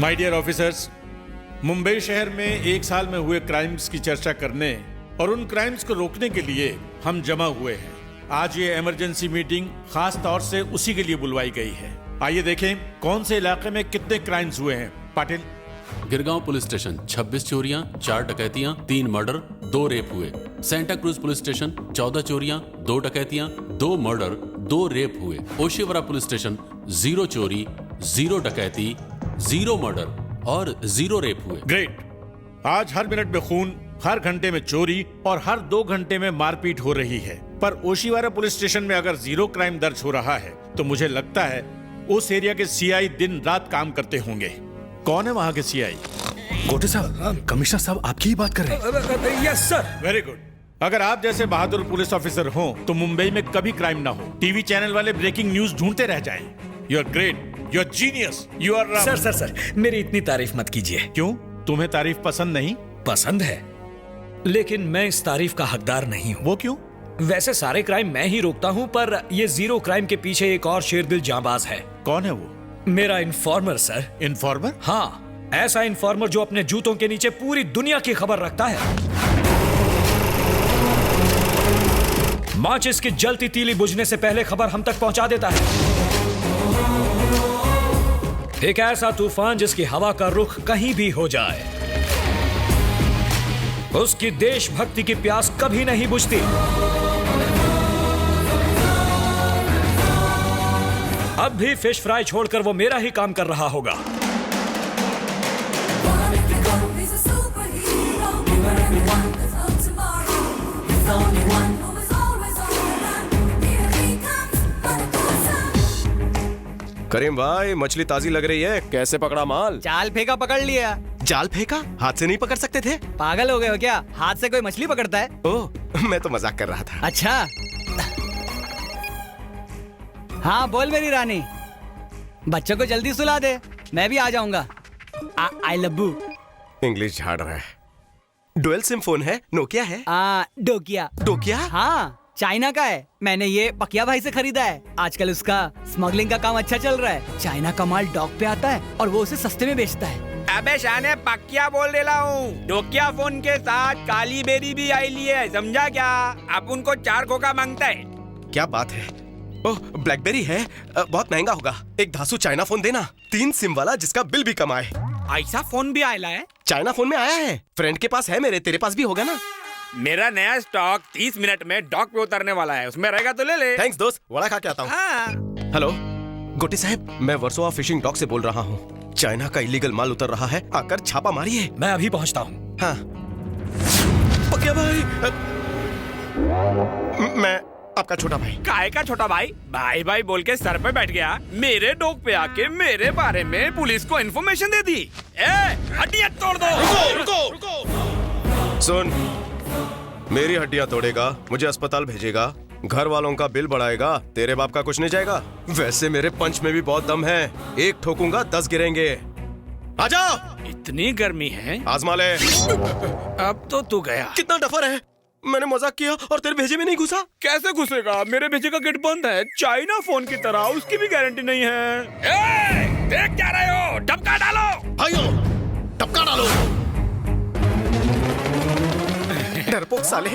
My dear officers, Mumbai शहर में एक साल में हुए क्राइम्स की चर्चा करने और उन क्राइम्स को रोकने के लिए हम जमा हुए हैं। आज ये इमरजेंसी मीटिंग खास तौर से उसी के लिए बुलवाई गई है। आइए देखें कौन से इलाके में कितने क्राइम्स हुए हैं। पाटिल। गिरगांव पुलिस स्टेशन 26 चोरियां, 4 डकैतियां, 3 मर्डर, 2 रेप हुए। सेंटा क्रूज पुलिस स्टेशन 14 चोरियां, 2 डकैतियां, 2 मर्डर, 2 रेप हुए। ओशिवरा पुलिस स्टेशन 0 चोरी, 0 डकैती, 0 मर्डर और 0 रेप हुए। ग्रेट। आज हर मिनट में खून, हर घंटे में चोरी और हर 2 घंटे में मारपीट हो रही है, पर ओशिवारा पुलिस स्टेशन में अगर 0 क्राइम दर्ज हो रहा है तो मुझे लगता है उस एरिया के सीआई दिन रात काम करते होंगे। कौन है वहाँ के सीआई? गोटे साहब, कमिश्नर साहब आपकी ही बात कर रहे हैं। Yes sir. Very good. अगर आप जैसे बहादुर पुलिस ऑफिसर हो तो मुंबई में कभी क्राइम ना हो। टीवी चैनल वाले ब्रेकिंग न्यूज ढूंढते रह जाएं। You are great, you are genius, you are. Sir मेरी इतनी तारीफ मत कीजिए। क्यों? तुम्हें तारीफ पसंद नहीं? पसंद है, लेकिन मैं इस तारीफ का हकदार नहीं हूँ। वो क्यों? वैसे सारे क्राइम मैं ही रोकता हूँ, पर ये 0 क्राइम के पीछे एक और शेरदिल जांबाज है। कौन है वो? मेरा इन्फॉर्मर सर। इन्फॉर्मर? हाँ, ऐसा इन्फॉर्मर जो अपने जूतों के नीचे पूरी दुनिया की खबर रखता है। माचिस की जलती तीली बुझने से पहले खबर हम तक पहुंचा देता है। एक ऐसा तूफान जिसकी हवा का रुख कहीं भी हो जाए, उसकी देशभक्ति की प्यास कभी नहीं बुझती। अब भी फिश फ्राई छोड़कर वो मेरा ही काम कर रहा होगा। करीम भाई, मछली ताजी लग रही है। कैसे पकड़ा माल? जाल फेंका, पकड़ लिया। जाल फेंका? हाथ से नहीं पकड़ सकते थे? पागल हो गए हो क्या? हाथ से कोई मछली पकड़ता है? ओह, मैं तो मजाक कर रहा था। अच्छा। हाँ बोल मेरी रानी, बच्चों को जल्दी सुला दे, मैं भी आ जाऊंगा। आई लव यू। इंग्लिश झाड़ रहा है। डुअल सिम फोन है, नोकिया है। डोकिया। डोकिया? हाँ, चाइना का है। मैंने ये पकिया भाई से खरीदा है। आजकल उसका स्मगलिंग का काम अच्छा चल रहा है। चाइना का माल डॉक पे आता है और वो उसे सस्ते में बेचता है। अबे शाने, पकिया बोल रहा हूँ। डोकिया फोन के साथ काली बेरी भी आई ली है, समझा क्या? अब उनको 4 खोखा मांगता है। क्या बात है? ओह, ब्लैकबेरी है। बहुत महंगा होगा। एक धासु चाइना फोन देना, 3 सिम वाला जिसका बिल भी कम आए। ऐसा फोन भी आया है? चाइना फोन में आया है। फ्रेंड के पास है मेरे, तेरे पास भी होगा ना? मेरा नया स्टॉक 30 मिनट में डॉक पे उतरने वाला है, उसमें रहेगा तो ले ले। थैंक्स दोस्त, वड़ा खा के आता हूँ। हाँ। हेलो गोटे साहब, मैं वर्सोवा फिशिंग डॉक से बोल रहा हूँ। चाइना का इलीगल माल उतर रहा है, आकर छापा मारिए। मैं अभी पहुंचता हूँ। हाँ। पकिया भाई, मैं आपका छोटा भाई। काय का छोटा भाई? भाई भाई बोल के सर पे बैठ गया, मेरे डॉक पे आके मेरे बारे में पुलिस को इन्फॉर्मेशन दे दी। हड्डियां तोड़ दो। रुको। सुन, मेरी हड्डियां तोड़ेगा, मुझे अस्पताल भेजेगा, घर वालों का बिल बढ़ाएगा, तेरे बाप का कुछ नहीं जाएगा। वैसे मेरे पंच में भी बहुत दम है, एक ठोकूंगा 10 गिरेंगे। आजा। इतनी गर्मी है, आजमा ले। अब तो तू गया। कितना डफर है। मैंने मजाक किया और तेरे भेजे में नहीं घुसा। कैसे घुसेगा? मेरे भेजे का गेट बंद है, चाइना फोन की तरह, उसकी भी गारंटी नहीं है। देख क्या रहे हो? टपका डालो भाइयों, टपका डालो। डरपोक साले।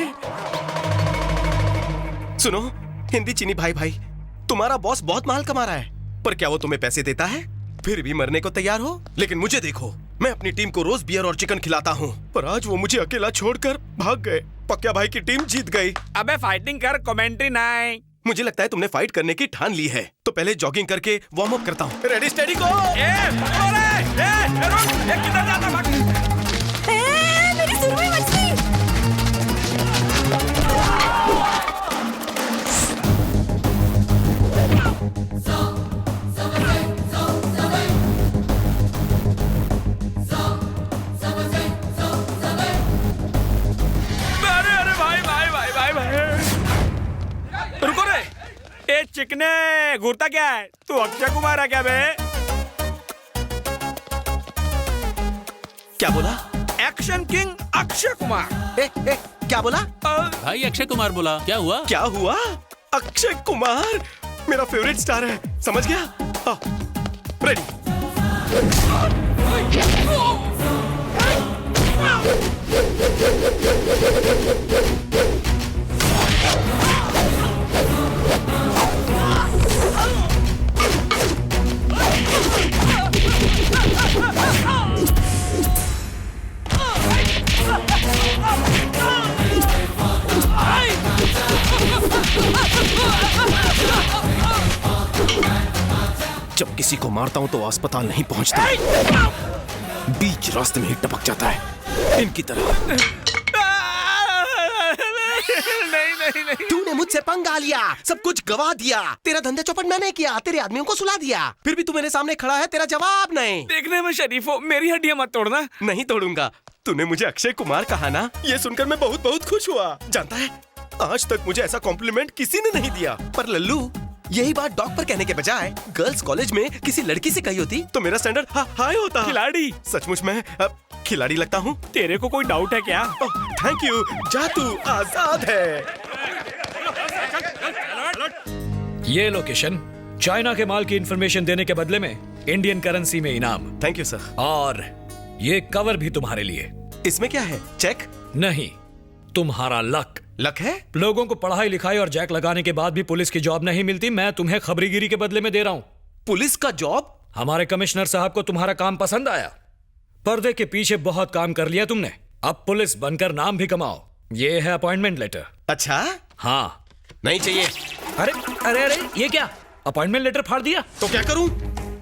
सुनो हिंदी चीनी भाई भाई, तुम्हारा बॉस बहुत माल कमा रहा है, पर क्या वो तुम्हें पैसे देता है? फिर भी मरने को तैयार हो? लेकिन मुझे देखो, मैं अपनी टीम को रोज बियर और चिकन खिलाता हूँ, पर आज वो मुझे अकेला छोड़कर भाग गए। पक्या भाई की टीम जीत गई। अबे फाइटिंग कर, कमेंट्री नहीं। मुझे लगता है तुमने फाइट करने की ठान ली है, तो पहले जॉगिंग करके वार्म अप करता हूँ। रेडी स्टेडी गो। पकड़ो रे। रुक, ये किधर जाता? भाग। मेरी सुरमई मछली। अरे भाई। रुको रे, ये चिकने घूरता क्या है? तू अक्षय कुमार है क्या बे? क्या बोला? Action king Akshay Kumar. क्या बोला? भाई अक्षय कुमार बोला। क्या हुआ? क्या हुआ? अक्षय कुमार मेरा फेवरेट स्टार है, समझ गया? रेडी। जब किसी को मारता हूं तो अस्पताल नहीं पहुंचता, बीच रास्ते में ही टपक जाता है, इनकी तरह। नहीं। तूने मुझसे पंगा लिया, सब कुछ गवा दिया, तेरा धंधा चौपट मैंने किया, तेरे आदमियों को सुला दिया, फिर भी तू मेरे सामने खड़ा है, तेरा जवाब नहीं। देखने में शरीफ हो, मेरी हड्डियां मत तोड़ना। नहीं तोड़ूंगा। तूने मुझे अक्षय कुमार कहा ना, ये सुनकर मैं बहुत खुश हुआ। जानता है, आज तक मुझे ऐसा कॉम्प्लीमेंट किसी ने नहीं दिया। पर लल्लू, यही बात डॉग पर कहने के बजाय गर्ल्स कॉलेज में किसी लड़की से कही होती तो मेरा स्टैंडर्ड हाई होता। खिलाड़ी। सचमुच मैं खिलाड़ी लगता हूँ। तेरे को कोई डाउट है क्या? Thank you. जा तू आजाद है। ये लोकेशन, चाइना के माल की इंफॉर्मेशन देने के बदले में इंडियन करेंसी में इनाम। Thank you sir. और ये कवर भी तुम्हारे लिए। इसमें क्या है? चेक? नहीं, तुम्हारा लक। लक है? लोगों को पढ़ाई लिखाई और जैक लगाने के बाद भी पुलिस की जॉब नहीं मिलती, मैं तुम्हें खबरीगिरी के बदले में दे रहा हूँ। पुलिस का जॉब? हमारे कमिश्नर साहब को तुम्हारा काम पसंद आया। पर्दे के पीछे बहुत काम कर लिया तुमने, अब पुलिस बनकर नाम भी कमाओ। ये है अपॉइंटमेंट लेटर। अच्छा? हाँ। नहीं चाहिए। अरे अरे अरे, ये क्या, अपॉइंटमेंट लेटर फाड़ दिया? तो क्या करूं?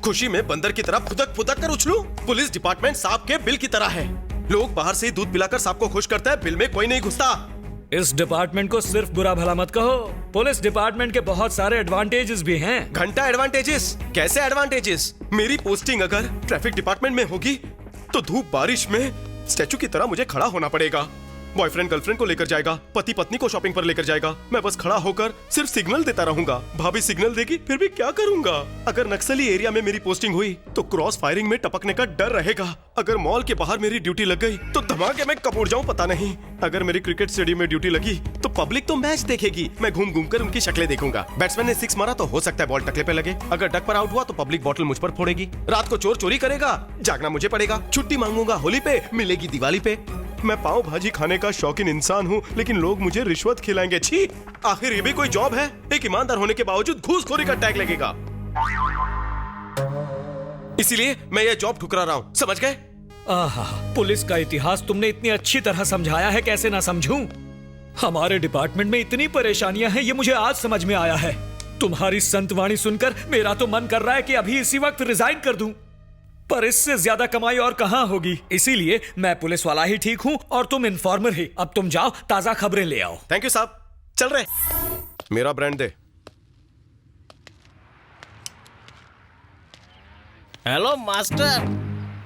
खुशी में बंदर की तरह फुदक फुदक कर उछलूं? पुलिस डिपार्टमेंट सांप के बिल की तरह है। लोग बाहर से ही दूध पिलाकर सांप को खुश करते हैं, बिल में कोई नहीं घुसता। इस डिपार्टमेंट को सिर्फ बुरा भला मत कहो, पुलिस डिपार्टमेंट के बहुत सारे एडवांटेजेस भी हैं। घंटा एडवांटेजेस? कैसे एडवांटेजेस? मेरी पोस्टिंग अगर ट्रैफिक डिपार्टमेंट में होगी तो धूप बारिश में स्टैचू की तरह मुझे खड़ा होना पड़ेगा। बॉयफ्रेंड गर्लफ्रेंड को लेकर जाएगा, पति पत्नी को शॉपिंग पर लेकर जाएगा, मैं बस खड़ा होकर सिर्फ सिग्नल देता रहूंगा। भाभी सिग्नल देगी, फिर भी क्या करूंगा? अगर नक्सली एरिया में मेरी पोस्टिंग हुई तो क्रॉस फायरिंग में टपकने का डर रहेगा। अगर मॉल के बाहर मेरी ड्यूटी लग गई तो धमाके में कब उड़ जाऊं पता नहीं। अगर मेरी क्रिकेट स्टेडियम में ड्यूटी लगी तो पब्लिक तो मैच देखेगी, मैं घूम घूम कर उनकी शक्लें देखूंगा। बैट्समैन ने 6 मारा तो हो सकता है बॉल टकले पे लगे, अगर डक पर आउट हुआ तो पब्लिक बॉटल मुझ पर फोड़ेगी। रात को चोर चोरी करेगा, जागना मुझे पड़ेगा। छुट्टी मांगूंगा होली पे, मिलेगी दिवाली पे। मैं पाव भाजी खाने का शौकीन इंसान हूँ, लेकिन लोग मुझे रिश्वत खिलाएंगे। छी, आखिर ये भी कोई जॉब है? एक ईमानदार होने के बावजूद घूसखोरी का टैग लगेगा। इसीलिए मैं ये जॉब ठुकरा रहा हूँ, समझ गए? आहा, पुलिस का इतिहास तुमने इतनी अच्छी तरह समझाया है, कैसे ना समझूं। हमारे डिपार्टमेंट में इतनी परेशानियां हैं, ये मुझे आज समझ में आया है। तुम्हारी संतवाणी सुनकर मेरा तो मन कर रहा है कि अभी इसी वक्त रिजाइन कर दूं, पर इससे ज्यादा कमाई और कहां होगी। इसीलिए मैं पुलिस वाला ही ठीक हूं और तुम इन्फॉर्मर ही। अब तुम जाओ, ताजा खबरें ले आओ। थैंक यू साहब, चल रहे। मेरा ब्रांड दे। Hello master.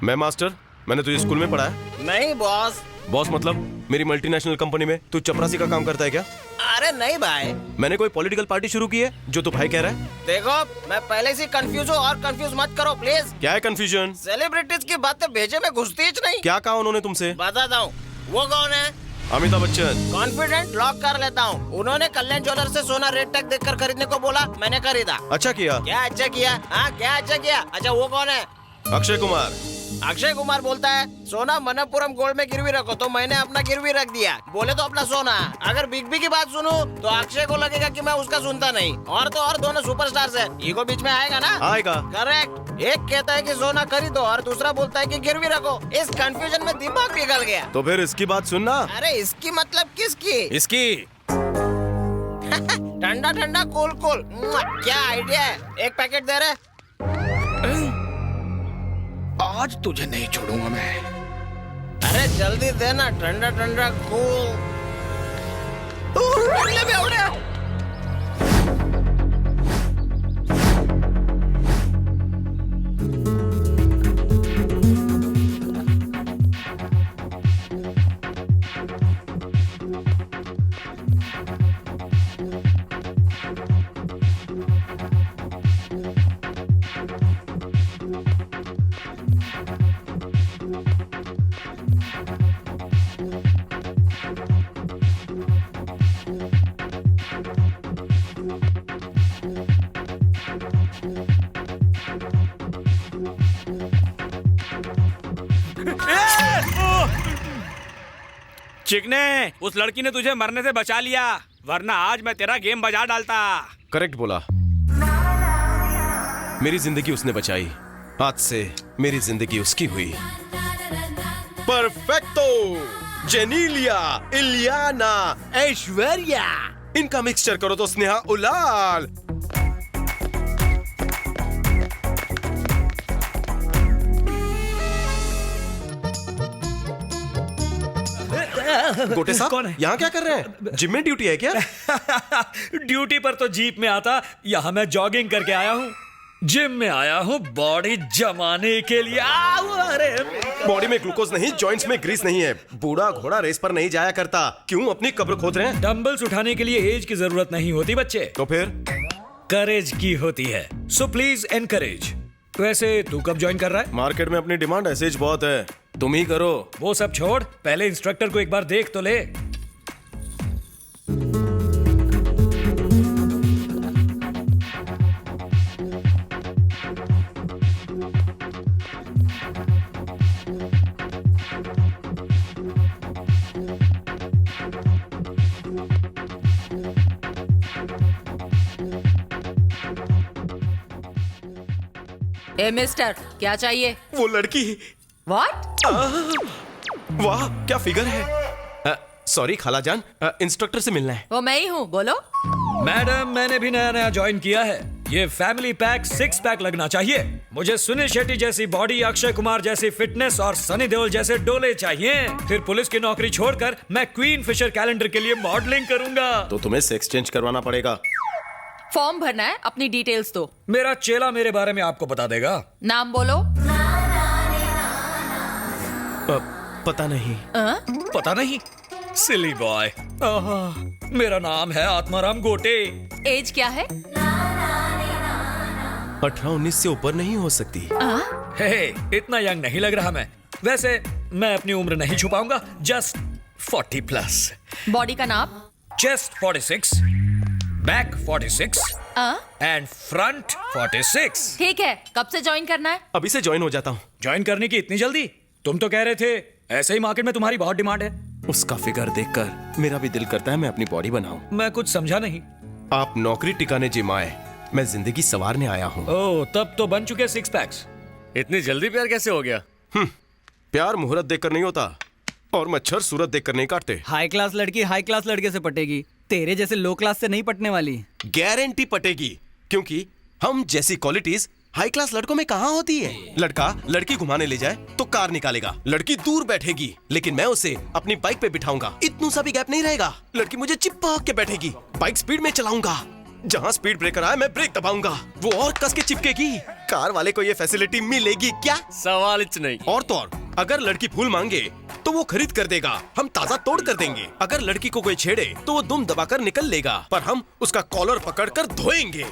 मैं मास्टर? मैंने तुझे स्कूल में पढ़ा है? नहीं बॉस। बॉस मतलब मेरी मल्टीनेशनल कंपनी में तू चपरासी का काम करता है क्या? अरे नहीं भाई। मैंने कोई पॉलिटिकल पार्टी शुरू की है जो तू भाई कह रहा है? देखो, मैं पहले से कंफ्यूज हूँ और कंफ्यूज मत करो प्लीज। क्या है कंफ्यूजन? सेलिब्रिटीज की बातें भेजे में घुसती ही नहीं। क्या कहा उन्होंने तुमसे? बताता हूँ। वो कौन है? अमिताभ बच्चन। कॉन्फिडेंट लॉक कर लेता हूँ। उन्होंने कल्याण ज्वेलर से सोना रेट टैग देखकर खरीदने को बोला, मैंने खरीदा। अच्छा किया। क्या अच्छा किया? हाँ, क्या अच्छा किया? अच्छा, वो कौन है? अक्षय कुमार। अक्षय कुमार बोलता है सोना मनप्पुरम गोल्ड में गिरवी रखो, तो मैंने अपना गिरवी रख दिया। बोले तो अपना सोना। अगर बिग बी की बात सुनूं तो अक्षय को लगेगा कि मैं उसका सुनता नहीं। और तो और दोनों सुपरस्टार्स हैं, ईगो बीच में आएगा ना? आएगा। करेक्ट। एक कहता है कि सोना खरीदो और दूसरा बोलता है कि गिरवी रखो। इस कंफ्यूजन में दिमाग पिघल गया। तो फिर इसकी बात सुनना। अरे इसकी मतलब किसकी? इसकी। ठंडा ठंडा कूल कूल। क्या आइडिया है? एक पैकेट दे रहे। आज तुझे नहीं छोड़ूंगा मैं। अरे जल्दी देना, ठंडा ठंडा कूल। ठंडे में हो रहा। चिकने, उस लड़की ने तुझे मरने से बचा लिया, वरना आज मैं तेरा गेम बजा डालता। करेक्ट बोला। मेरी जिंदगी उसने बचाई, आज से मेरी जिंदगी उसकी हुई। परफेक्टो! जेनीलिया, इलियाना, ऐश्वर्या, इनका मिक्सचर करो तो स्नेहा उलाल। गोटे साहब, कौन है? यहाँ क्या कर रहे हैं? जिम में ड्यूटी है क्या? ड्यूटी पर तो जीप में आता, यहाँ मैं जॉगिंग करके आया हूँ। जिम में आया हूँ बॉडी जमाने के लिए। अरे बॉडी में ग्लूकोज नहीं, जॉइंट्स में ग्रीस नहीं है। बूढ़ा घोड़ा रेस पर नहीं जाया करता। क्यों अपनी कब्र खोद रहे हैं? डंबल्स उठाने के लिए एज की जरूरत नहीं होती बच्चे, तो फिर करेज की होती है। So please encourage. वैसे तू कब ज्वाइन कर रहा है? मार्केट में अपनी डिमांड ऐसे बहुत है, तुम ही करो। वो सब छोड़, पहले इंस्ट्रक्टर को एक बार देख तो ले। ए मिस्टर, क्या चाहिए? वो लड़की, व्हाट? वाह क्या फिगर है। सॉरी खालाजान, इंस्ट्रक्टर से मिलना है। वो मैं ही हूँ, बोलो। मैडम, मैंने भी नया नया ज्वाइन किया है। ये फैमिली पैक 6 पैक लगना चाहिए। मुझे सुनील शेट्टी जैसी बॉडी, अक्षय कुमार जैसी फिटनेस और सनी देओल जैसे डोले चाहिए। फिर पुलिस की नौकरी छोड़कर मैं क्वीन फिशर कैलेंडर के लिए मॉडलिंग करूंगा। तो तुम्हें सेक्स चेंज करवाना पड़ेगा। फॉर्म भरना है, अपनी डिटेल्स दो। मेरा चेला मेरे बारे में आपको बता देगा। नाम बोलो। पता नहीं। पता नहीं? सिली बॉय। मेरा नाम है आत्माराम गोटे। एज क्या है? 18-19 से ऊपर नहीं हो सकती। हे, इतना यंग नहीं लग रहा मैं। वैसे मैं अपनी उम्र नहीं छुपाऊंगा, जस्ट 40 प्लस। बॉडी का नाप? Chest 46, back 46 and front 46। ठीक है, कब से ज्वाइन करना है? अभी से ज्वाइन हो जाता हूँ। ज्वाइन करने की इतनी जल्दी? तुम तो कह रहे थे ऐसे ही मार्केट में तुम्हारी बहुत डिमांड है। उसका फिगर देखकर मेरा भी दिल करता है मैं अपनी बॉडी बनाऊं। मैं कुछ समझा नहीं। आप नौकरी टिकाने जिम आए, मैं जिंदगी संवारने आया हूँ। ओह, तब तो बन चुके 6 पैक्स। इतनी जल्दी प्यार कैसे हो गया? प्यार मुहूर्त देखकर नहीं होता, और मच्छर सूरत देखकर नहीं काटते। हाई क्लास लड़की हाई क्लास लड़के से पटेगी, तेरे जैसे लो क्लास से नहीं पटने वाली। गारंटी पटेगी, क्योंकि हम जैसी क्वालिटीज हाई क्लास लड़कों में कहाँ होती है। लड़का लड़की घुमाने ले जाए तो कार निकालेगा, लड़की दूर बैठेगी, लेकिन मैं उसे अपनी बाइक पे बिठाऊंगा, इतना सा भी गैप नहीं रहेगा। लड़की मुझे चिपक के बैठेगी, बाइक स्पीड में चलाऊंगा, जहाँ स्पीड ब्रेकर आए मैं ब्रेक दबाऊंगा, वो और कस के चिपकेगी। कार वाले को ये फैसिलिटी मिलेगी क्या? सवाल इच नहीं। और तो और, अगर लड़की फूल मांगे तो वो खरीद कर देगा, हम ताजा तोड़ कर देंगे। अगर लड़की को कोई छेड़े तो वो दुम दबाकर निकल लेगा, पर हम उसका कॉलर पकड़ कर धोएंगे।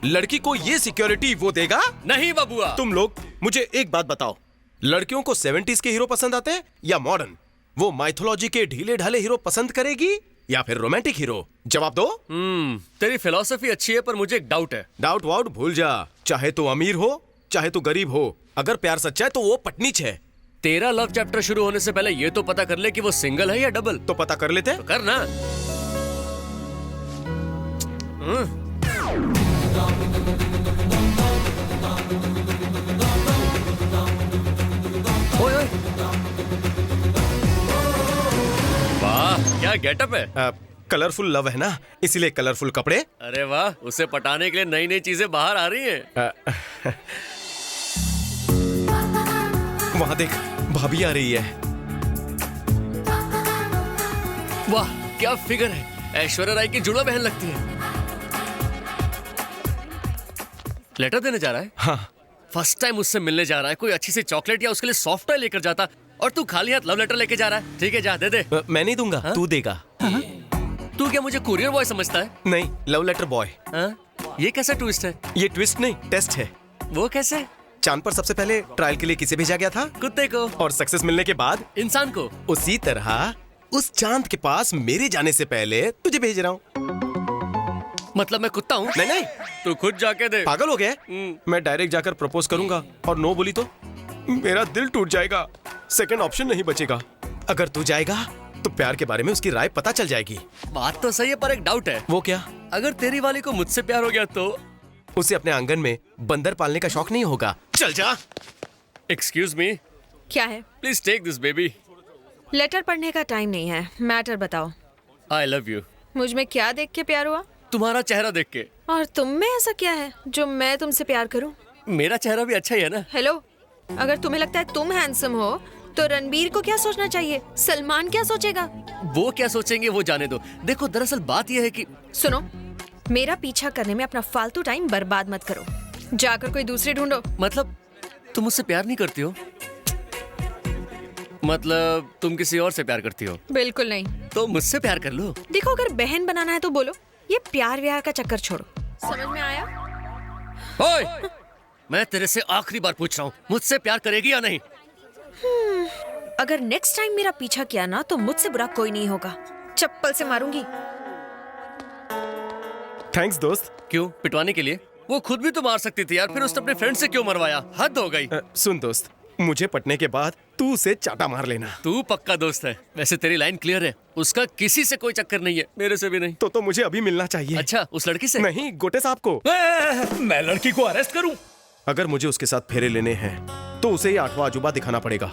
लड़की को ये सिक्योरिटी वो देगा नहीं बबुआ। तुम लोग मुझे एक बात बताओ, लड़कियों को 70s के हीरो पसंद आते हैं या मॉडर्न? वो माइथोलॉजी के ढीले ढाले हीरो पसंद करेगी या फिर रोमांटिक हीरो? जवाब दो। तेरी फिलॉसफी अच्छी है, पर मुझे एक डाउट है। डाउट वाउट भूल जा, चाहे तो अमीर हो चाहे तो गरीब हो, अगर प्यार सच्चा है तो वो पटनीच है। तेरा लव चैप्टर शुरू होने से पहले ये तो पता कर ले कि वो सिंगल है या डबल। तो पता कर लेते। तो कर ना। ओए ओए। वाह क्या गेटअप है। कलरफुल लव है ना, इसीलिए कलरफुल कपड़े। अरे वाह, उसे पटाने के लिए नई नई चीजें बाहर आ रही हैं। वहाँ देख, भाभी आ रही है। वाह क्या फिगर है, ऐश्वर्या राय की जुड़वा बहन लगती है। लेटर देने जा रहा है? हाँ। फर्स्ट टाइम उससे मिलने जा रहा है, कोई अच्छी सी चॉकलेट या उसके लिए सॉफ्ट टॉय लेकर जाता, और तू खाली हाथ लव लेटर लेके जा रहा है। ठीक है जा दे दे। मैं नहीं दूंगा, तू देगा। तू क्या मुझे कुरियर बॉय समझता है? नहीं, लव लेटर बॉय। ये कैसा ट्विस्ट है? ये ट्विस्ट नहीं, टेस्ट है। वो कैसे? चांद पर सबसे पहले ट्रायल के लिए किसे भेजा गया था? कुत्ते को। और सक्सेस मिलने के बाद इंसान को। उसी तरह उस चांद के पास मेरे जाने से पहले तुझे भेज रहा हूँ। मतलब मैं कुत्ता हूँ? नहीं नहीं, तू खुद जाके दे। पागल हो गया? मैं डायरेक्ट जाकर प्रपोज करूंगा और नो बोली तो मेरा दिल टूट जाएगा, सेकंड ऑप्शन नहीं बचेगा। अगर तू जाएगा तो प्यार के बारे में उसकी राय पता चल जाएगी। बात तो सही है पर एक डाउट है। वो क्या? अगर तेरी वाली को मुझसे प्यार हो गया तो? उसे अपने आंगन में बंदर पालने का शौक नहीं होगा। चल जा। एक्सक्यूज मी, क्या है? Please take this baby. Letter पढ़ने का टाइम नहीं है, मैटर बताओ। I love you. मुझ में क्या देख के प्यार हुआ? तुम्हारा चेहरा देख के। और तुम में ऐसा क्या है जो मैं तुमसे प्यार करूं? मेरा चेहरा भी अच्छा ही है ना। हेलो, अगर तुम्हें लगता है तुम हैंडसम हो तो रणबीर को क्या सोचना चाहिए? सलमान क्या सोचेगा? वो क्या सोचेंगे वो जाने दो। देखो दरअसल बात यह है कि सुनो, मेरा पीछा करने में अपना फालतू टाइम बर्बाद मत करो। जाकर कोई दूसरी ढूंढो। मतलब तुम मुझसे प्यार नहीं करती हो? मतलब तुम किसी और से प्यार करती हो? बिल्कुल नहीं। तो मुझसे प्यार कर लो। देखो, अगर बहन बनाना है तो बोलो, ये प्यार व्यार का चक्कर छोड़ो। समझ में आया? ओए, मैं तेरे से आखिरी बार पूछ रहा हूँ, मुझसे प्यार करेगी या नहीं? अगर नेक्स्ट टाइम मेरा पीछा किया ना तो मुझसे बुरा कोई नहीं होगा। चप्पल से मारूंगी। थैंक्स दोस्त। क्यों, पिटवाने के लिए? वो खुद भी तो मार सकती थी यार, फिर उसने अपने फ्रेंड से क्यों मरवाया? हद हो गई। सुन दोस्त, मुझे पटने के बाद तू उसे चाटा मार लेना। तू पक्का दोस्त है। वैसे तेरी लाइन क्लियर है, उसका किसी से कोई चक्कर नहीं है, मेरे से भी नहीं। तो मुझे अभी मिलना चाहिए। अच्छा, उस लड़की से? नहीं, गोटे साहब को। मैं लड़की को अरेस्ट करूं? अगर मुझे उसके साथ फेरे लेने हैं तो उसे ये 8वां अजूबा दिखाना पड़ेगा।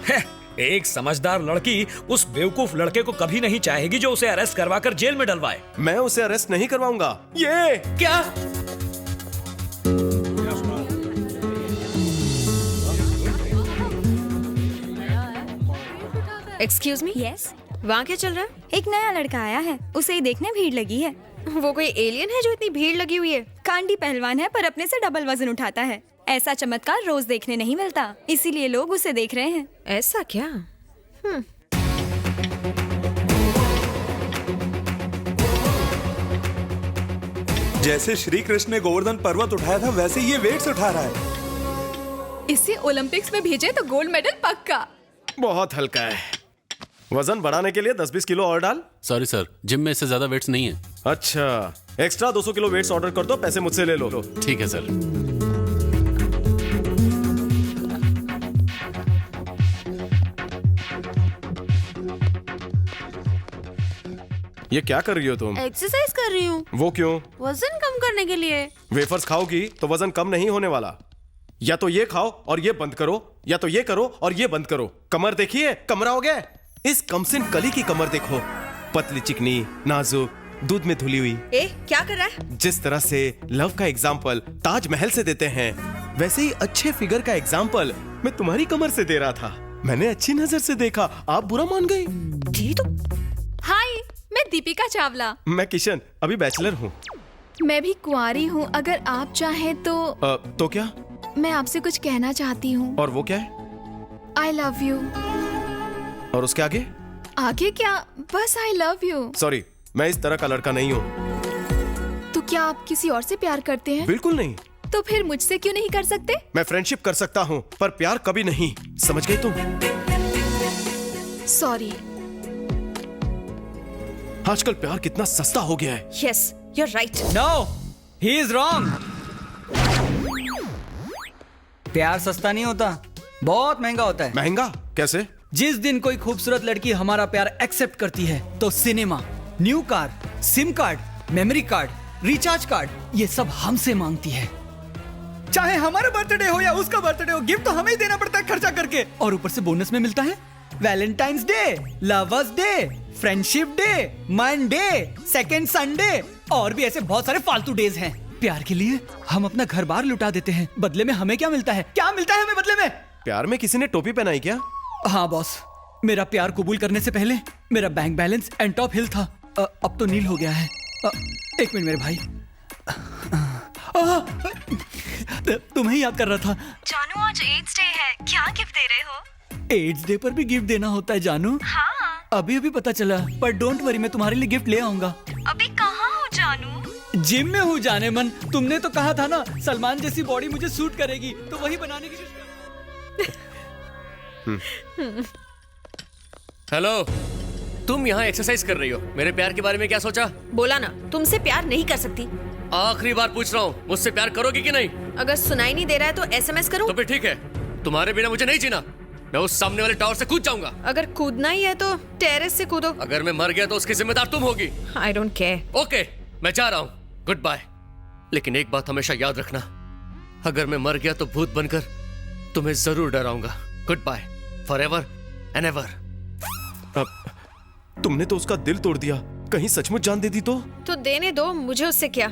एक समझदार लड़की उस बेवकूफ लड़के को कभी नहीं चाहेगी जो उसे अरेस्ट करवाकर जेल में डलवाए। मैं उसे अरेस्ट नहीं करवाऊंगा। ये क्या? एक्सक्यूज मी, यस, वहाँ क्या चल रहा है? एक नया लड़का आया है, उसे ही देखने भीड़ लगी है। वो कोई एलियन है जो इतनी भीड़ लगी हुई है? कांडी पहलवान है पर अपने से डबल वजन उठाता है। ऐसा चमत्कार रोज देखने नहीं मिलता, इसीलिए लोग उसे देख रहे हैं। ऐसा क्या? जैसे श्री कृष्ण ने गोवर्धन पर्वत उठाया था वैसे ये वेट्स उठा रहा है। इसे ओलंपिक्स में भेजे तो गोल्ड मेडल पक्का। बहुत हल्का है। वजन बढ़ाने के लिए 10-20 किलो और डाल। सॉरी सर, जिम में इससे ज्यादा वेट्स नहीं है। अच्छा, एक्स्ट्रा 200 किलो वेट्स ऑर्डर कर दो, पैसे मुझसे ले लो। ठीक है सर। ये क्या कर रही हो तुम? एक्सरसाइज कर रही हूँ। वो क्यों? वजन कम करने के लिए। वेफर्स खाओगी तो वजन कम नहीं होने वाला। या तो ये खाओ और ये बंद करो, या तो ये करो और ये बंद करो। कमर देखिए, कमरा हो गया। इस कमसिन कली की कमर देखो, पतली चिकनी नाजुक, दूध में धुली हुई। ए, क्या कर रहा है? जिस तरह से लव का एग्जाम्पल ताजमहल से देते हैं, वैसे ही अच्छे फिगर का एग्जाम्पल मैं तुम्हारी कमर से दे रहा था। मैंने अच्छी नजर से देखा, आप बुरा मान गई। हाय, मैं दीपिका चावला। मैं किशन, अभी बैचलर हूँ। मैं भी कुंवारी हूँ, अगर आप चाहें तो। तो क्या? मैं आपसे कुछ कहना चाहती हूँ। और वो क्या है? आई लव यू। और उसके आगे? आगे क्या, बस आई लव यू। सॉरी, मैं इस तरह का लड़का नहीं हूँ। तो क्या आप किसी और से प्यार करते हैं? बिल्कुल नहीं। तो फिर मुझसे क्यों नहीं कर सकते? मैं फ्रेंडशिप कर सकता हूँ पर प्यार कभी नहीं, समझ गई तुम? सॉरी। आजकल प्यार कितना सस्ता हो गया है। Yes, you are right. No, he is wrong. प्यार सस्ता नहीं होता, बहुत महंगा होता है। महंगा कैसे? जिस दिन कोई खूबसूरत लड़की हमारा प्यार एक्सेप्ट करती है तो cinema, new car, SIM card, memory card, recharge card, ये सब हमसे मांगती है। चाहे हमारा बर्थडे हो या उसका बर्थडे हो, गिफ्ट तो हमें ही देना पड़ता है खर्चा करके। और ऊपर से बोनस में मिलता है Valentine's day, lovers day, friendship day, मन डे, सेकेंड संडे, और भी ऐसे बहुत सारे फालतू डेज हैं। प्यार के लिए हम अपना घर बार लुटा देते हैं, बदले में हमें क्या मिलता है? क्या मिलता है हमें बदले में? प्यार में किसी ने टोपी पहनाई क्या? हाँ बॉस, मेरा प्यार कबूल करने से पहले मेरा बैंक बैलेंस एंड टॉप हिल था, अब तो नील हो गया है। एक मिनट मेरे भाई, तुम्हें याद कर रहा था। जानू, आज एड्स डे है, क्या गिफ्ट दे रहे हो? एड्स डे पर भी गिफ्ट देना होता है जानू? हाँ। अभी अभी पता चला, पर डोंट वरी, मैं तुम्हारे लिए गिफ्ट ले आऊंगा। अभी कहाँ हो जानू? जिम में हूँ जाने मन। तुमने तो कहा था ना सलमान जैसी बॉडी मुझे सूट करेगी, तो वही बनाने की कोशिश कर। हेलो, तुम यहाँ एक्सरसाइज कर रही हो, मेरे प्यार के बारे में क्या सोचा? बोला ना, तुमसे प्यार नहीं कर सकती। आखिरी बार पूछ रहा हूँ, मुझसे प्यार करोगी कि नहीं? अगर सुनाई नहीं दे रहा है तो SMS करूं? तो फिर ठीक है, तुम्हारे बिना मुझे नहीं जीना। मैं उस सामने वाले टावर से कूद जाऊंगा। अगर कूदना ही है तो टेरेस से कूदो। अगर मैं मर गया तो उसकी जिम्मेदार तुम होगी। I don't care. ओके, मैं जा रहा हूँ, गुड बाय। लेकिन एक बात हमेशा याद रखना, अगर मैं मर गया तो भूत बनकर तुम्हें जरूर डराऊंगा। Good bye, forever and ever. तुमने तो उसका दिल तोड़ दिया, कहीं सचमुच जान दे दी तो देने दो, मुझे उससे क्या।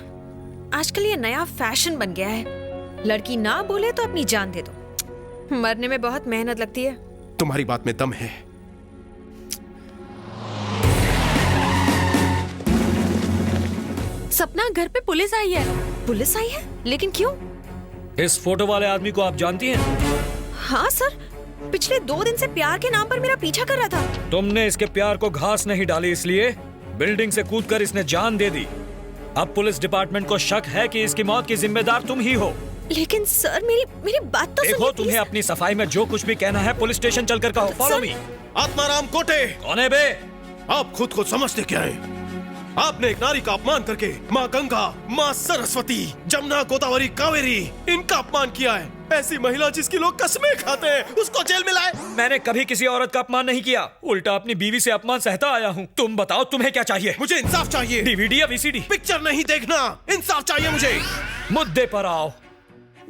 आजकल ये नया फैशन बन गया है, लड़की ना बोले तो अपनी जान दे दो। मरने में बहुत मेहनत लगती है। तुम्हारी बात में दम है। सपना, घर पे पुलिस आई है। पुलिस आई है? लेकिन क्यों? इस फोटो वाले आदमी को आप जानती हैं? हाँ सर, पिछले 2 दिन से प्यार के नाम पर मेरा पीछा कर रहा था। तुमने इसके प्यार को घास नहीं डाली, इसलिए बिल्डिंग से कूदकर इसने जान दे दी। अब पुलिस डिपार्टमेंट को शक है कि इसकी मौत की जिम्मेदार तुम ही हो। लेकिन सर मेरी बात तो देखो, सुनिए, तुम्हें अपनी सफाई में जो कुछ भी कहना है पुलिस स्टेशन चलकर कहो। Follow me. आत्माराम कोटे। कौन है बे? आप खुद को समझते क्या है? आपने एक नारी का अपमान करके माँ गंगा, माँ सरस्वती, जमुना, गोदावरी, कावेरी, इनका अपमान किया है। ऐसी महिला जिसकी लोग कसमें खाते हैं, उसको जेल में लाए। मैंने कभी किसी औरत का अपमान नहीं किया, उल्टा अपनी बीवी से अपमान सहता आया हूँ। तुम बताओ, तुम्हें क्या चाहिए? मुझे इंसाफ चाहिए। डीवीडी या वीसीडी? पिक्चर नहीं देखना, इंसाफ चाहिए मुझे। मुद्दे पर आओ।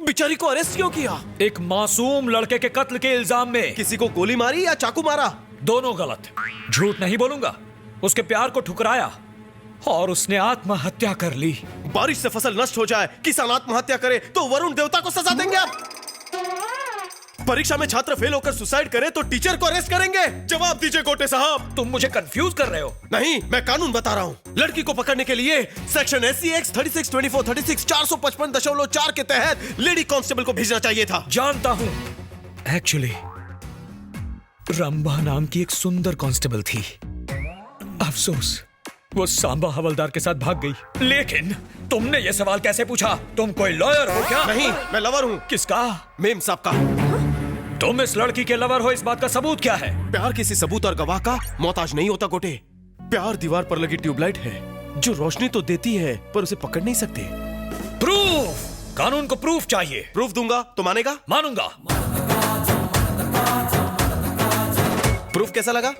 बेचारी को अरेस्ट क्यों किया? एक मासूम लड़के के कत्ल के इल्जाम में। किसी को गोली मारी या चाकू मारा? दोनों गलत। झूठ नहीं बोलूंगा, उसके प्यार को ठुकराया और उसने आत्महत्या कर ली। बारिश से फसल नष्ट हो जाए, किसान आत्महत्या करे तो वरुण देवता को सजा देंगे आप? परीक्षा में छात्र फेल होकर सुसाइड करे तो टीचर को अरेस्ट करेंगे? जवाब दीजिए कोटे साहब। तुम मुझे कंफ्यूज कर रहे हो। नहीं, मैं कानून बता रहा हूँ। लड़की को पकड़ने के लिए सेक्शन SC X 3624 36 455.4 के तहत लेडी कांस्टेबल को भेजना चाहिए था। जानता हूँ, एक्चुअली रंभा नाम की एक सुंदर कांस्टेबल थी। अफसोस वो सांबा हवलदार के साथ भाग गई। लेकिन तुमने ये सवाल कैसे पूछा? तुम कोई लॉयर हो क्या? नहीं, मैं लवर हूँ। किसका? मेम साहब का। तुम इस लड़की के लवर हो, इस बात का सबूत क्या है? प्यार किसी सबूत और गवाह का मोहताज नहीं होता गोटे। प्यार दीवार पर लगी ट्यूबलाइट है जो रोशनी तो देती है पर उसे पकड़ नहीं सकते। प्रूफ! कानून को प्रूफ चाहिए। प्रूफ दूंगा तो मानेगा? मानूंगा। प्रूफ कैसा लगा?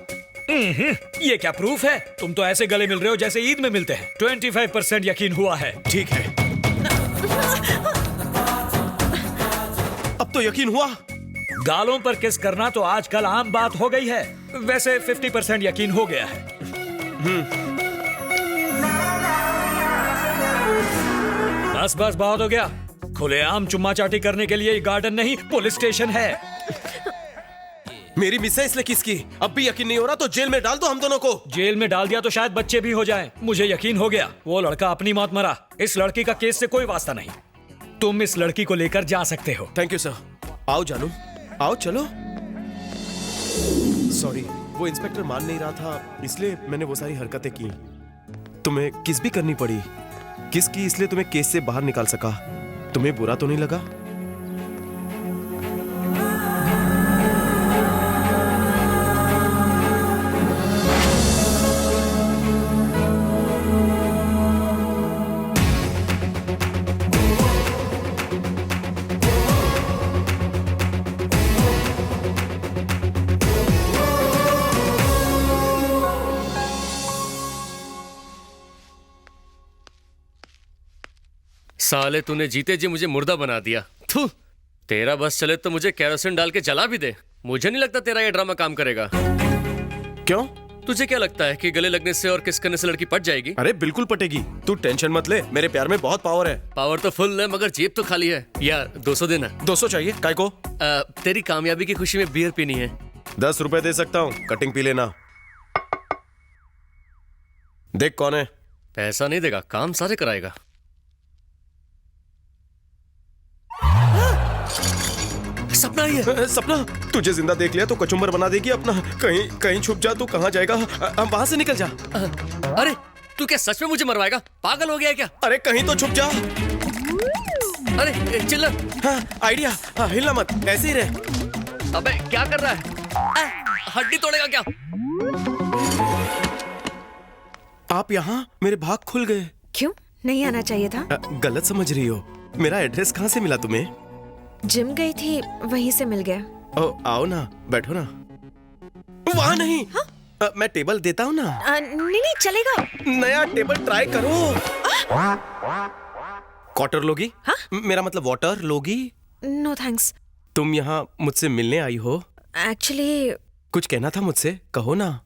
ये क्या प्रूफ है? तुम तो ऐसे गले मिल रहे हो जैसे ईद में मिलते हैं। 25% यकीन हुआ है। ठीक है, अब तो यकीन हुआ। गालों पर किस करना तो आजकल आम बात हो गई है। वैसे 50% यकीन हो गया है। बस बस, बहुत हो गया। खुलेआम चुम्मा चाटी करने के लिए गार्डन नहीं, पुलिस स्टेशन है। मेरी मिसेस ने किसकी? अब भी यकीन नहीं हो रहा तो जेल में डाल दो हम दोनों को। जेल में डाल दिया तो शायद बच्चे भी हो जाएं। मुझे यकीन हो गया, वो लड़का अपनी मौत मरा। इस लड़की का केस से कोई वास्ता नहीं। तुम इस लड़की को लेकर जा सकते हो। Thank you sir. आओ जानू, आओ चलो। सॉरी, वो इंस्पेक्टर मान नहीं रहा था, इसलिए मैंने वो सारी हरकतें की। तुम्हें किस भी करनी पड़ी। किस की, इसलिए तुम्हें केस से बाहर निकाल सका। तुम्हें बुरा तो नहीं लगा? साले, तूने जीते जी मुझे मुर्दा बना दिया। थू, तेरा बस चले तो मुझे केरोसिन डाल के जला भी दे। मुझे नहीं लगता तेरा ये ड्रामा काम करेगा। क्यों? तुझे क्या लगता है कि गले लगने से और किस करने से लड़की पट जाएगी? अरे बिल्कुल पटेगी, तू टेंशन मत ले। मेरे प्यार में बहुत पावर है। पावर तो फुल है मगर जेब तो खाली है। यार 200 देना। 200 चाहिए? काय को? तेरी कामयाबी की खुशी में बियर पीनी है। 10 रुपए दे सकता हूँ, कटिंग पी लेना। देख कौन है। पैसा नहीं देगा, काम सारे कराएगा। सपना ही है। सपना, तुझे जिंदा देख लिया तो कचुम्बर बना देगी अपना। कहीं कहीं छुप जा, तू कहाँ जाएगा? वहां से निकल जा। अरे तू क्या सच में मुझे मरवाएगा? पागल हो गया है क्या? अरे कहीं तो छुप जा। अरे चिल्लर। हाँ, आइडिया। हाँ, हिलना मत, ऐसे ही रहे। अबे क्या कर रहा है? हड्डी तोड़ेगा क्या? आप यहाँ? मेरे भाग खुल गए। क्यों नहीं आना चाहिए था? गलत समझ रही हो। मेरा एड्रेस कहाँ से मिला तुम्हें? जिम गई थी, वहीं से मिल गया। ओ आओ ना, बैठो ना। वहाँ नहीं। मैं टेबल देता हूँ ना। नहीं नहीं चलेगा। नया टेबल ट्राई करो। क्वार्टर लोगी? हाँ? मेरा मतलब वाटर लोगी? No thanks. तुम यहाँ मुझसे मिलने आई हो? एक्चुअली कुछ कहना था मुझसे, कहो ना।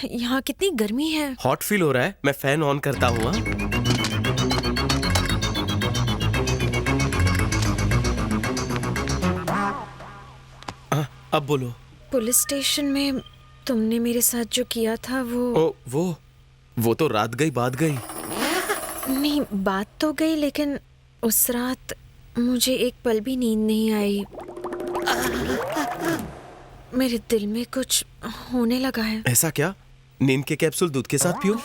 यहाँ कितनी गर्मी है। हॉट फील हो रहा है, मैं फैन ऑन करता हूँ। अब बोलो। पुलिस स्टेशन में तुमने मेरे साथ जो किया था वो तो रात गई बात गई। नहीं, बात तो गई, लेकिन उस रात मुझे एक पल भी नींद नहीं आई। मेरे दिल में कुछ होने लगा है। ऐसा क्या? नींद के कैप्सूल दूध के साथ पियो।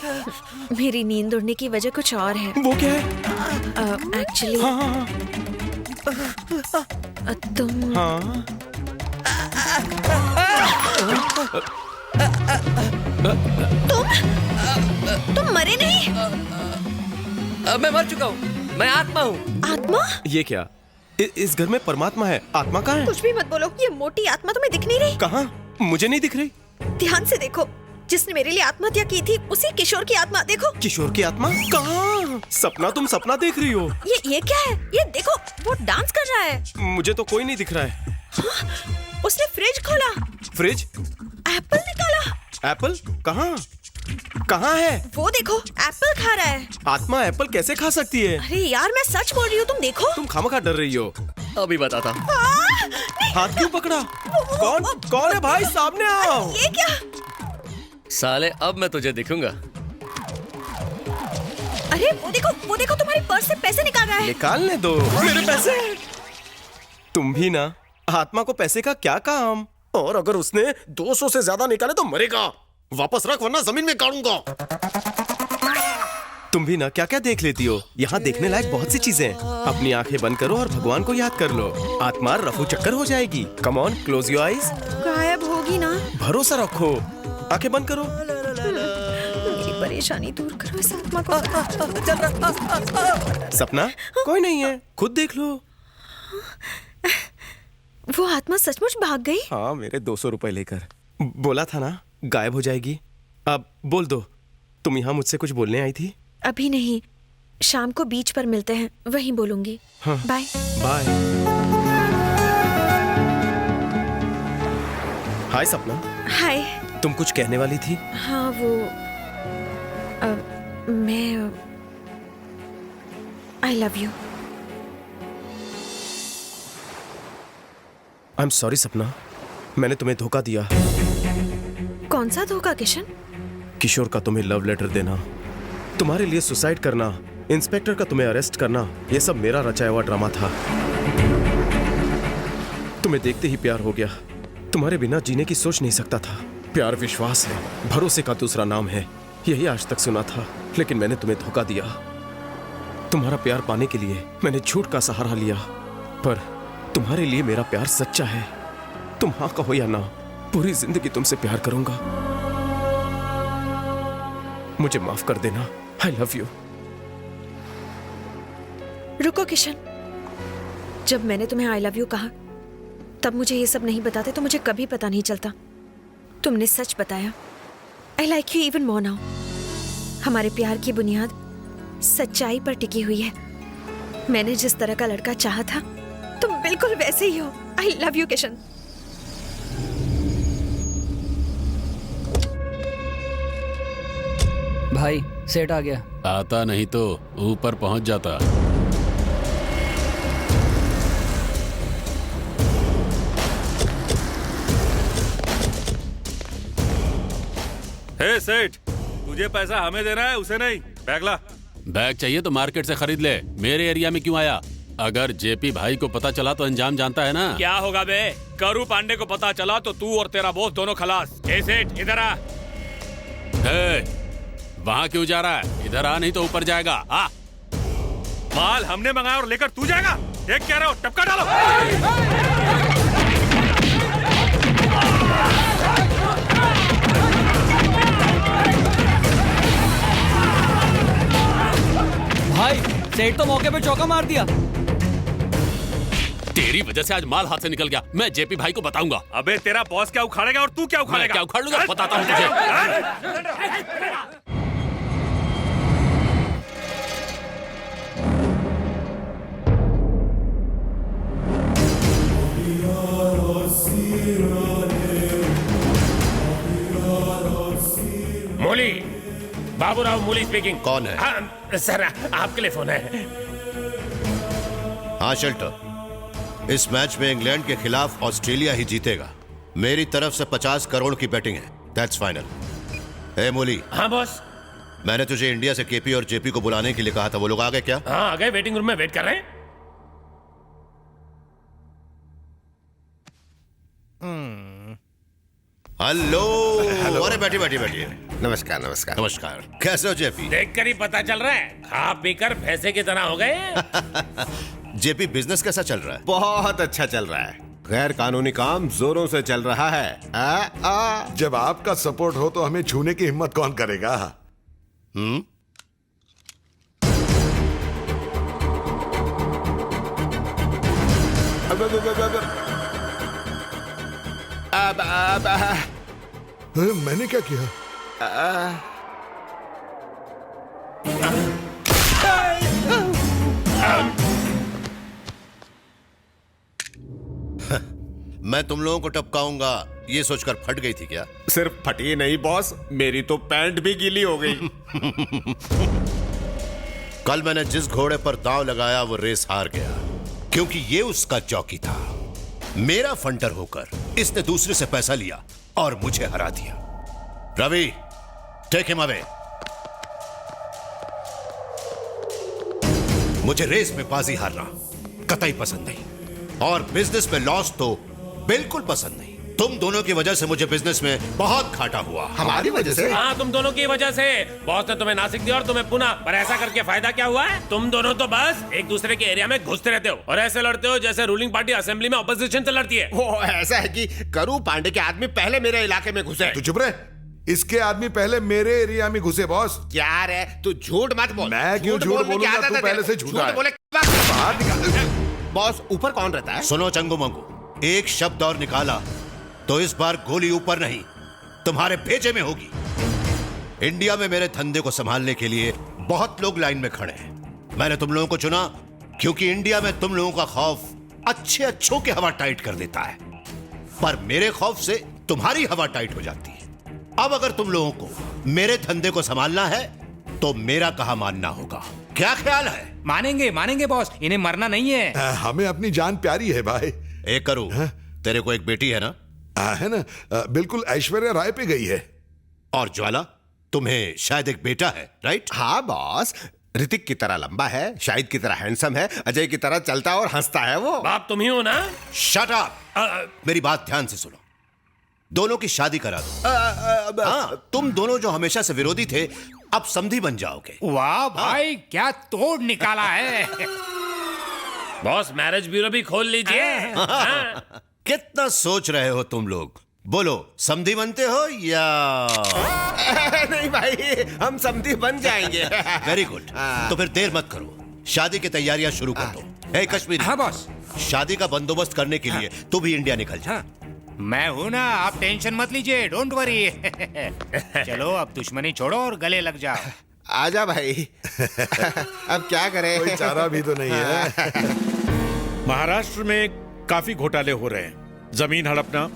मेरी नींद उड़ने की वजह कुछ और है। वो क्या है? एक्चुअली तुम तुम मरे नहीं? मैं मर चुका हूँ, मैं आत्मा हूँ। आत्मा? ये क्या? इस घर में परमात्मा है, आत्मा कहाँ है? कुछ भी मत बोलो, ये मोटी आत्मा तुम्हें दिख नहीं रही? कहाँ? मुझे नहीं दिख रही। ध्यान से देखो, जिसने मेरे लिए आत्महत्या की थी उसी किशोर की आत्मा देखो। किशोर की आत्मा? कहाँ? सपना? तुम सपना देख रही हो? ये क्या है? ये देखो, वो डांस कर रहा है। मुझे तो कोई नहीं दिख रहा है। उसने फ्रिज खोला। फ्रिज? एप्पल निकाला। एप्पल? कहाँ? कहाँ है? वो देखो, एप्पल खा रहा है। आत्मा एप्पल कैसे खा सकती है? अरे यार, मैं सच बोल रही हूँ, तुम देखो। तुम खामखा डर रही हो। अभी बताता। हाथ क्यों पकड़ा? कौन है भाई? सामने आओ। ये क्या? साले, अब मैं तुझे दिखूंगा। अरे वो देखो तुम्हारी पर्स से पैसे निकाल रहा है। निकालने दो मेरे पैसे। तुम भी ना, आत्मा को पैसे का क्या काम? और अगर उसने 200 से ज्यादा निकाले तो मरेगा। वापस रख वरना जमीन में गाड़ूंगा। तुम भी ना क्या क्या देख लेती हो? यहाँ देखने लायक बहुत सी चीजें हैं। अपनी आंखें बंद करो और भगवान को याद कर लो। आत्मा रफू चक्कर हो जाएगी। Come on, close your eyes. गायब होगी ना? भरोसा रखो, आंखें बंद करो। मेरी परेशानी दूर करो इस आत्मा को। सपना कोई नहीं है, खुद देख लो। वो आत्मा सचमुच भाग गई? हाँ, मेरे 200 रुपए लेकर। बोला था ना गायब हो जाएगी। अब बोल दो, तुम यहाँ मुझसे कुछ बोलने आई थी? अभी नहीं, शाम को बीच पर मिलते हैं, वहीं बोलूंगी। हाँ। Bye bye. हाय सपना। हाय। तुम कुछ कहने वाली थी? हाँ, मैं आई love you. I am sorry सपना, मैंने तुम्हें धोखा दिया। कौन सा धोखा किशन? किशोर का तुम्हें लव लेटर देना, तुम्हारे लिए सुसाइड करना, इंस्पेक्टर का तुम्हें अरेस्ट करना, ये सब मेरा रचाया हुआ ड्रामा था। तुम्हें देखते ही प्यार हो गया। तुम्हारे बिना जीने की सोच नहीं सकता था। प्यार विश्वास है, भरोसे का दूसरा नाम है, यही आज तक सुना था, लेकिन मैंने तुम्हें धोखा दिया। तुम्हारा प्यार पाने के लिए मैंने झूठ का सहारा लिया, पर तुम्हारे लिए मेरा प्यार सच्चा है। तुम हाँ कहो या ना, पूरी जिंदगी तुमसे प्यार करूंगा। मुझे माफ कर देना। आई लव यू। रुको किशन, जब मैंने तुम्हें आई लव यू कहा तब मुझे ये सब नहीं बताते तो मुझे कभी पता नहीं चलता। तुमने सच बताया। I like you even more now. हमारे प्यार की बुनियाद सच्चाई पर टिकी हुई है। मैंने जिस तरह का लड़का चाहा था तुम बिल्कुल वैसे ही हो। आई लव यू किशन। भाई सेट आ गया। आता नहीं तो ऊपर पहुंच जाता। हे सेठ, तुझे पैसा हमें देना है, उसे नहीं। बैग ला। बैग चाहिए तो मार्केट से खरीद ले, मेरे एरिया में क्यों आया? अगर जेपी भाई को पता चला तो अंजाम जानता है ना। क्या होगा बे? करू पांडे को पता चला तो तू और तेरा बॉस दोनों खलास। ए सेठ, इधर आ। वहाँ क्यों जा रहा है? इधर आ, नहीं तो ऊपर जाएगा। आ। माल हमने मंगाया और लेकर तू जाएगा? देख क्या रहे हो, टपका डालो। भाई सेठ तो मौके पे चौका मार दिया। तेरी वजह से आज माल हाथ से निकल गया। मैं जेपी भाई को बताऊंगा। अबे तेरा बॉस क्या उखाड़ेगा और तू क्या उखाड़ेगा? मैं क्या उखाड़ लूंगा, बताता हूँ तुझे। मूली, बाबूराव मूली स्पीकिंग। कौन है? हाँ सर, आपके लिए फोन है। हाँ शेल्टर, इस मैच में इंग्लैंड के खिलाफ ऑस्ट्रेलिया ही जीतेगा। मेरी तरफ से 50 करोड़ की बैटिंग है। That's final. ए मूली। हाँ बॉस। मैंने तुझे इंडिया से केपी और जेपी को बुलाने के लिए कहा था, वो लोग आ गए क्या? हाँ आ गए, वेटिंग रूम में वेट कर रहे हैं। हेलो। अरे बैठिए बैठिए बैठिए। नमस्कार नमस्कार। नमस्कार। कैसे हो जेपी? देखकर ही पता चल रहा है, खा पीकर भैंसे की तरह हो गए। जेपी, बिजनेस कैसा चल रहा है? बहुत अच्छा चल रहा है। गैर कानूनी काम जोरों से चल रहा है। जब आपका सपोर्ट हो तो हमें छूने की हिम्मत कौन करेगा? मैंने क्या किया? मैं तुम लोगों को टपकाऊंगा ये सोचकर फट गई थी क्या? सिर्फ फटी नहीं बॉस, मेरी तो पैंट भी गीली हो गई। कल मैंने जिस घोड़े पर दांव लगाया वो रेस हार गया, क्योंकि ये उसका चौकी था। मेरा फंटर होकर इसने दूसरे से पैसा लिया और मुझे हरा दिया। Ravi, take him away. मुझे रेस में बाजी हारना कतई पसंद नहीं, और बिजनेस में लॉस तो बिल्कुल पसंद नहीं। तुम दोनों की वजह से मुझे बिजनेस में बहुत घाटा हुआ। हमारी वजह से? हाँ, तुम दोनों की वजह से। बॉस ने तुम्हें नासिक दिया और तुम्हें पुणे, पर ऐसा करके फायदा क्या हुआ है? तुम दोनों तो बस एक दूसरे के एरिया में घुसते रहते हो और ऐसे लड़ते हो जैसे रूलिंग पार्टी असेंबली में ऑपोजिशन से लड़ती है। वो ऐसा है कि करू पांडे के आदमी पहले मेरे इलाके में घुसे। तू चुप रहे। इसके आदमी पहले मेरे एरिया में घुसे बॉस। क्या रे, तू झूठ मत बोल। मैं क्यों झूठ बोलूंगा? तू पहले से झूठा है। बोले बॉस, ऊपर कौन रहता है? सुनो चंगू मंगू, एक शब्द और निकाला तो इस बार गोली ऊपर नहीं तुम्हारे भेजे में होगी। इंडिया में मेरे धंधे को संभालने के लिए बहुत लोग लाइन में खड़े हैं। मैंने तुम लोगों को चुना क्योंकि इंडिया में तुम लोगों का खौफ अच्छे अच्छों की हवा टाइट कर देता है, पर मेरे खौफ से तुम्हारी हवा टाइट हो जाती है। अब अगर तुम लोगों को मेरे धंधे को संभालना है तो मेरा कहा मानना होगा। क्या ख्याल है? मानेंगे मानेंगे बॉस, इन्हें मरना नहीं है। हमें अपनी जान प्यारी है भाई। एक करूं, तेरे को एक बेटी है ना? है ना, बिल्कुल ऐश्वर्या राय पे गई है। और ज्वाला, तुम्हें शायद एक बेटा है, राइट? हाँ बॉस, ऋतिक की तरह लंबा है, शाहिद की तरह हैंडसम है, अजय की तरह चलता और हंसता है वो। बाप तुम ही हो ना? Shut up. मेरी बात ध्यान से सुनो। दोनों की शादी करा दो। हाँ, तुम दोनों जो हमेशा से विरोधी थे अब समधी बन जाओगे। वाह भाई, क्या तोड़ निकाला है। बॉस, मैरिज ब्यूरो भी खोल लीजिए। कितना सोच रहे हो तुम लोग? बोलो, समधी बनते हो या? नहीं भाई, हम समधी बन जाएंगे। Very good. तो फिर देर मत करो, शादी की तैयारियां शुरू कर दो। हे कश्मीरी। हाँ बॉस। शादी का बंदोबस्त करने के लिए तू भी इंडिया निकल जा। मैं हूं ना, आप टेंशन मत लीजिए, डोंट वरी। चलो अब दुश्मनी छोड़ो और गले लग जाओ। आजा भाई। अब क्या करें? कोई चारा भी तो नहीं है। महाराष्ट्र में काफी घोटाले हो रहे हैं। जमीन हड़पना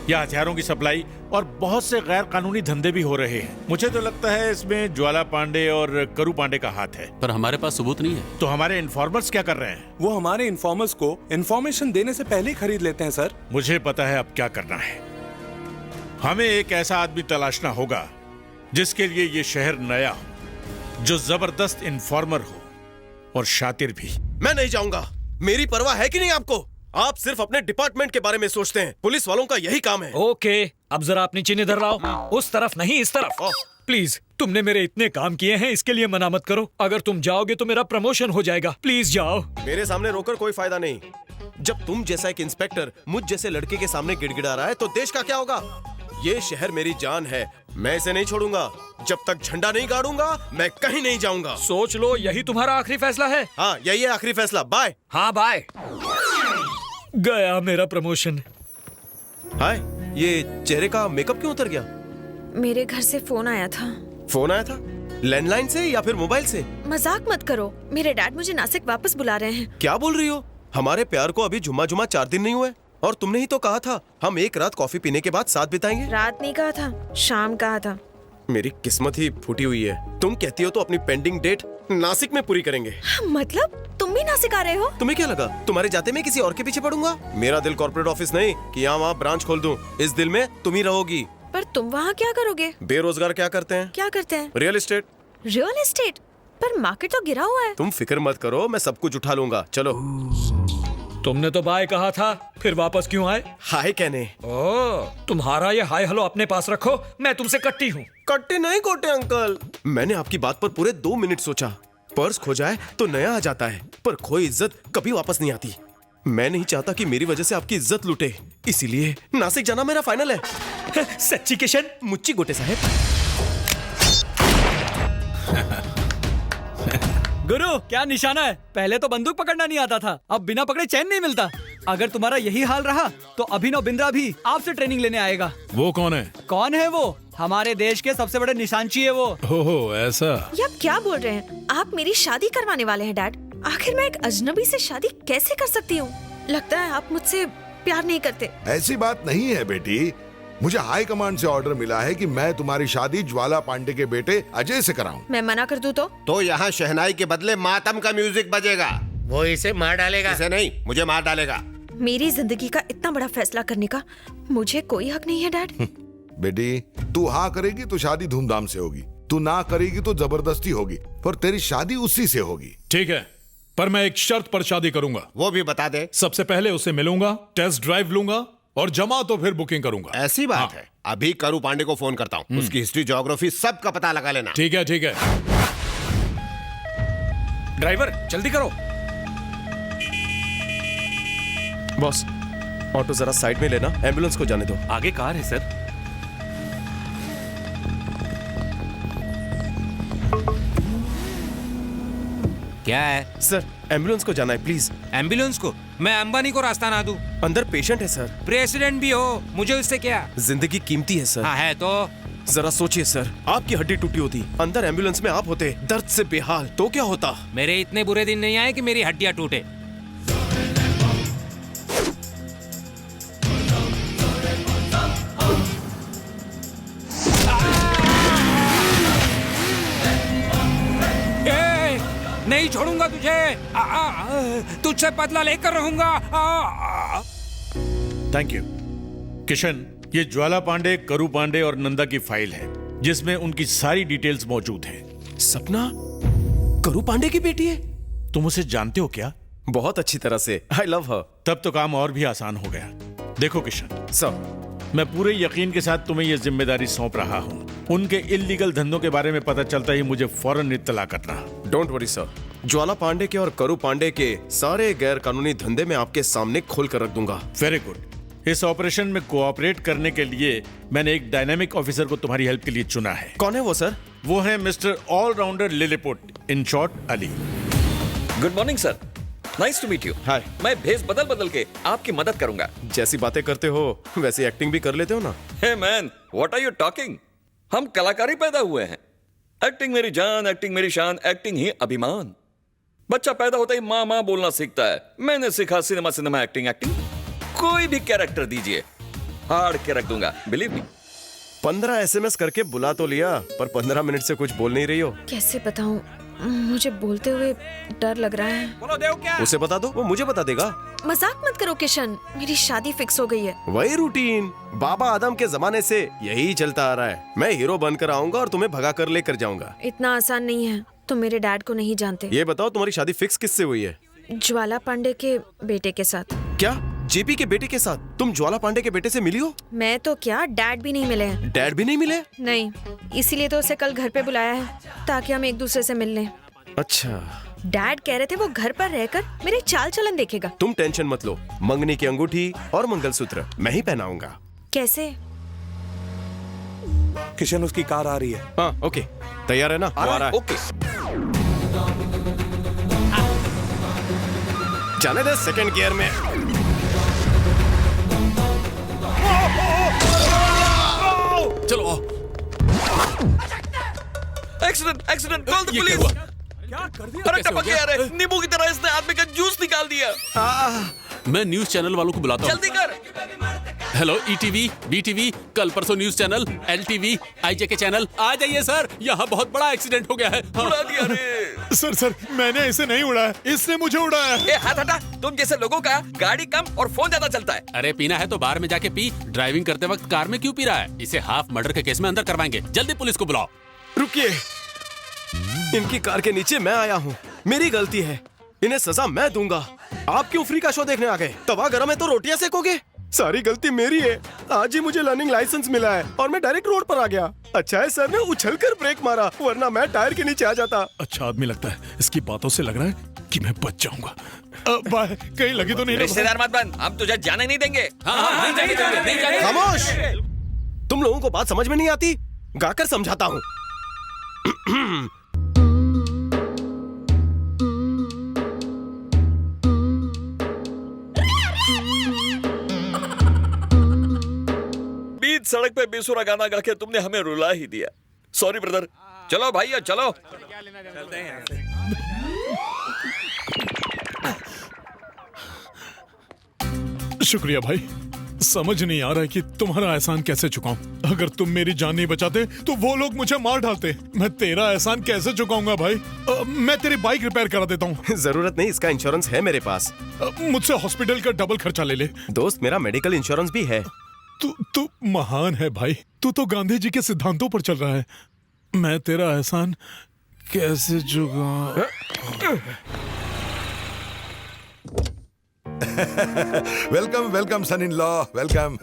या हथियारों की सप्लाई और बहुत से गैर कानूनी धंधे भी हो रहे हैं। मुझे तो लगता है इसमें ज्वाला पांडे और करू पांडे का हाथ है। पर हमारे पास सबूत नहीं है। तो हमारे इन्फॉर्मर्स क्या कर रहे हैं? वो हमारे इन्फॉर्मर्स को इन्फॉर्मेशन देने से पहले ही खरीद लेते हैं सर। मुझे पता है अब क्या करना है। हमें एक ऐसा आदमी तलाशना होगा जिसके लिए ये शहर नया हो, जो जबरदस्त इन्फॉर्मर हो और शातिर भी। मैं नहीं जाऊंगा। मेरी परवाह है कि नहीं आपको? आप सिर्फ अपने डिपार्टमेंट के बारे में सोचते हैं। पुलिस वालों का यही काम है। ओके, अब जरा अपनी चीनी इधर लाओ। उस तरफ नहीं, इस तरफ। प्लीज, तुमने मेरे इतने काम किए हैं, इसके लिए मना मत करो। अगर तुम जाओगे तो मेरा प्रमोशन हो जाएगा। प्लीज जाओ। मेरे सामने रोकर कोई फायदा नहीं। जब तुम जैसा एक इंस्पेक्टर मुझ जैसे लड़के के सामने गिड़गिड़ा रहा है तो देश का क्या होगा? ये शहर मेरी जान है, मैं इसे नहीं छोड़ूंगा। जब तक झंडा नहीं गाड़ूंगा मैं कहीं नहीं जाऊंगा। सोच लो, यही तुम्हारा आखिरी फैसला है? हाँ, यही है आखिरी फैसला। बाय। हाँ बाय। गया मेरा प्रमोशन। हाय, ये चेहरे का मेकअप क्यों उतर गया? मेरे घर से फोन आया था। फोन आया था? लैंडलाइन से या फिर मोबाइल से? मजाक मत करो, मेरे डैड मुझे नासिक वापस बुला रहे हैं। क्या बोल रही हो? हमारे प्यार को अभी जुम्मा 4 दिन नहीं हुए और तुमने ही तो कहा था हम एक रात कॉफी पीने के बाद साथ बिताएंगे। रात नहीं कहा था, शाम कहा था। मेरी किस्मत ही फूटी हुई है। तुम कहती हो तो अपनी पेंडिंग डेट नासिक में पूरी करेंगे। मतलब तुम भी नासिक आ रहे हो? तुम्हें क्या लगा तुम्हारे जाते में किसी और के पीछे पड़ूंगा? मेरा दिल कॉर्पोरेट ऑफिस नहीं कि यहाँ वहाँ ब्रांच खोल दूं। इस दिल में तुम ही रहोगी। पर तुम वहाँ क्या करोगे? बेरोजगार क्या करते हैं? क्या करते हैं? Real estate. Real estate? पर मार्केट तो गिरा हुआ है। तुम फिक्र मत करो, मैं सब कुछ उठा लूंगा। चलो। तुमने तो बाय कहा था, फिर वापस क्यों आए? हाय कहने। तुम्हारा ये हाय हेलो अपने पास रखो, मैं तुमसे कट्टी हूँ। कट्टे नहीं कोटे अंकल, मैंने आपकी बात पर पूरे 2 मिनट सोचा। पर्स खो जाए तो नया आ जाता है, पर खोई इज्जत कभी वापस नहीं आती। मैं नहीं चाहता कि मेरी वजह से आपकी इज्जत लूटे, इसीलिए नासिक जाना मेरा फाइनल है। सच्ची किशन? मुच्ची गोटे साहब। गुरु, क्या निशाना है? पहले तो बंदूक पकड़ना नहीं आता था, अब बिना पकड़े चैन नहीं मिलता। अगर तुम्हारा यही हाल रहा तो अभिनव बिंद्रा भी आपसे ट्रेनिंग लेने आएगा। वो कौन है? कौन है वो? हमारे देश के सबसे बड़े निशानची है वो। ओहो, ऐसा? ये आप क्या बोल रहे हैं? आप मेरी शादी करवाने वाले हैं डैड? आखिर मैं एक अजनबी से शादी कैसे कर सकती हूँ? लगता है आप मुझसे प्यार नहीं करते। ऐसी बात नहीं है बेटी, मुझे हाई कमांड से ऑर्डर मिला है कि मैं तुम्हारी शादी ज्वाला पांडे के बेटे अजय से कराऊं। मैं मना कर दूं तो यहाँ शहनाई के बदले मातम का म्यूजिक बजेगा। वो इसे मार डालेगा। इसे नहीं, मुझे मार डालेगा। मेरी जिंदगी का इतना बड़ा फैसला करने का मुझे कोई हक नहीं है डैड। बेटी, तू हाँ करेगी तो शादी धूमधाम से होगी, तू ना करेगी तो जबरदस्ती होगी, पर तेरी शादी उसी से होगी। ठीक है, पर मैं एक शर्त पर शादी करूंगा। वो भी बता दे। सबसे पहले उसे मिलूंगा, टेस्ट ड्राइव लूंगा और जमा तो फिर बुकिंग करूंगा। ऐसी बात है? अभी करू पांडे को फोन करता हूँ, उसकी हिस्ट्री ज्योग्राफी सब का पता लगा लेना। ठीक है, ठीक है। ड्राइवर जल्दी करो। बॉस, ऑटो जरा साइड में लेना, एम्बुलेंस को जाने दो। आगे कार है सर। क्या है सर? एम्बुलेंस को जाना है, प्लीज। एम्बुलेंस को? मैं अंबानी को रास्ता ना दूं? अंदर पेशेंट है सर। प्रेसिडेंट भी हो, मुझे उससे क्या? जिंदगी कीमती है सर। हाँ है तो। जरा सोचिए सर, आपकी हड्डी टूटी होती, अंदर एम्बुलेंस में आप होते, दर्द से बेहाल, तो क्या होता? मेरे इतने बुरे दिन नहीं आए कि मेरी हड्डियां टूटे। नहीं छोड़ूंगा तुझे, तुझसे बदला लेकर रहूंगा। Thank you Kishan. ये ज्वाला पांडे, करू पांडे और नंदा की फाइल है जिसमें उनकी सारी डिटेल्स मौजूद है। सपना करू पांडे की बेटी है? तुम उसे जानते हो क्या? बहुत अच्छी तरह से। आई लव हर। तब तो काम और भी आसान हो गया। देखो किशन सर, मैं पूरे यकीन के साथ तुम्हें यह जिम्मेदारी सौंप रहा हूँ। उनके इल्लीगल धंधों के बारे में पता चलता ही मुझे फौरन इत्तला करना। डोंट वरी सर, ज्वाला पांडे के और करू पांडे के सारे गैर कानूनी धंधे मैं आपके सामने खोल कर रख दूंगा। Very good. इस ऑपरेशन में कोऑपरेट करने के लिए मैंने एक डायनामिक ऑफिसर को तुम्हारी हेल्प के लिए चुना है। कौन है वो सर? वो है mister allrounder Lilliput, in short Ali. Good morning sir, nice to meet you. Hi. मैं भेस बदल बदल के आपकी मदद करूंगा। जैसी बातें करते हो वैसी एक्टिंग भी कर लेते हो ना। Hey man, what are you talking? हम कलाकारी पैदा हुए हैं। एक्टिंग मेरी जान, एक्टिंग मेरी शान, एक्टिंग ही अभिमान। बच्चा पैदा होता ही माँ माँ बोलना सीखता है। मैंने सीखा सिनेमा सिनेमा एक्टिंग एक्टिंग। कोई भी कैरेक्टर दीजिए, हाड़ के रख दूंगा, बिलीव मी। 15 SMS करके बुला तो लिया, पर 15 मिनट से कुछ बोल नहीं रही हो। कैसे बताऊं, मुझे बोलते हुए डर लग रहा है। बोलो देव क्या? उसे बता दो, वो मुझे बता देगा। मजाक मत करो किशन, मेरी शादी फिक्स हो गई है। वही रूटीन, बाबा आदम के जमाने से यही चलता आ रहा है। मैं हीरो बनकर आऊंगा और तुम्हें भगा कर लेकर जाऊंगा। इतना आसान नहीं है, तुम मेरे डैड को नहीं जानते। ये बताओ तुम्हारी शादी फिक्स किससे हुई है? ज्वाला पांडे के बेटे के साथ। क्या? जेपी के बेटे के साथ? तुम ज्वाला पांडे के बेटे से मिली हो? मैं तो क्या, डैड भी नहीं मिले हैं। डैड भी नहीं मिले? नहीं, इसीलिए तो उसे कल घर पे बुलाया है ताकि हम एक दूसरे से मिल लें। अच्छा। डैड कह रहे थे वो घर पर रहकर मेरे चाल चलन देखेगा। तुम टेंशन मत लो, मंगनी की अंगूठी और मंगलसूत्र मैं ही पहनाऊंगा। कैसे? किशन, उसकी कार आ रही है। हाँ, ओके, तैयार है ना? वो आ रहा है। ओके। जाने दे सेकंड गियर में। चलो आओ। Accident accident, call the police. अरे टपक गया रे, नींबू की तरह इसने आदमी का जूस निकाल दिया। मैं न्यूज चैनल वालों को बुलाता हूँ। जल्दी कर। हेलो ईटीवी, बीटीवी, कल परसों न्यूज चैनल, एलटीवी, आईजेके चैनल, आ जाइए सर, यहाँ बहुत बड़ा एक्सीडेंट हो गया है। उड़ा दिया रे। सर मैंने इसे नहीं उड़ाया, इसने मुझे उड़ाया। ए हाथ हटा, तुम जैसे लोगों का गाड़ी कम और फोन ज्यादा चलता है। अरे पीना है तो बाहर में जाके पी, ड्राइविंग करते वक्त कार में क्यों पी रहा है? इसे हाफ मर्डर के केस में अंदर करवाएंगे, जल्दी पुलिस को बुलाओ। रुकिए, इनकी कार के नीचे मैं आया हूँ, मेरी गलती है, इन्हें सजा मैं दूंगा। आप क्यों फ्री का शो देखने आ गए? तवा गरम है तो रोटियां सेकोगे? सारी गलती मेरी है। आज ही मुझे लर्निंग लाइसेंस मिला है और मैं डायरेक्ट रोड पर आ गया। अच्छा है सर ने उछलकर ब्रेक मारा, वरना मैं टायर के नीचे आ जाता। अच्छा आदमी लगता है, इसकी बातों से लग रहा है कि मैं बच जाऊंगा। बाय, कहीं लगी तो नहीं? रिश्तेदार मत बन, हम तुझे जाने नहीं देंगे। खामोश, तुम लोगों को बात समझ में नहीं आती? गाकर समझाता हूँ। बीच सड़क पे बेसुरा गाना गा के तुमने हमें रुला ही दिया। Sorry brother. चलो भाई चलो। शुक्रिया भाई, समझ नहीं आ रहा है कि तुम्हारा एहसान कैसे चुकाऊं। अगर तुम मेरी जान नहीं बचाते तो वो लोग मुझे मार डालते। मैं तेरा एहसान कैसे चुकाऊंगा भाई? मैं तेरी बाइक रिपेयर करा देता हूँ। जरूरत नहीं, इसका इंश्योरेंस है मेरे पास। मुझसे हॉस्पिटल का डबल खर्चा ले ले। दोस्त, मेरा मेडिकल इंश्योरेंस भी है। तू महान है भाई, तू तो गांधी जी के सिद्धांतों पर चल रहा है। मैं तेरा एहसान कैसे चुकाऊं? Welcome welcome son in law, welcome.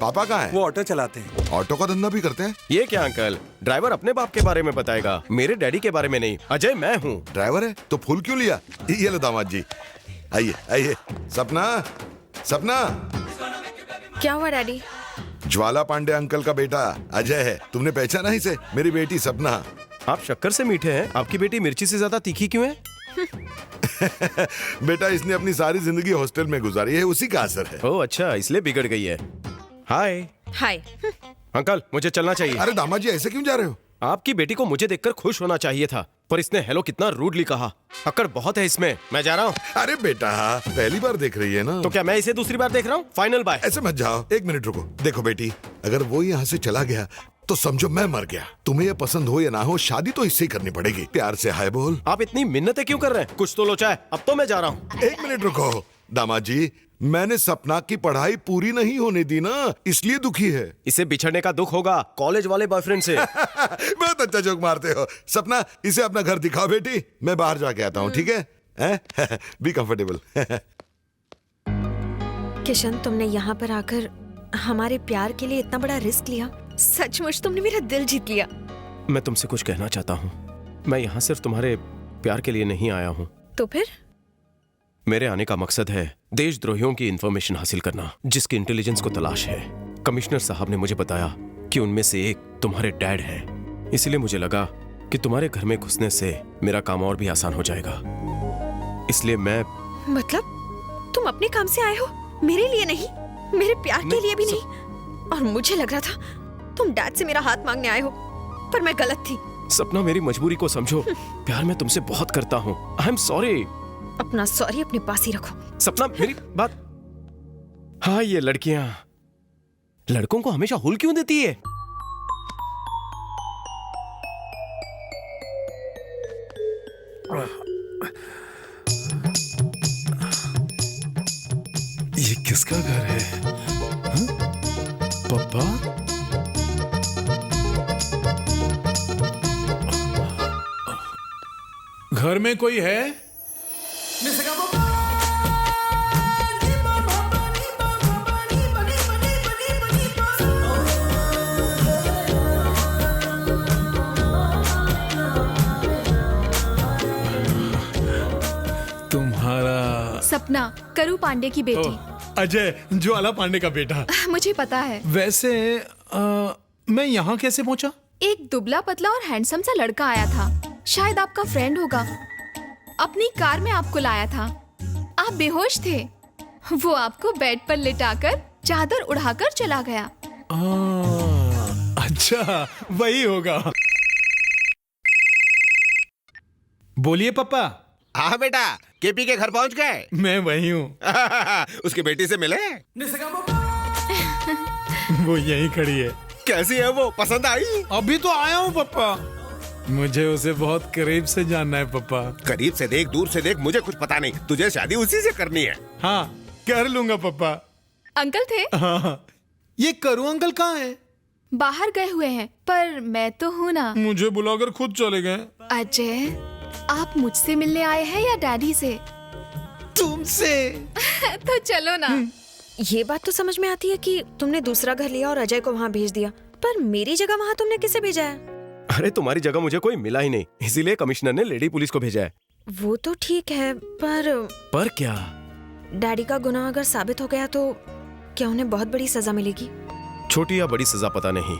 पापा कहाँ हैं? वो ऑटो चलाते हैं। ऑटो का धंधा भी करते हैं? ये क्या अंकल, ड्राइवर अपने बाप के बारे में बताएगा, मेरे डैडी के बारे में नहीं। अजय मैं हूँ। ड्राइवर है तो फूल क्यों लिया? ये लो दामाद जी, आइए आइए। सपना, सपना। क्या हुआ डैडी? ज्वाला पांडे अंकल का बेटा अजय है, तुमने पहचाना इसे? मेरी बेटी सपना। आप शक्कर से मीठे हैं, आपकी बेटी मिर्ची से ज्यादा तीखी क्यों है? बेटा इसने अपनी सारी जिंदगी हॉस्टल में गुजारी है, उसी का असर है। ओह अच्छा, इसलिए बिगड़ गई है। हाय हाय। अंकल, मुझे चलना चाहिए। अरे दामाद जी ऐसे क्यों जा रहे हो? आपकी बेटी को मुझे देखकर खुश होना चाहिए था, पर इसने हेलो कितना रूडली कहा। अकड़ बहुत है इसमें। मैं जा रहा हूँ। अरे बेटा पहली बार देख रही है ना? तो क्या मैं इसे दूसरी बार देख रहा हूँ? Final bye. ऐसे मत जाओ, एक मिनट रुको। देखो बेटी, अगर वो यहाँ से चला गया तो समझो मैं मर गया। तुम्हें ये पसंद हो या ना हो, शादी तो इससे ही करनी पड़ेगी। प्यार से हाय बोल। आप इतनी मिन्नतें क्यों कर रहे हैं? कुछ तो लोचा है। अब तो मैं जा रहा हूँ। एक मिनट रुको दामाद जी, मैंने सपना की पढ़ाई पूरी नहीं होने दी ना, इसलिए दुखी है। इसे बिछड़ने का दुख होगा कॉलेज वाले बॉयफ्रेंड से। बहुत अच्छा जोक मारते हो। सपना, इसे अपना घर दिखाओ बेटी, मैं बाहर जाके आता हूँ, ठीक है? Be comfortable. किशन, तुमने यहाँ पर आकर हमारे प्यार के लिए इतना बड़ा रिस्क लिया। सचमुच तुमने मेरा दिल जीत लिया। मैं तुमसे कुछ कहना चाहता हूँ। मैं यहाँ सिर्फ तुम्हारे प्यार के लिए नहीं आया हूँ। तो फिर? मेरे आने का मकसद है देशद्रोहियों की इंफॉर्मेशन हासिल करना, जिसकी इंटेलिजेंस को तलाश है। कमिश्नर साहब ने मुझे बताया कि उनमें से एक तुम्हारे डैड हैं। इसलिए मुझे लगा कि तुम्हारे घर में घुसने से मेरा काम और भी आसान हो जाएगा। इसलिए मैं... मतलब तुम अपने काम से आए हो, मेरे लिए नहीं, मेरे प्यार के लिए भी नहीं? और मुझे लग रहा था तुम डैड से मेरा हाथ मांगने आए हो, पर मैं गलत थी। सपना, मेरी मजबूरी को समझो। प्यार मैं तुमसे बहुत करता हूँ। I am sorry. अपना सॉरी अपने पास ही रखो। सपना, मेरी बात। हाँ, ये लड़कियां लड़कों को हमेशा हुल क्यों देती है? ये किसका घर है? पापा? घर में कोई है? तुम्हारा? सपना, करू पांडे की बेटी। अजय, ज्वाला पांडे का बेटा। मुझे पता है। वैसे मैं यहाँ कैसे पहुँचा? एक दुबला पतला और हैंडसम सा लड़का आया था, शायद आपका फ्रेंड होगा। अपनी कार में आपको लाया था। आप बेहोश थे। वो आपको बेड पर लिटाकर चादर उड़ाकर चला गया। अच्छा, वही होगा। बोलिए पापा। हाँ बेटा, केपी के घर पहुंच गए? मैं वही हूँ। उसकी बेटी से मिले? वो यहीं खड़ी है। कैसी है वो, पसंद आई? अभी तो आया हूँ पापा। मुझे उसे बहुत करीब से जानना है पापा। करीब से देख, दूर से देख, मुझे कुछ पता नहीं। तुझे शादी उसी से करनी है। हाँ, कर लूंगा पापा। अंकल थे? हाँ। ये करू अंकल कहाँ है? बाहर गए हुए हैं, पर मैं तो हूँ ना। मुझे बुलाकर खुद चले गए। अजय, आप मुझसे मिलने आए हैं या डैडी से? तुमसे। तो चलो ना। ये बात तो समझ में आती है कि तुमने दूसरा घर लिया और अजय को वहाँ भेज दिया, पर मेरी जगह वहाँ तुमने किसे भेजा है? अरे तुम्हारी जगह मुझे कोई मिला ही नहीं, इसीलिए कमिश्नर ने लेडी पुलिस को भेजा है। वो तो ठीक है, पर क्या? डैडी का गुनाह अगर साबित हो गया तो क्या उन्हें बहुत बड़ी सजा मिलेगी? छोटी या बड़ी सजा पता नहीं,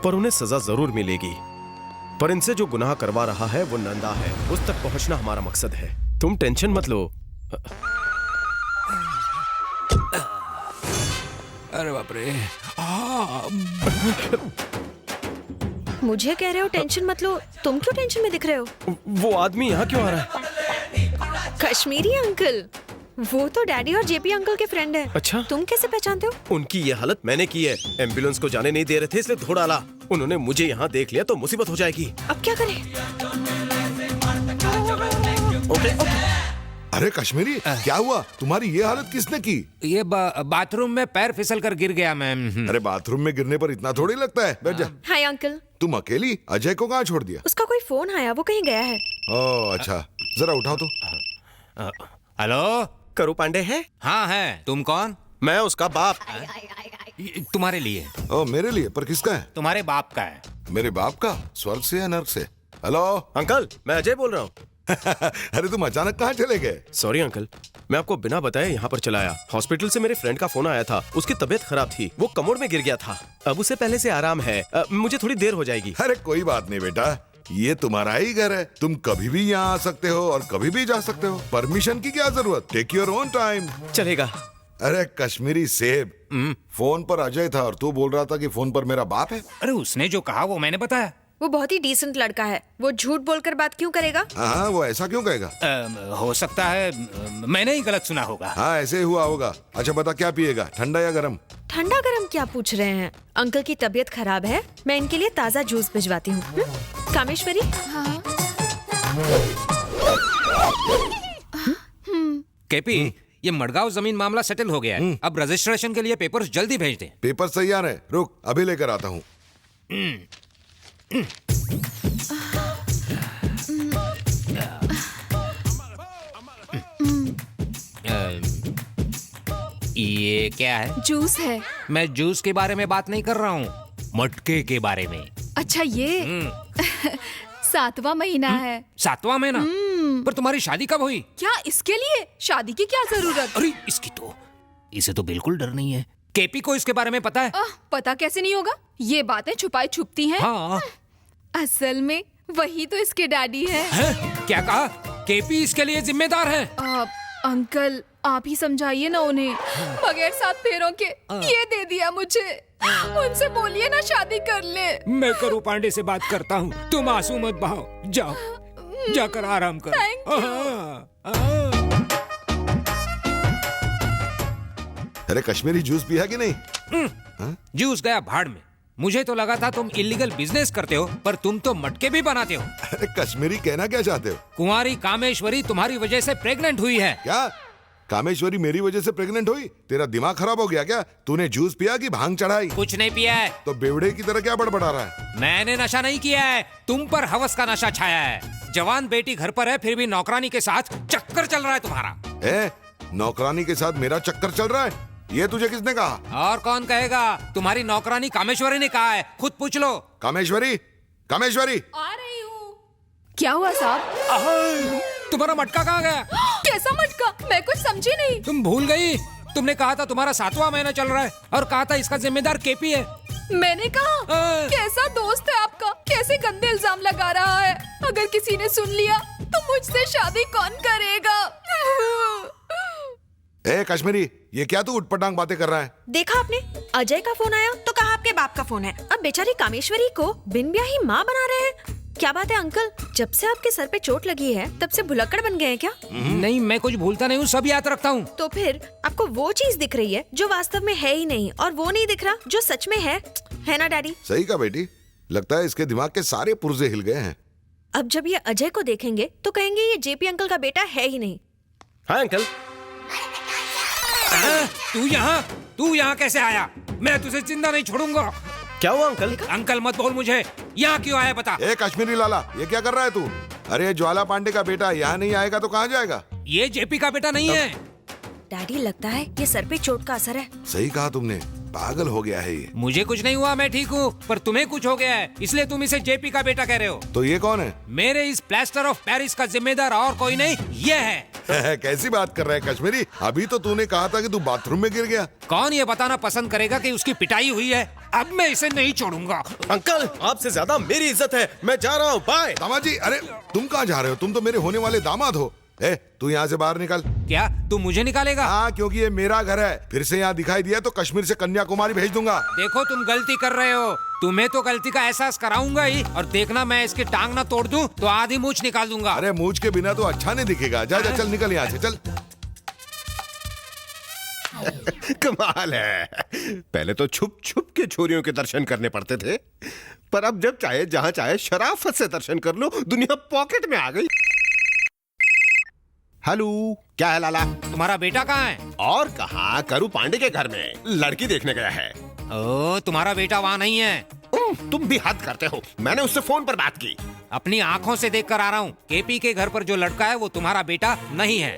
पर उन्हें सजा जरूर मिलेगी। पर इनसे जो गुनाह करवा रहा है वो नंदा है, उस तक पहुंचना हमारा मकसद है। तुम टेंशन मत लो। अरे बाप रे। मुझे कह रहे हो टेंशन मत लो, तुम क्यों टेंशन में दिख रहे हो? वो आदमी यहाँ क्यों आ रहा है? कश्मीरी अंकल, वो तो डैडी और जेपी अंकल के फ्रेंड हैं। अच्छा, तुम कैसे पहचानते हो? उनकी ये हालत मैंने की है। एम्बुलेंस को जाने नहीं दे रहे थे, इसलिए धो डाला। उन्होंने मुझे यहाँ देख लिया तो मुसीबत हो जाएगी। अब क्या करें? ओके। अरे कश्मीरी, क्या हुआ? तुम्हारी ये हालत किसने की? ये बाथरूम में पैर फिसल कर गिर गया मैं। अरे बाथरूम में गिरने पर इतना थोड़ी लगता है। बैठ जा। Hi uncle. तुम अकेली? अजय को कहाँ छोड़ दिया? उसका कोई फोन आया, वो कहीं गया है। ओह अच्छा, जरा उठाओ तो। हेलो, करू पांडे है? हाँ है। तुम कौन? मैं उसका बाप। तुम्हारे लिए। ओह मेरे लिए? पर किसका है? तुम्हारे बाप का है। मेरे बाप का? स्वर्ग से या नर्क से? हेलो अंकल, मैं अजय बोल रहा हूँ। अरे तुम अचानक कहाँ चले गए? सॉरी अंकल, मैं आपको बिना बताए यहाँ पर चला आया। हॉस्पिटल से मेरे फ्रेंड का फोन आया था, उसकी तबीयत खराब थी, वो कमोड में गिर गया था। अब उसे पहले से आराम है। मुझे थोड़ी देर हो जाएगी। अरे कोई बात नहीं बेटा, ये तुम्हारा ही घर है। तुम कभी भी यहाँ आ सकते हो और कभी भी जा सकते हो। परमिशन की क्या जरूरत? Take your own time. चलेगा। अरे कश्मीरी सेब, फोन पर अजय था और तू बोल रहा था कि फोन पर मेरा बाप है। अरे उसने जो कहा वो मैंने बताया। वो बहुत ही डिसेंट लड़का है, वो झूठ बोलकर बात क्यों करेगा? हाँ, वो ऐसा क्यों कहेगा? हो सकता है मैंने ही गलत सुना होगा। हाँ ऐसे ही हुआ होगा। अच्छा बता, क्या पिएगा, ठंडा या गरम? ठंडा गरम क्या पूछ रहे हैं? अंकल की तबीयत खराब है, मैं इनके लिए ताज़ा जूस भिजवाती हूँ। कामेश्वरी। हाँ। केपी, ये मडगांव जमीन मामला सेटल हो गया है। अब रजिस्ट्रेशन के लिए पेपर्स जल्दी भेज दें। पेपर तैयार है, रुक अभी लेकर आता हूँ। ये क्या है? जूस है। मैं जूस के बारे में बात नहीं कर रहा हूँ, मटके के बारे में। अच्छा ये 7वां महीना है। 7वां महीना? पर तुम्हारी शादी कब हुई? क्या इसके लिए शादी की क्या जरूरत? अरे इसकी तो, इसे तो बिल्कुल डर नहीं है। केपी को इसके बारे में पता है? पता कैसे नहीं होगा? ये बातें छुपाई छुपती हैं। हाँ। असल में वही तो इसके डैडी है। क्या कहा? केपी इसके लिए जिम्मेदार है? अंकल आप ही समझाइए ना उन्हें। बगैर 7 फेरों के ये दे दिया मुझे। उनसे बोलिए ना शादी कर ले। मैं करू पांडे से बात करता हूँ, तुम आंसू मत बहाओ। जाओ, जाकर आराम करो। अरे कश्मीरी जूस पिया कि नहीं? जूस गया भाड़ में। मुझे तो लगा था तुम इलीगल बिजनेस करते हो, पर तुम तो मटके भी बनाते हो। अरे कश्मीरी कहना क्या चाहते हो? कुंवारी कामेश्वरी तुम्हारी वजह से प्रेग्नेंट हुई है। क्या? कामेश्वरी मेरी वजह से प्रेग्नेंट हुई? तेरा दिमाग खराब हो गया क्या? तूने जूस पिया कि भांग चढ़ाई? कुछ नहीं पिया है। तो बेवड़े की तरह क्या बड़बड़ा रहा है? मैंने नशा नहीं किया है, तुम पर हवस का नशा छाया है। जवान बेटी घर पर है, फिर भी नौकरानी के साथ चक्कर चल रहा है तुम्हारा। नौकरानी के साथ मेरा चक्कर चल रहा है? ये तुझे किसने कहा? और कौन कहेगा? तुम्हारी नौकरानी कामेश्वरी ने कहा है, खुद पूछ लो। कामेश्वरी, कामेश्वरी। आ रही हूँ। क्या हुआ साहब? तुम्हारा मटका कहाँ गया? कैसा मटका? मैं कुछ समझी नहीं। तुम भूल गई? तुमने कहा था तुम्हारा 7वां महीना चल रहा है और कहा था इसका जिम्मेदार केपी है। मैंने कहा? कैसा दोस्त है आपका? कैसे गंदे इल्जाम लगा रहा है? अगर किसी ने सुन लिया तो मुझसे शादी कौन करेगा? ए कश्मीरी, ये क्या तू उटपटांग बातें कर रहा है? देखा आपने, अजय का फोन आया तो कहा आपके बाप का फोन है। अब बेचारी कामेश्वरी को बिन ब्याही माँ बना रहे हैं। क्या बात है अंकल, जब से आपके सर पे चोट लगी है तब से भुलक्कड़ बन गए हैं क्या? नहीं, मैं कुछ भूलता नहीं हूँ, सब याद रखता हूँ। तो फिर आपको वो चीज दिख रही है जो वास्तव में है ही नहीं, और वो नहीं दिख रहा जो सच में है ना डैडी? सही कहा बेटी, लगता है इसके दिमाग के सारे पुर्जे हिल गए हैं। अब जब ये अजय को देखेंगे तो कहेंगे ये जेपी अंकल का बेटा है ही नहीं। हाँ अंकल। तू यहाँ कैसे आया? मैं तुझे जिंदा नहीं छोड़ूंगा। क्या हुआ अंकल? अंकल मत बोल मुझे, यहाँ क्यों आया बता। ए कश्मीरी लाला, ये क्या कर रहा है तू? अरे ज्वाला पांडे का बेटा यहाँ नहीं आएगा तो कहाँ जाएगा? ये जेपी का बेटा नहीं है। डैडी लगता है ये सर पे चोट का असर है। सही कहा तुमने, पागल हो गया है ये। मुझे कुछ नहीं हुआ, मैं ठीक हूँ, पर तुम्हें कुछ हो गया है, इसलिए तुम इसे जेपी का बेटा कह रहे हो। तो ये कौन है? मेरे इस प्लास्टर ऑफ पेरिस का जिम्मेदार और कोई नहीं, ये है। कैसी बात कर रहा है कश्मीरी? अभी तो तूने कहा था कि तू बाथरूम में गिर गया। कौन ये बताना पसंद करेगा कि उसकी पिटाई हुई है? अब मैं इसे नहीं छोड़ूंगा। अंकल, आपसे ज्यादा मेरी इज्जत है, मैं जा रहा हूँ, बाय। दामाजी, अरे तुम कहाँ जा रहे हो? तुम तो मेरे होने वाले दामाद हो। ए, तू यहाँ से बाहर निकल। क्या तू मुझे निकालेगा? हाँ, क्योंकि ये मेरा घर है। फिर से यहाँ दिखाई दिया तो कश्मीर से कन्याकुमारी भेज दूंगा। देखो तुम गलती कर रहे हो, तुम्हें तो गलती का एहसास कराऊंगा ही, और देखना मैं इसकी टांग ना तोड़ दूं तो आधी मूछ निकाल दूंगा। अरे मूछ के बिना तो अच्छा नहीं दिखेगा। जा जा, चल निकल यहाँ से, चल। कमाल है, पहले तो छुप छुप के छोरियों के दर्शन करने पड़ते थे, पर अब जब चाहे जहाँ चाहे शराफत से दर्शन कर लो, दुनिया पॉकेट में आ गई। हेलो, क्या है लाला? तुम्हारा बेटा कहाँ है? और कहाँ, करू पांडे के घर में लड़की देखने गया है। ओ, तुम्हारा बेटा वहाँ नहीं है। तुम भी हद करते हो, मैंने उससे फोन पर बात की। अपनी आंखों से देख कर आ रहा हूँ, केपी के घर पर जो लड़का है वो तुम्हारा बेटा नहीं है।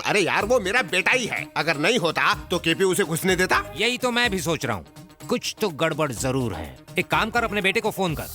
अरे यार, वो मेरा बेटा ही है। अगर नहीं होता तो केपी उसे घुसने देता? यही तो मैं भी सोच रहा हूँ, कुछ तो गड़बड़ जरूर है। एक काम कर, अपने बेटे को फोन कर।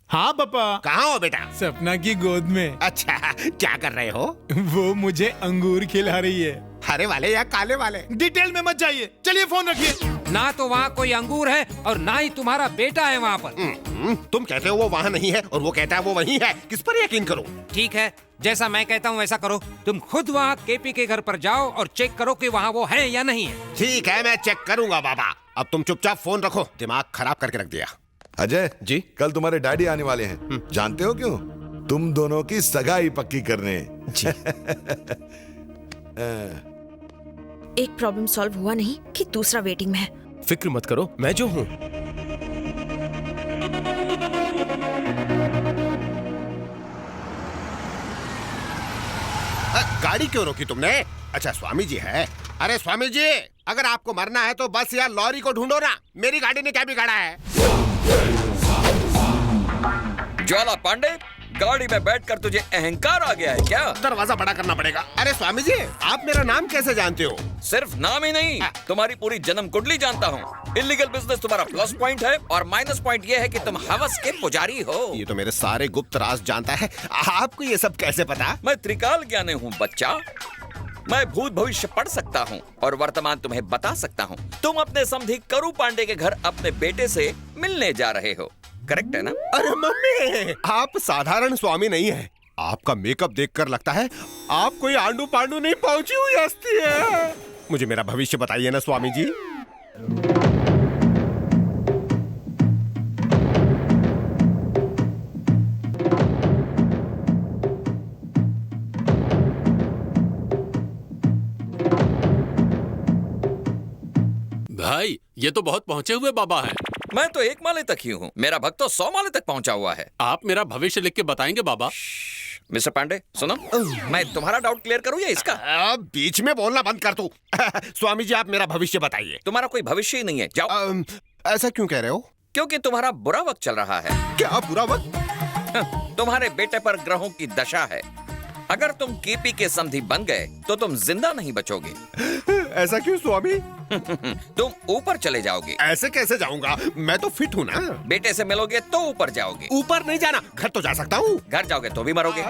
हाँ पापा। कहाँ हो बेटा? सपना की गोद में। अच्छा, क्या कर रहे हो? वो मुझे अंगूर खिला रही है। हरे वाले या काले वाले? डिटेल में मत जाइए, चलिए फोन रखिए। ना तो वहाँ कोई अंगूर है और ना ही तुम्हारा बेटा है वहाँ पर। तुम कहते हो वो वहाँ नहीं है और वो कहता है वो वहीं है, किस पर यकीन करूं? ठीक है, जैसा मैं कहता हूँ वैसा करो। तुम खुद वहाँ केपी के घर पर जाओ और चेक करो कि वहाँ वो है या नहीं है। ठीक है, मैं चेक करूंगा बाबा। अब तुम चुपचाप फोन रखो, दिमाग खराब करके रख दिया। अजय जी, कल तुम्हारे डैडी आने वाले हैं। जानते हो क्यों? तुम दोनों की सगाई पक्की करने। एक प्रॉब्लम सॉल्व हुआ नहीं कि दूसरा वेटिंग में है। फिक्र मत करो, मैं जो हूँ। गाड़ी क्यों रोकी तुमने? अच्छा, स्वामी जी है। अरे स्वामी जी, अगर आपको मरना है तो बस या लॉरी को ढूंढो ना, मेरी गाड़ी ने क्या बिगाड़ा है? ज्वाला पांडे, गाड़ी में बैठकर तुझे अहंकार आ गया है क्या? दरवाजा बड़ा करना पड़ेगा। अरे स्वामी जी, आप मेरा नाम कैसे जानते हो? सिर्फ नाम ही नहीं, तुम्हारी पूरी जन्म कुंडली जानता हूँ। इलीगल बिजनेस तुम्हारा प्लस पॉइंट है और माइनस पॉइंट ये है कि तुम हवस के पुजारी हो। ये तो मेरे सारे गुप्त राज जानता है। आपको ये सब कैसे पता? मैं त्रिकाल ज्ञानी हूँ बच्चा। मैं भूत भविष्य पढ़ सकता हूँ और वर्तमान तुम्हें बता सकता हूँ। तुम अपने समधी करू पांडे के घर अपने बेटे से मिलने जा रहे हो, करेक्ट है ना? अरे मम्मी, आप साधारण स्वामी नहीं है। आपका मेकअप देखकर लगता है आप कोई आंडू पांडू नहीं पहुंची हुई हस्ती है। मुझे मेरा भविष्य बताइए ना स्वामी जी। भाई, ये तो बहुत पहुंचे हुए बाबा हैं। मैं तो 1 माले तक ही हूँ, मेरा भक्त तो 100 माले तक पहुँचा हुआ है। आप मेरा भविष्य लिख के बताएंगे बाबा? मिस्टर पांडे सुनो, मैं तुम्हारा डाउट क्लियर करूँ या इसका? बीच में बोलना बंद कर तू। स्वामी जी, आप मेरा भविष्य बताइए। तुम्हारा कोई भविष्य ही नहीं है, जाओ। ऐसा क्यों कह रहे हो? क्योंकि तुम्हारा बुरा वक्त चल रहा है। क्या बुरा वक्त? तुम्हारे बेटे पर ग्रहों की दशा है। अगर तुम केपी के समधी बन गए तो तुम जिंदा नहीं बचोगे। ऐसा क्यों स्वामी? तुम ऊपर चले जाओगे। ऐसे कैसे जाऊंगा? मैं तो फिट हूँ ना। बेटे से मिलोगे तो ऊपर जाओगे। ऊपर नहीं जाना, घर तो जा सकता हूँ। घर जाओगे तो भी मरोगे।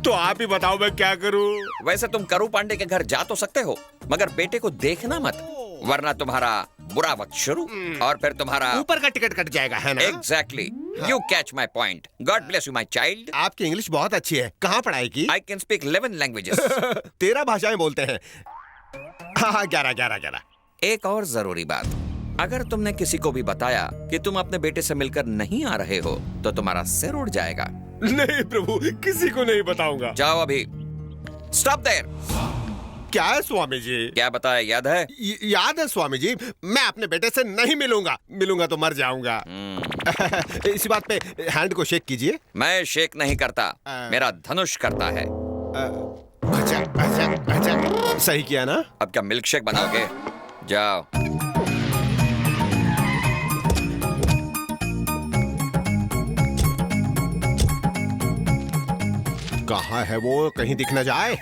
तो आप ही बताओ मैं क्या करूँ? वैसे तुम करू पांडे के घर जा तो सकते हो, मगर बेटे को देखना मत। वरना तुम्हारा बुरा वक्त शुरू और फिर तुम्हारा ऊपर का टिकट कट जाएगा, है ना? Exactly, you catch my point. God bless you my child. आपकी इंग्लिश बहुत अच्छी है। कहाँ पढ़ाई की? I can speak 11 languages. 13 भाषाएं बोलते हैं। हाँ, 11। एक और जरूरी बात, अगर तुमने किसी को भी बताया कि तुम अपने बेटे से मिलकर नहीं आ रहे हो तो तुम्हारा सिर उड़ जाएगा। नहीं प्रभु, किसी को नहीं बताऊंगा। जाओ अभी। Stop there. क्या है स्वामी जी? क्या बताया, याद है? याद है स्वामी जी, मैं अपने बेटे से नहीं मिलूंगा तो मर जाऊंगा। इसी बात पे हैंड को शेक कीजिए। मैं शेक नहीं करता, मेरा धनुष करता है। अच्छा, सही किया ना? अब क्या मिल्क शेक बनाओगे? जाओ। कहाँ है वो, कहीं दिख न जाए।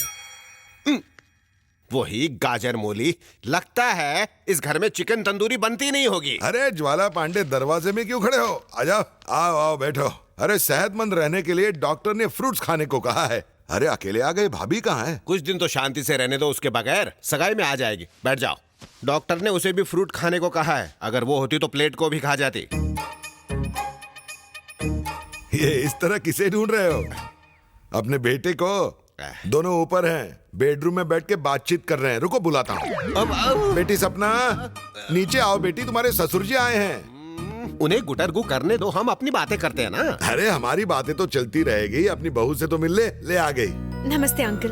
वही गाजर मूली। लगता है इस घर में चिकन तंदूरी बनती नहीं होगी। अरे ज्वाला पांडे, दरवाजे में क्यों खड़े हो? आ जाओ, आओ बैठो। अरे सेहतमंद रहने के लिए डॉक्टर ने फ्रूट्स खाने को कहा है। अरे अकेले आ गए, भाभी कहाँ है? कुछ दिन तो शांति से रहने दो, उसके बगैर सगाई में आ जाएगी। बैठ जाओ। डॉक्टर ने उसे भी फ्रूट खाने को कहा है। अगर वो होती तो प्लेट को भी खा जाती। ये इस तरह किसे ढूंढ रहे हो? अपने बेटे को। दोनों ऊपर हैं, बेडरूम में बैठ के बातचीत कर रहे हैं। रुको, बुलाता हूँ। बेटी सपना, नीचे आओ बेटी, तुम्हारे ससुर जी आए हैं। उन्हें गुटरगु करने दो, हम अपनी बातें करते हैं ना। अरे हमारी बातें तो चलती रहेगी। अपनी बहू से तो मिल ले आ गई। नमस्ते अंकल।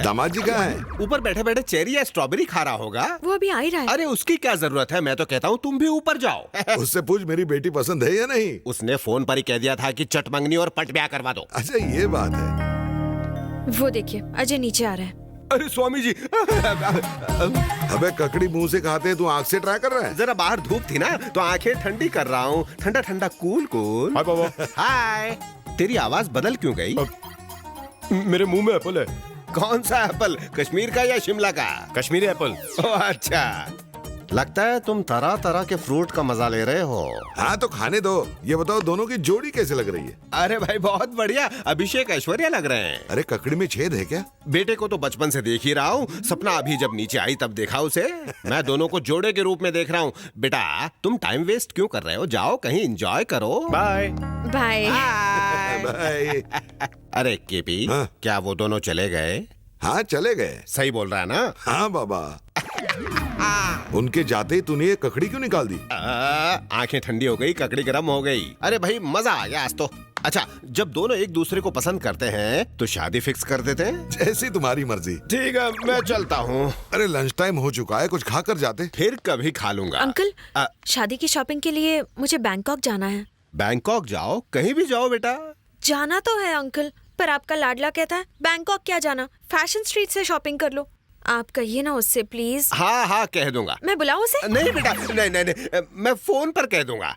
दामाद जी कहाँ हैं? ऊपर बैठे बैठे चेरी या स्ट्रॉबेरी खा रहा होगा। वो अभी आ ही रहा है। अरे उसकी क्या जरूरत है, मैं तो कहता हूँ तुम भी ऊपर जाओ। उससे पूछ मेरी बेटी पसंद है या नहीं। उसने फोन पर ही कह दिया था कि चट मंगनी और पट ब्याह करवा दो। अच्छा ये बात है। वो देखिए अजय नीचे आ रहा है। अरे स्वामी जी। अबे ककड़ी मुंह से खाते तू आँख से ट्राई कर रहा है? जरा बाहर धूप थी ना तो आंखें ठंडी कर रहा हूँ। ठंडा ठंडा कूल। हाय बाबा। हाय। तेरी आवाज बदल क्यों गई? मेरे मुंह में एप्पल है। कौन सा एप्पल, कश्मीर का या शिमला का? कश्मीरी एप्पल। अच्छा, लगता है तुम तरह तरह के फ्रूट का मजा ले रहे हो। हाँ तो खाने दो। ये बताओ दोनों की जोड़ी कैसे लग रही है? अरे भाई बहुत बढ़िया, अभिषेक ऐश्वर्या लग रहे हैं। अरे ककड़ी में छेद है क्या? बेटे को तो बचपन से देख ही रहा हूँ। सपना अभी जब नीचे आई तब देखा उसे। मैं दोनों को जोड़े के रूप में देख रहा हूँ। बेटा तुम टाइम वेस्ट क्यों कर रहे हो? जाओ कहीं एंजॉय करो। Bye bye bye. अरे केपी, क्या वो दोनों चले गए? हाँ चले गए। सही बोल रहा है ना? हाँ बाबा। उनके जाते ही तूने ये ककड़ी क्यों निकाल दी? आंखें ठंडी हो गई, ककड़ी गर्म हो गई। अरे भाई मजा आ गया आज तो। अच्छा, जब दोनों एक दूसरे को पसंद करते हैं तो शादी फिक्स कर देते हैं। जैसी तुम्हारी मर्जी। ठीक है, मैं चलता हूँ। अरे लंच टाइम हो चुका है, कुछ खा कर जाते। फिर कभी खा लूंगा। अंकल, शादी की शॉपिंग के लिए मुझे बैंकॉक जाना है। बैंकॉक जाओ, कहीं भी जाओ बेटा। जाना तो है अंकल, पर आपका लाडला कहता है बैंकॉक क्या जाना, फैशन स्ट्रीट से शॉपिंग कर लो। आप कहिए ना उससे प्लीज। हाँ हाँ कह दूंगा। मैं बुलाऊं उसे? नहीं बेटा, नहीं, मैं फोन पर कह दूंगा।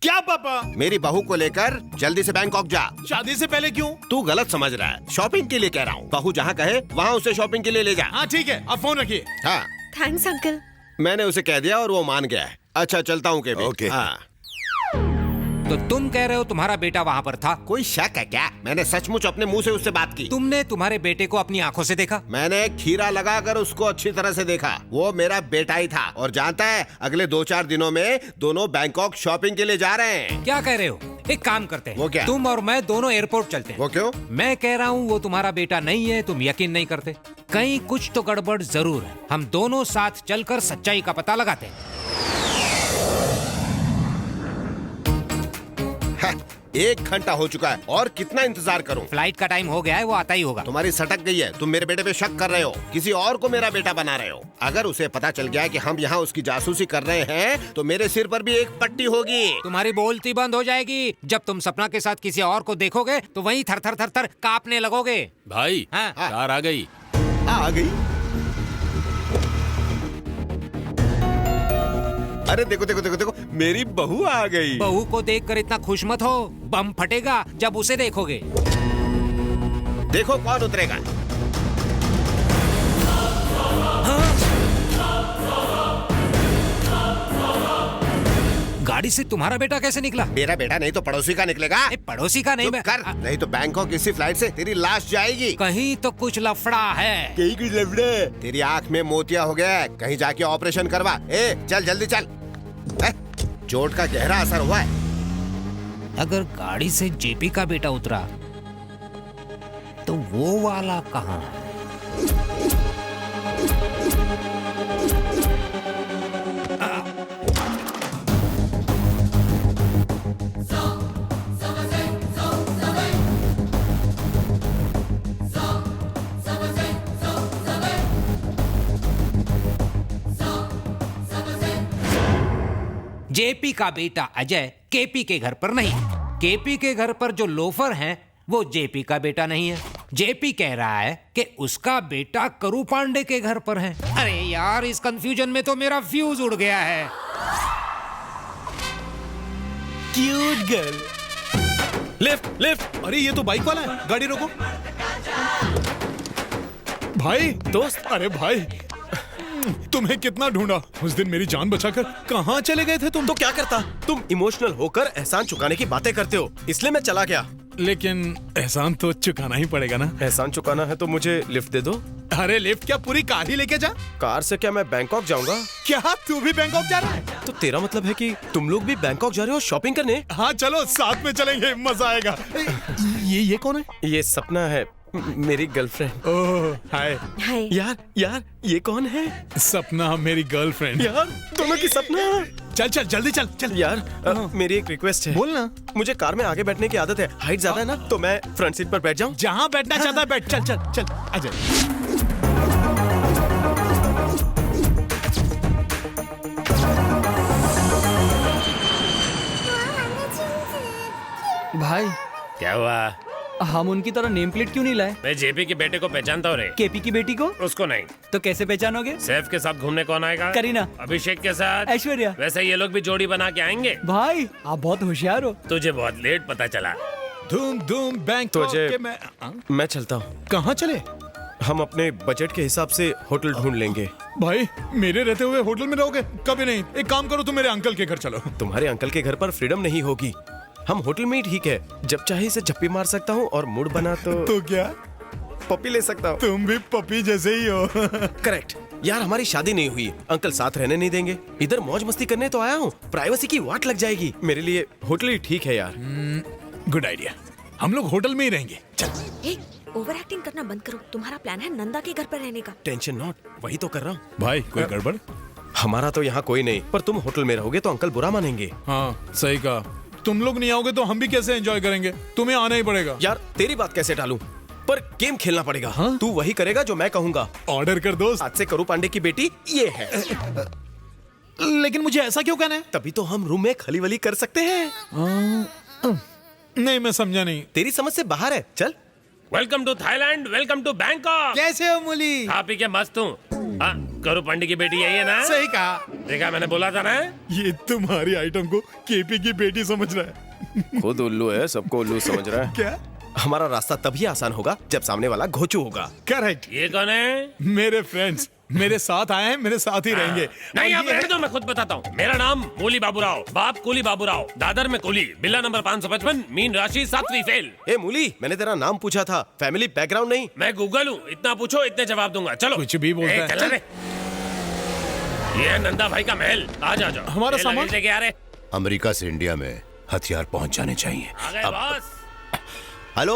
क्या पापा? मेरी बहू को लेकर जल्दी से बैंकॉक जा। शादी से पहले क्यों? तू गलत समझ रहा है, शॉपिंग के लिए कह रहा हूँ। बहू जहाँ कहे वहाँ उसे शॉपिंग के लिए ले जा। हाँ ठीक है, आप फोन रखिए। हाँ थैंक्स अंकल। मैंने उसे कह दिया और वो मान गया है। अच्छा चलता हूँ केबी। ओके। हाँ। तो तुम कह रहे हो तुम्हारा बेटा वहाँ पर था? कोई शक है क्या? मैंने सचमुच अपने मुंह से उससे बात की। तुमने तुम्हारे बेटे को अपनी आंखों से देखा? मैंने खीरा लगाकर उसको अच्छी तरह से देखा। वो मेरा बेटा ही था। और जानता है, अगले 2-4 दिनों में दोनों बैंकॉक शॉपिंग के लिए जा रहे हैं। क्या कह रहे हो? एक काम करते हैं। वो क्या? तुम और मैं दोनों एयरपोर्ट चलते हैं। वो क्यों? मैं कह रहा हूँ वो तुम्हारा बेटा नहीं है, तुम यकीन नहीं करते। कहीं कुछ तो गड़बड़ जरूर है। हम दोनों साथ चलकर सच्चाई का पता लगाते हैं। 1 घंटा हो चुका है और कितना इंतजार करूं? फ्लाइट का टाइम हो गया है, वो आता ही होगा। तुम्हारी सटक गई है। तुम मेरे बेटे पे शक कर रहे हो, किसी और को मेरा बेटा बना रहे हो। अगर उसे पता चल गया कि हम यहाँ उसकी जासूसी कर रहे हैं तो मेरे सिर पर भी एक पट्टी होगी। तुम्हारी बोलती बंद हो जाएगी। जब तुम सपना के साथ किसी और को देखोगे तो वहीं थर थर थर थर कांपने लगोगे। भाई हाँ? कार आ गई। आ गई? अरे देखो देखो देखो देखो, मेरी बहू आ गई। बहू को देखकर इतना खुश मत हो, बम फटेगा जब उसे देखोगे। देखो कौन उतरेगा। गाड़ी से तुम्हारा बेटा कैसे निकला? मेरा बेटा नहीं तो पड़ोसी का निकलेगा। पड़ोसी का नहीं, चुप कर, नहीं तो बैंकॉक किसी फ्लाइट से तेरी लाश जाएगी। कहीं तो कुछ लफड़ा है। कहीं कुछ लफड़ा? तेरी आँख में मोतिया हो गया है, कहीं जाके ऑपरेशन करवा। चल जल्दी चल। चोट का गहरा असर हुआ है। अगर गाड़ी से जेपी का बेटा उतरा तो वो वाला कहाँ है? जेपी का बेटा अजय केपी के घर पर नहीं। केपी के घर पर जो लोफर हैं वो जेपी का बेटा नहीं है। जेपी कह रहा है कि उसका बेटा करू पांडे के घर पर है। अरे यार, इस कंफ्यूजन में तो मेरा फ्यूज उड़ गया है। Cute girl. Lift lift. अरे ये तो बाइक वाला है, गाड़ी रोको। भाई दोस्त, अरे भाई तुम्हें कितना ढूंढा। उस दिन मेरी जान बचाकर कहाँ चले गए थे तुम? तो क्या करता? तुम इमोशनल होकर एहसान चुकाने की बातें करते हो, इसलिए मैं चला गया। लेकिन एहसान तो चुकाना ही पड़ेगा ना। एहसान चुकाना है तो मुझे लिफ्ट दे दो। अरे लिफ्ट क्या, पूरी कार ही लेके जा। कार से क्या मैं बैंकॉक जाऊंगा? क्या तू भी बैंकॉक जा रहा है? तो तेरा मतलब है कि तुम लोग भी बैंकॉक जा रहे हो शॉपिंग करने? हाँ चलो साथ में चलेंगे, मजा आएगा। ये कौन है? ये सपना है, मेरी गर्लफ्रेंड। ओह हाय। हाय। यार ये कौन है? सपना मेरी गर्लफ्रेंड। यार दोनों की सपना। चल चल जल्दी चल चल। यार मेरी एक रिक्वेस्ट है। बोलना। मुझे कार में आगे बैठने की आदत है, हाइट ज्यादा है ना, तो मैं फ्रंट सीट पर बैठ जाऊं? जहाँ बैठना चाहता है बैठ। चल चल चल आजा। भाई क्या हुआ? हम उनकी तरह नेम प्लेट क्यों नहीं लाए? मैं जेपी के बेटे को पहचानता हूँ रे। केपी की बेटी को? उसको नहीं। तो कैसे पहचानोगे? सैफ के साथ घूमने कौन आएगा? करीना। अभिषेक के साथ ऐश्वर्या। वैसे ये लोग भी जोड़ी बना के आएंगे। भाई आप बहुत होशियार हो। तुझे बहुत लेट पता चला। धूम धूम बैंक तुझे मैं चलता हूँ। कहाँ चले? हम अपने बजट के हिसाब से होटल ढूंढ लेंगे। भाई मेरे रहते हुए होटल में रहोगे? कभी नहीं। एक काम करो, तुम मेरे अंकल के घर चलो। तुम्हारे अंकल के घर पर फ्रीडम नहीं होगी। हम होटल में ही ठीक है, जब चाहे इसे झप्पी मार सकता हूँ और मूड बना तो क्या पपी ले सकता हूँ। तुम भी पपी जैसे ही हो। करेक्ट। यार हमारी शादी नहीं हुई, अंकल साथ रहने नहीं देंगे। इधर मौज मस्ती करने तो आया हूँ, प्राइवेसी की वाट लग जाएगी। मेरे लिए होटल ही ठीक है यार। गुड आइडिया, हम लोग होटल में ही रहेंगे। चल। ओवर एक्टिंग करना बंद करो। तुम्हारा प्लान है नंदा के घर पर रहने का। टेंशन नॉट, वही तो कर रहा हूँ। भाई कोई गड़बड़? हमारा तो यहाँ कोई नहीं, पर तुम होटल में रहोगे तो अंकल बुरा मानेंगे। हाँ सही कहा। तुम लोग नहीं आओगे तो हम भी कैसे एंजॉय करेंगे? तुम्हें आना ही पड़ेगा। यार तेरी बात कैसे टालूं? पर गेम खेलना पड़ेगा। हाँ? तू वही करेगा जो मैं कहूंगा। ऑर्डर कर दोस्त। आज से करू पांडे की बेटी ये है। लेकिन मुझे ऐसा क्यों कहना है? तभी तो हम रूम में खली वली कर सकते हैं। नहीं मैं समझा नहीं। तेरी समझ से बाहर है। चल। Welcome to Thailand, welcome to Bangkok. कैसे हो मूली? खा पी के मस्त हूँ। करू पांडे की बेटी यही है ना? सही कहा। देखा मैंने बोला था ना। ये तुम्हारी आइटम को केपी की बेटी समझ रहा है। खुद उल्लू है, सबको उल्लू समझ रहा है। क्या? हमारा रास्ता तभी आसान होगा जब सामने वाला घोचू होगा। करेक्ट। ये कौन है? मेरे फ्रेंड्स मेरे साथ आए हैं, मेरे साथ ही रहेंगे। नहीं आप रहने दो, मैं खुद बताता हूँ। मेरा नाम मूली बाबूराव, बाप कूली बाबूराव, दादर में कूली, बिल्ला नंबर 555, मीन राशि 7वीं फेल। ए मूली, मैंने तेरा नाम पूछा था, फैमिली बैकग्राउंड नहीं। मैं गूगल हूँ, इतना पूछो इतने जवाब दूंगा। चलो। कुछ भी बोलता है। चल रे। ये है नंदा भाई का महल। आ जाओ। हमारा सामान लेके आ रहे। अमेरिका से इंडिया में हथियार पहुंच जाने चाहिए। आ गए boss. Hello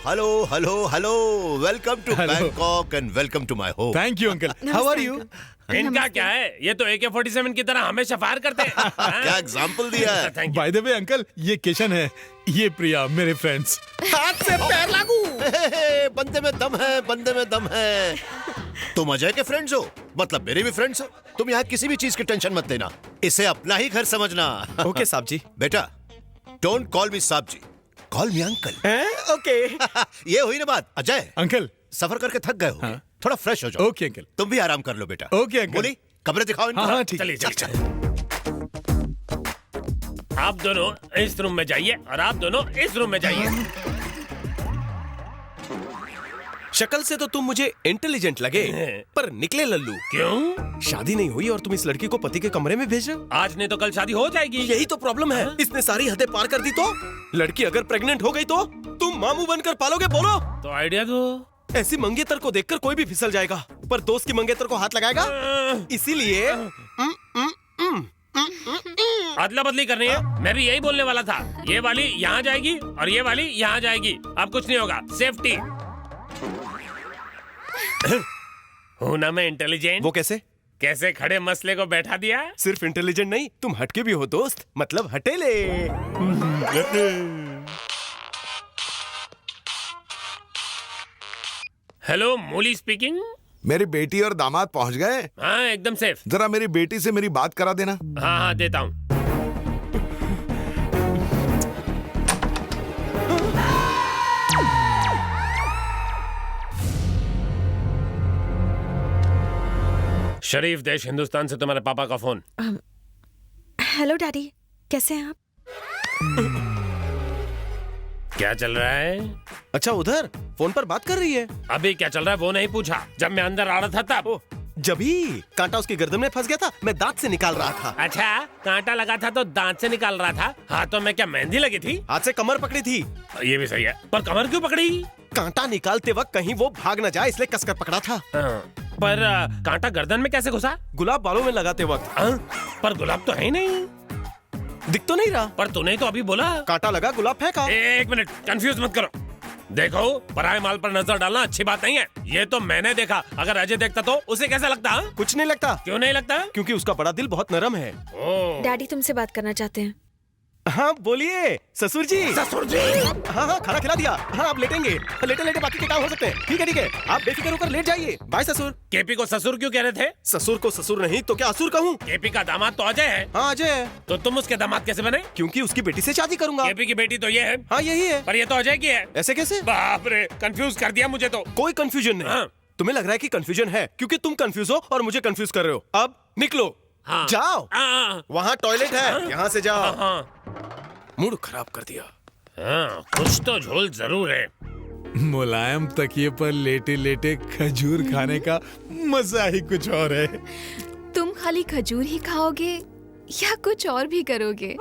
hello hello hello, welcome to Bangkok and welcome to my home. Thank you uncle. How are you? इनका क्या है, ये तो AK-47 की तरह हमेशा फायर करते हैं। क्या एग्जाम्पल दिया है। बाय द वे अंकल, ये किशन है, ये प्रिया, मेरे फ्रेंड्स। हाथ से पैर लागू। बंदे में दम है, बंदे में दम है। तुम अजय के फ्रेंड्स हो, मतलब मेरे भी फ्रेंड्स हो। तुम यहाँ किसी भी चीज की टेंशन मत लेना, इसे अपना ही घर समझना। ओके साहब जी। बेटा डोंट कॉल मी साहब जी, कॉल मी अंकल। ओके। ये हुई ना बात। अजय अंकल, सफर करके थक गए हो, थोड़ा फ्रेश हो जाओ। Okay uncle. तुम भी आराम कर लो बेटा। Okay uncle. बोली कमरे दिखाओ इनको। हाँ ठीक। चलिए चलिए। आप दोनों इस रूम में जाइए और आप दोनों इस रूम में जाइए। शक्ल से तो तुम मुझे इंटेलिजेंट लगे, पर निकले लल्लू। क्यों? शादी नहीं हुई और तुम इस लड़की को पति के कमरे में भेज रहे हो? आज नहीं तो कल शादी हो जाएगी। यही तो प्रॉब्लम है। इसने सारी हदें पार कर दी तो? लड़की अगर प्रेग्नेंट हो गई तो तुम मामू बनकर पालोगे? बोलो तो आइडिया दो। ऐसी मंगेतर को देखकर कोई भी फिसल जाएगा, पर दोस्त की मंगेतर को हाथ लगाएगा? इसीलिए अदला बदली करनी है। मैं भी यही बोलने वाला था। ये वाली यहाँ जाएगी और ये वाली यहाँ जाएगी। अब कुछ नहीं होगा, सेफ्टी। हूँ ना मैं इंटेलिजेंट। वो कैसे? कैसे खड़े मसले को बैठा दिया। सिर्फ इंटेलिजेंट नहीं, तुम हटके भी हो दोस्त, मतलब हटेले। हेलो, मूली स्पीकिंग। मेरी बेटी और दामाद पहुंच गए? हाँ, एकदम सेफ। जरा मेरी बेटी से मेरी बात करा देना। हाँ हाँ, देता हूँ। शरीफ देश हिंदुस्तान से तुम्हारे पापा का फोन। हेलो डैडी, कैसे हैं आप? क्या चल रहा है? अच्छा, उधर फोन पर बात कर रही है। अभी क्या चल रहा है वो नहीं पूछा, जब मैं अंदर आ रहा था तब। जभी कांटा उसकी गर्दन में फंस गया था, मैं दांत से निकाल रहा था। अच्छा, कांटा लगा था तो दांत से निकाल रहा था। हाथों में क्या मेहंदी लगी थी? हाथ से कमर पकड़ी थी। ये भी सही है, पर कमर क्यों पकड़ी? कांटा निकालते वक्त कहीं वो भाग न जाए, इसलिए कसकर पकड़ा था। पर कांटा गर्दन में कैसे घुसा? गुलाब बालों में लगाते वक्त। पर गुलाब तो है ही नहीं। दिख तो नहीं रहा। पर तूने तो अभी बोला कांटा लगा, गुलाब फेंका। एक मिनट, कंफ्यूज मत करो। देखो, पराये माल पर नजर डालना अच्छी बात नहीं है। ये तो मैंने देखा, अगर अजय देखता तो उसे कैसा लगता? हा? कुछ नहीं लगता। क्यों नहीं लगता? क्योंकि उसका बड़ा दिल बहुत नरम है। डैडी तुमसे बात करना चाहते हैं। हाँ बोलिए ससुर जी। ससुर जी? हाँ हाँ, खाना खिला दिया। हाँ, आप लेटेंगे। लेटे लेटे बाकी के काम हो सकते हैं। ठीक है ठीक है, आप बेफिक्र होकर लेट जाइए। बाय ससुर। केपी को ससुर क्यों कह रहे थे? ससुर को ससुर नहीं तो क्या असुर कहूँ? केपी का दामाद तो अजय है। हाँ अजय है। तो तुम उसके दामाद कैसे बने? क्योंकि उसकी बेटी से शादी करूंगा। केपी की बेटी तो ये है। हाँ यही है। पर ये तो अजय की है। ऐसे कैसे? बाप रे, कंफ्यूज कर दिया मुझे तो। कोई कंफ्यूजन नहीं। तुम्हें लग रहा है कि कंफ्यूजन है क्योंकि तुम कंफ्यूज हो और मुझे कंफ्यूज कर रहे हो। अब निकलो। जाओ, वहाँ टॉयलेट है, यहाँ से जाओ। मूड खराब कर दिया। हाँ, कुछ तो झोल जरूर है। मुलायम तकिए पर लेटे लेटे खजूर खाने का मजा ही कुछ और है। तुम खाली खजूर ही खाओगे या कुछ और भी करोगे?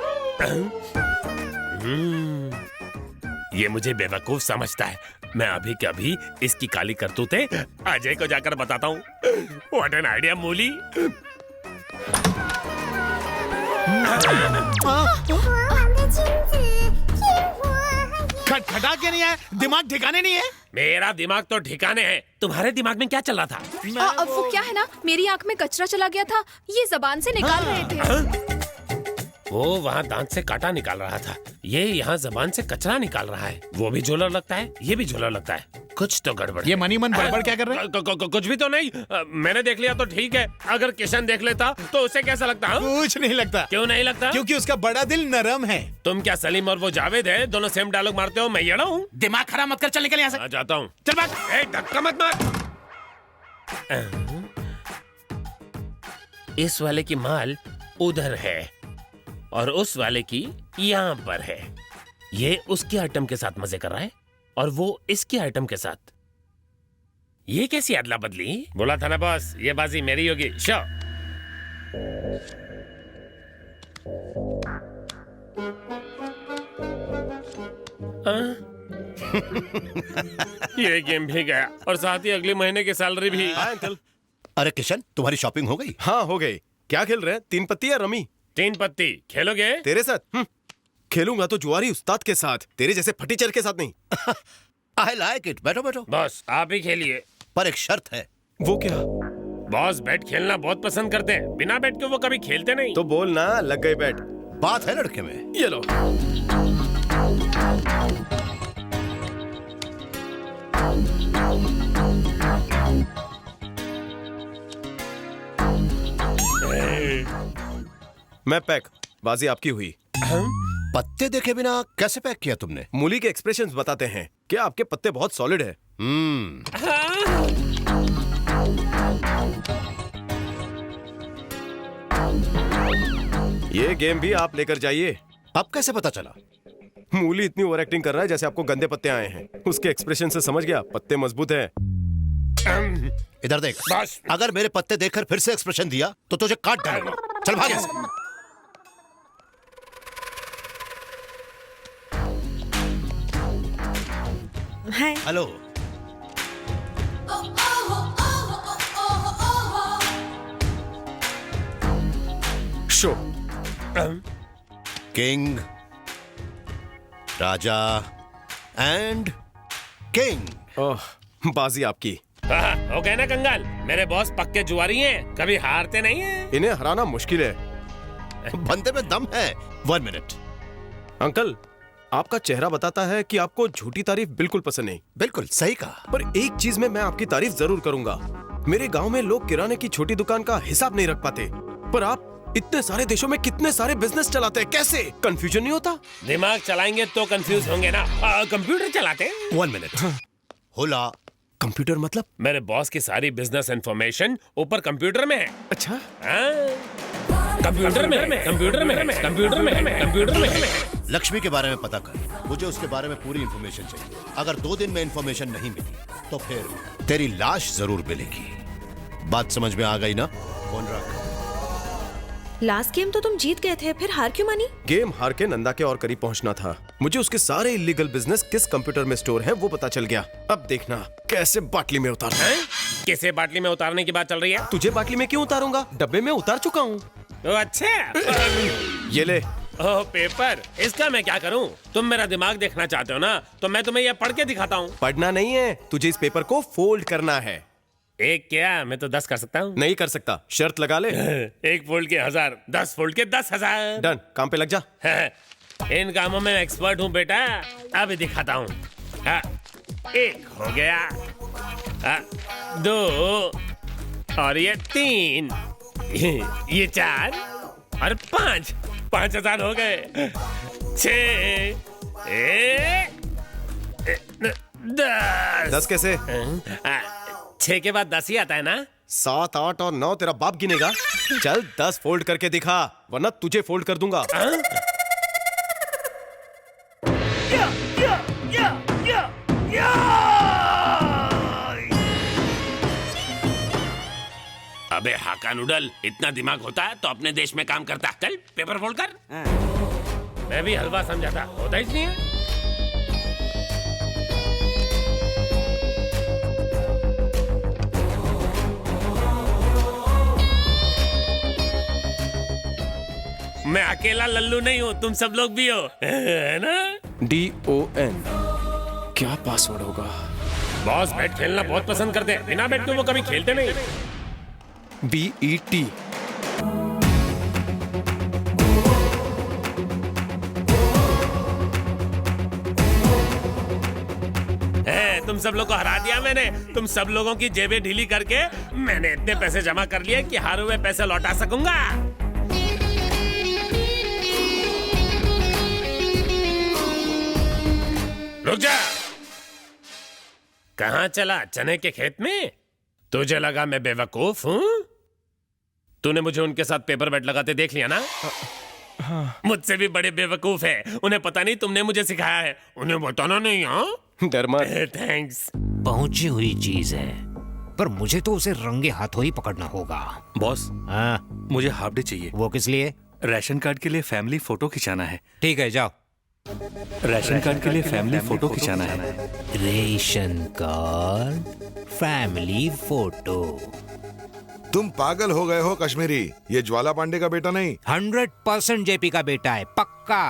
ये मुझे बेवकूफ समझता है। मैं अभी के अभी इसकी काली करतूतें अजय को जाकर बताता हूँ। व्हाट एन आइडिया मूली। खटखटा के नहीं है, दिमाग ठिकाने नहीं है। मेरा दिमाग तो ठिकाने है। तुम्हारे दिमाग में क्या चल रहा था? अब वो क्या है ना, मेरी आंख में कचरा चला गया था, ये जबान से निकाल रहे थे। वो वहाँ दांत से कांटा निकाल रहा था, ये यहाँ जबान से कचरा निकाल रहा है। वो भी झोलर लगता है, ये भी झोलर लगता है। कुछ तो गड़बड़। ये मनी मन बड़बड़ क्या कर रहे हैं? कुछ भी तो नहीं। मैंने देख लिया तो ठीक है, अगर किशन देख लेता तो उसे कैसा लगता? कुछ नहीं लगता। क्यों नहीं लगता? क्योंकि उसका बड़ा दिल नरम है। तुम क्या सलीम और वो जावेद है, दोनों सेम डायलॉग मारते हो? मैं येड़ा हूँ? दिमाग खराब मत कर, चल निकल यहाँ से। जाता हूँ। चल भाग। धक्का मत मार। इस वाले की माल उधर है और उस वाले की यहाँ पर है। ये उसके आइटम के साथ मजे कर रहा है और वो इसके आइटम के साथ। ये कैसी अदला बदली? बोला था ना बॉस, ये बाजी मेरी होगी। शो। ये गेम भी गया और साथ ही अगले महीने की सैलरी भी। अंकल। अरे किशन, तुम्हारी शॉपिंग हो गई? हाँ हो गई। क्या खेल रहे हैं? 3 पत्ती या रमी? 3 पत्ती। खेलोगे? तेरे साथ? खेलूंगा तो जुआरी उस्ताद के साथ, तेरे जैसे फटीचर के साथ नहीं। I like it. बैठो बैठो। बॉस आप ही खेलिए। पर एक शर्त है। वो क्या? बॉस बैट खेलना बहुत पसंद करते हैं, बिना बैट के वो कभी खेलते नहीं। तो बोल ना, लग गई बैट। बात है लड़के में। ये लो। मैं पैक। बाजी आपकी हुई। पत्ते देखे बिना कैसे पैक किया तुमने? मूली के एक्सप्रेशंस बताते हैं। क्या आपके पत्ते बहुत सॉलिड है? ये गेम भी आप लेकर जाइए। अब कैसे पता चला? मूली इतनी ओवर एक्टिंग कर रहा है जैसे आपको गंदे पत्ते आए हैं। उसके एक्सप्रेशन से समझ गया पत्ते मजबूत है। इधर देख, अगर मेरे पत्ते देखकर फिर से एक्सप्रेशन दिया तो तुझे काट डालूंगा। चल भाग यहाँ से। Hello. Show. King, Raja and king. बाजी आपकी। हो गए ना कंगाल, मेरे बॉस पक्के जुआरी हैं, कभी हारते नहीं हैं। इन्हें हराना मुश्किल है। बंदे में दम है। 1 मिनट। अंकल, आपका चेहरा बताता है कि आपको झूठी तारीफ बिल्कुल पसंद नहीं। बिल्कुल सही कहा। पर एक चीज में मैं आपकी तारीफ जरूर करूंगा। मेरे गांव में लोग किराने की छोटी दुकान का हिसाब नहीं रख पाते, पर आप इतने सारे देशों में कितने सारे बिजनेस चलाते हैं, कैसे? कंफ्यूजन नहीं होता? दिमाग चलाएंगे तो कंफ्यूज होंगे ना। कंप्यूटर चलाते। 1 मिनट। होला। कंप्यूटर मतलब? मेरे बॉस की सारी बिजनेस इंफॉर्मेशन ऊपर कंप्यूटर में है। अच्छा। कंप्यूटर में, कंप्यूटर में, कंप्यूटर में, कंप्यूटर में। लक्ष्मी के बारे में पता कर, मुझे उसके बारे में पूरी इंफॉर्मेशन चाहिए। अगर 2 दिन में इंफॉर्मेशन नहीं मिली तो फिर तेरी लाश जरूर मिलेगी। बात समझ में आ गई ना? फोन रख। लास्ट गेम तो तुम जीत गए थे, फिर हार क्यों मानी? गेम हार के नंदा के और करीब पहुंचना था। मुझे उसके सारे इलीगल बिजनेस किस कंप्यूटर में स्टोर है वो पता चल गया। अब देखना कैसे बाटली में उतारना है। किसे बाटली में उतारने की बात चल रही है? तुझे बाटली में क्यों उतारूंगा? डब्बे में उतार चुका हूँ। अच्छा। ये ले। ओह, पेपर। इसका मैं क्या करूं? तुम मेरा दिमाग देखना चाहते हो ना, तो मैं तुम्हें यह पढ़ के दिखाता हूँ। पढ़ना नहीं है, तुझे इस पेपर को फोल्ड करना है। एक क्या, मैं तो 10 कर सकता हूँ। नहीं कर सकता, शर्त लगा ले। 1 फोल्ड के 1000, 10 फोल्ड के 10,000। डन, काम पे लग जा। इन कामों में एक्सपर्ट हूँ बेटा, अभी दिखाता हूँ। 1 हो गया, 2 और ये 3, ये 4 और 5, 5,000 हो गए। 6, 10 कैसे? 6 के बाद 10 ही आता है ना? 7, 8 और 9 तेरा बाप गिनेगा। चल 10 फोल्ड करके दिखा, वरना तुझे फोल्ड कर दूंगा। अबे हाका नूडल, इतना दिमाग होता है तो अपने देश में काम करता। चल पेपर फोल्ड कर। मैं भी हलवा समझा था, होता ही नहीं है। मैं अकेला लल्लू नहीं हूँ, तुम सब लोग भी हो, है ना? DON। क्या पासवर्ड होगा? बॉस बैट खेलना बहुत पसंद करते हैं, बिना बैट के वो कभी खेलते नहीं। BET। तुम सब लोग को हरा दिया मैंने। तुम सब लोगों की जेबें ढीली करके मैंने इतने पैसे जमा कर लिए कि हारे हुए पैसे लौटा सकूंगा। रुक जा। कहाँ चला? चने के खेत में? तुझे लगा मैं बेवकूफ हूँ? तूने मुझे उनके साथ पेपर बैट लगाते देख लिया ना? मुझसे भी बड़े बेवकूफ है। उन्हें पता नहीं तुमने मुझे सिखाया है। उन्हें बताना नहीं। हाँ, डर मत। थैंक्स। पहुंची हुई चीज है, पर मुझे तो उसे रंगे हाथों ही पकड़ना होगा। बॉस, मुझे हाफ डे चाहिए। वो किस लिए? राशन कार्ड के लिए फैमिली फोटो खिंचाना है। ठीक है, जाओ। राशन कार्ड के लिए फैमिली फोटो खिंचाना है। Ration card, family photo. तुम पागल हो गए हो कश्मीरी, ये ज्वाला पांडे का बेटा नहीं। 100% जेपी का बेटा है, पक्का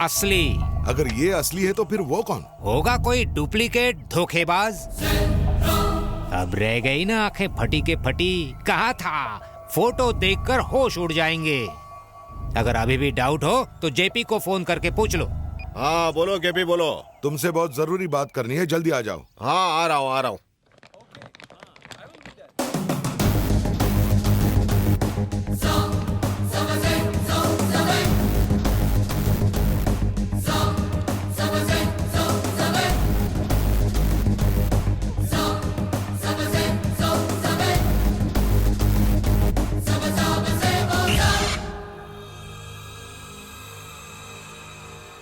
असली। अगर ये असली है तो फिर वो कौन होगा? कोई डुप्लीकेट धोखेबाज। अब रह गई ना आंखें फटी के फटी। कहा था फोटो देखकर होश उड़ जाएंगे। अगर अभी भी डाउट हो तो जेपी को फोन करके पूछ लो। हाँ बोलो केपी, बोलो। तुमसे बहुत जरूरी बात करनी है, जल्दी आ जाओ। हाँ आ रहा हूँ, आ रहा हूँ।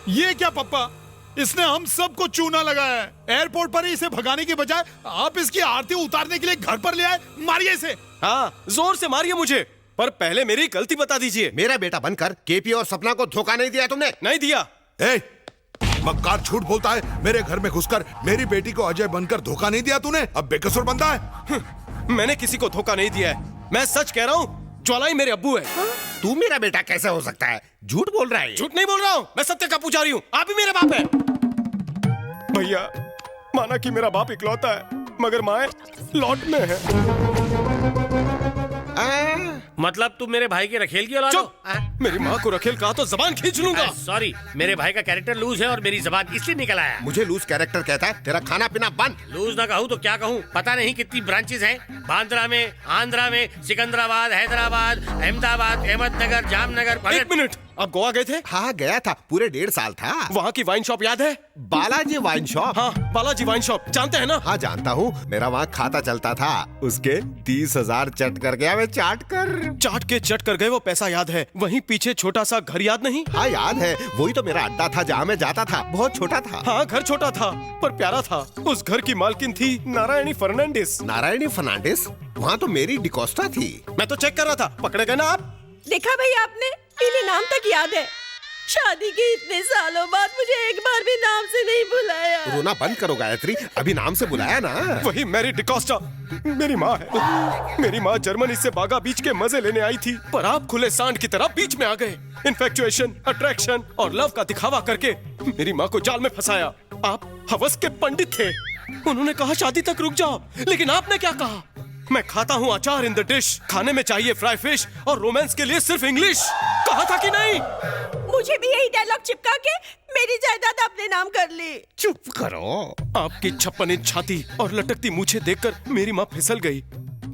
ये क्या पप्पा, इसने हम सबको चूना लगाया है। एयरपोर्ट पर ही इसे भगाने की बजाय आप इसकी आरती उतारने के लिए घर पर ले आए। मारिए इसे। हाँ, जोर से मारिए मुझे, पर पहले मेरी गलती बता दीजिए। मेरा बेटा बनकर केपी और सपना को धोखा नहीं दिया तुमने? नहीं दिया। मक्कार झूठ बोलता है। मेरे घर में घुसकर मेरी बेटी को अजय बनकर धोखा नहीं दिया तूने। अब बेकसूर बनता है। मैंने किसी को धोखा नहीं दिया है, मैं सच कह रहा हूँ। ज्वाला ही मेरे अब्बू है। तू मेरा बेटा कैसे हो सकता है? झूठ बोल रहा है। झूठ नहीं बोल रहा हूँ, मैं सत्य का पुजारी हूँ। आप ही मेरे बाप है। भैया, माना कि मेरा बाप इकलौता है, मगर माँ लौट में है। मतलब तुम मेरे भाई के रखेल की औलाद हो? मेरी माँ को रखेल कहा तो जबान खींच लूंगा। सॉरी, मेरे भाई का कैरेक्टर लूज है और मेरी जबान इसलिए निकल आया। मुझे लूज कैरेक्टर कहता है? तेरा खाना पीना बंद। लूज ना कहूँ तो क्या कहूँ? पता नहीं कितनी ब्रांचेस हैं। बांद्रा में, आंध्रा में, सिकंदराबाद, हैदराबाद, अहमदाबाद, अहमदनगर, जामनगर। एक मिनट, आप गोवा गए थे? हाँ गया था, पूरे 1.5 साल था। वहाँ की वाइन शॉप याद है? Balaji wine shop? हाँ, बालाजी वाइन शॉप जानते हैं ना? हाँ जानता हूँ, मेरा वहाँ खाता चलता था। उसके 30,000 चट कर गया मैं। चाट के चट कर गए वो पैसा याद है। वहीं पीछे छोटा सा घर याद नहीं? हाँ याद है, वही तो मेरा अड्डा था जहाँ मैं जाता था। बहुत छोटा था। हाँ, घर छोटा था पर प्यारा था। उस घर की मालकिन थी नारायणी फर्नांडिस। नारायणी फर्नांडिस? वहाँ तो मेरी डिकोस्टा थी। मैं तो चेक कर रहा था। पकड़े गए ना आप? देखा भाई आपने, इन्हें नाम तक याद है। शादी के इतने सालों बाद मुझे एक बार भी नाम से नहीं बुलाया। रोना बंद करो गायत्री, अभी नाम से बुलाया ना। वही मैरी डिकोस्टा मेरी माँ है। मेरी माँ जर्मनी से बागा बीच के मजे लेने आई थी, पर आप खुले सांड की तरह बीच में आ गए। इन्फेक्चुएशन, अट्रैक्शन और लव का दिखावा करके मेरी माँ को जाल में फंसाया। आप हवस के पंडित थे। उन्होंने कहा शादी तक रुक जाओ, लेकिन आपने क्या कहा? मैं खाता हूँ अचार इन द डिश, खाने में चाहिए फ्राई फिश और रोमांस के लिए सिर्फ इंग्लिश। कहा था कि नहीं? मुझे भी यही डायलॉग चिपका के मेरी जायदाद अपने नाम कर ली। चुप करो। आपकी 56 इंच छाती और लटकती मूछें देखकर मेरी माँ फिसल गई।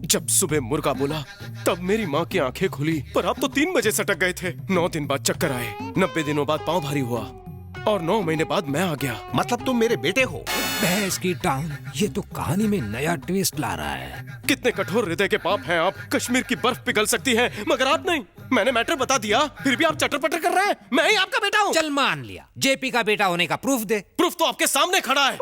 जब सुबह मुर्गा बोला तब मेरी माँ की आंखें खुली, पर आप तो 3 बजे सटक गए थे। 9 दिन बाद चक्कर आए, 90 दिनों बाद पाँव भारी हुआ और 9 महीने बाद मैं आ गया। मतलब तुम मेरे बेटे हो? भैंस की टांग, ये तो कहानी में नया ट्विस्ट ला रहा है। कितने कठोर हृदय के पाप हैं आप। कश्मीर की बर्फ पिघल सकती है मगर आप नहीं। मैंने मैटर बता दिया, फिर भी आप चटर पटर कर रहे हैं। मैं ही आपका बेटा हूँ। चल मान लिया, जेपी का बेटा होने का प्रूफ दे। प्रूफ तो आपके सामने खड़ा है।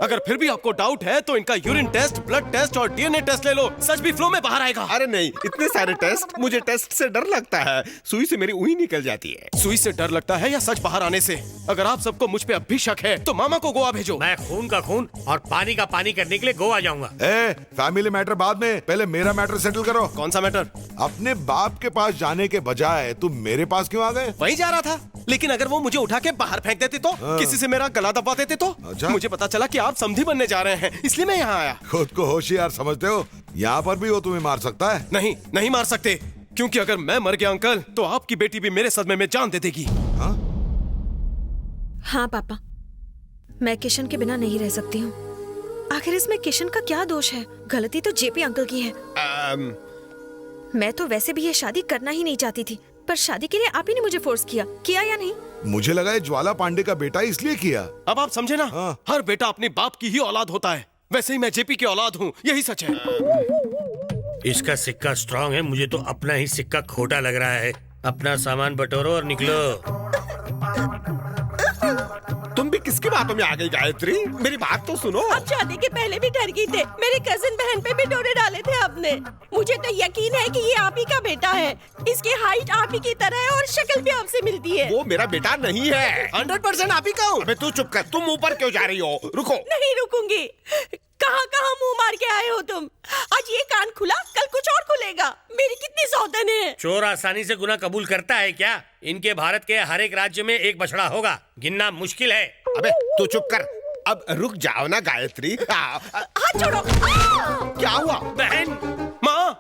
अगर फिर भी आपको डाउट है तो इनका यूरिन टेस्ट, ब्लड टेस्ट और डीएनए टेस्ट ले लो। सच भी फ्लो में बाहर आएगा। अरे नहीं, इतने सारे टेस्ट, मुझे टेस्ट से डर लगता है। सुई से मेरी उंगली निकल जाती है। सुई से डर लगता है या सच बाहर आने से? अगर आप सबको मुझ पे अब भी शक है तो मामा को गोवा भेजो। मैं खून का खून और पानी का पानी करने के लिए गोवा जाऊंगा। फैमिली मैटर बाद में, पहले मेरा मैटर सेटल करो। कौन सा मैटर? अपने बाप के पास जाने के बजाय तुम मेरे पास क्यों आ गए? वही जा रहा था, लेकिन अगर वो मुझे उठा के बाहर फेंक देते तो, किसी से मेरा गला दबा देते तो। अच्छा? मुझे पता चला कि आप समधी बनने जा रहे हैं, इसलिए मैं यहाँ आया। खुद को होशियार समझते हो? यहाँ पर भी वो तुम्हें मार सकता है। नहीं, नहीं मार सकते, क्योंकि अगर मैं मर गया अंकल तो आपकी बेटी भी मेरे सदमे में जान दे देगी। हाँ पापा, मैं किशन के बिना नहीं रह सकती हूँ। आखिर इसमें किशन का क्या दोष है? गलती तो जेपी अंकल की है। मैं तो वैसे भी ये शादी करना ही नहीं चाहती थी, पर शादी के लिए आप ही ने मुझे फोर्स किया या नहीं? मुझे लगा ये ज्वाला पांडे का बेटा इसलिए किया। अब आप समझे ना? हर बेटा अपने बाप की ही औलाद होता है। वैसे ही मैं जेपी की औलाद हूँ, यही सच है। इसका सिक्का स्ट्रांग है, मुझे तो अपना ही सिक्का खोटा लग रहा है। अपना सामान बटोरो और निकलो। तुम भी किसकी बातों में आ गई गायत्री? मेरी बात तो सुनो। अब शादी के पहले भी डर गई थे। मेरी कजिन बहन पे भी डोरे डाले थे आपने। मुझे तो यकीन है कि ये आप ही का बेटा है। इसकी हाइट आप ही की तरह है और शक्ल भी आपसे मिलती है। वो मेरा बेटा नहीं है। 100% आप ही का हूँ। अबे तू चुप कर, तुम ऊपर क्यों जा रही हो? रुको। नहीं रुकूंगी। कहाँ कहाँ मुंह मार के आए हो तुम? आज ये कान खुला, कल कुछ और खुलेगा। मेरी कितनी सौतन है। चोर आसानी से गुनाह कबूल करता है क्या? इनके भारत के हर एक राज्य में एक बछड़ा होगा, गिनना मुश्किल है। अबे तू चुप कर, अब रुक जाओ ना गायत्री। हाथ छोड़ो। क्या हुआ? बहन, माँ।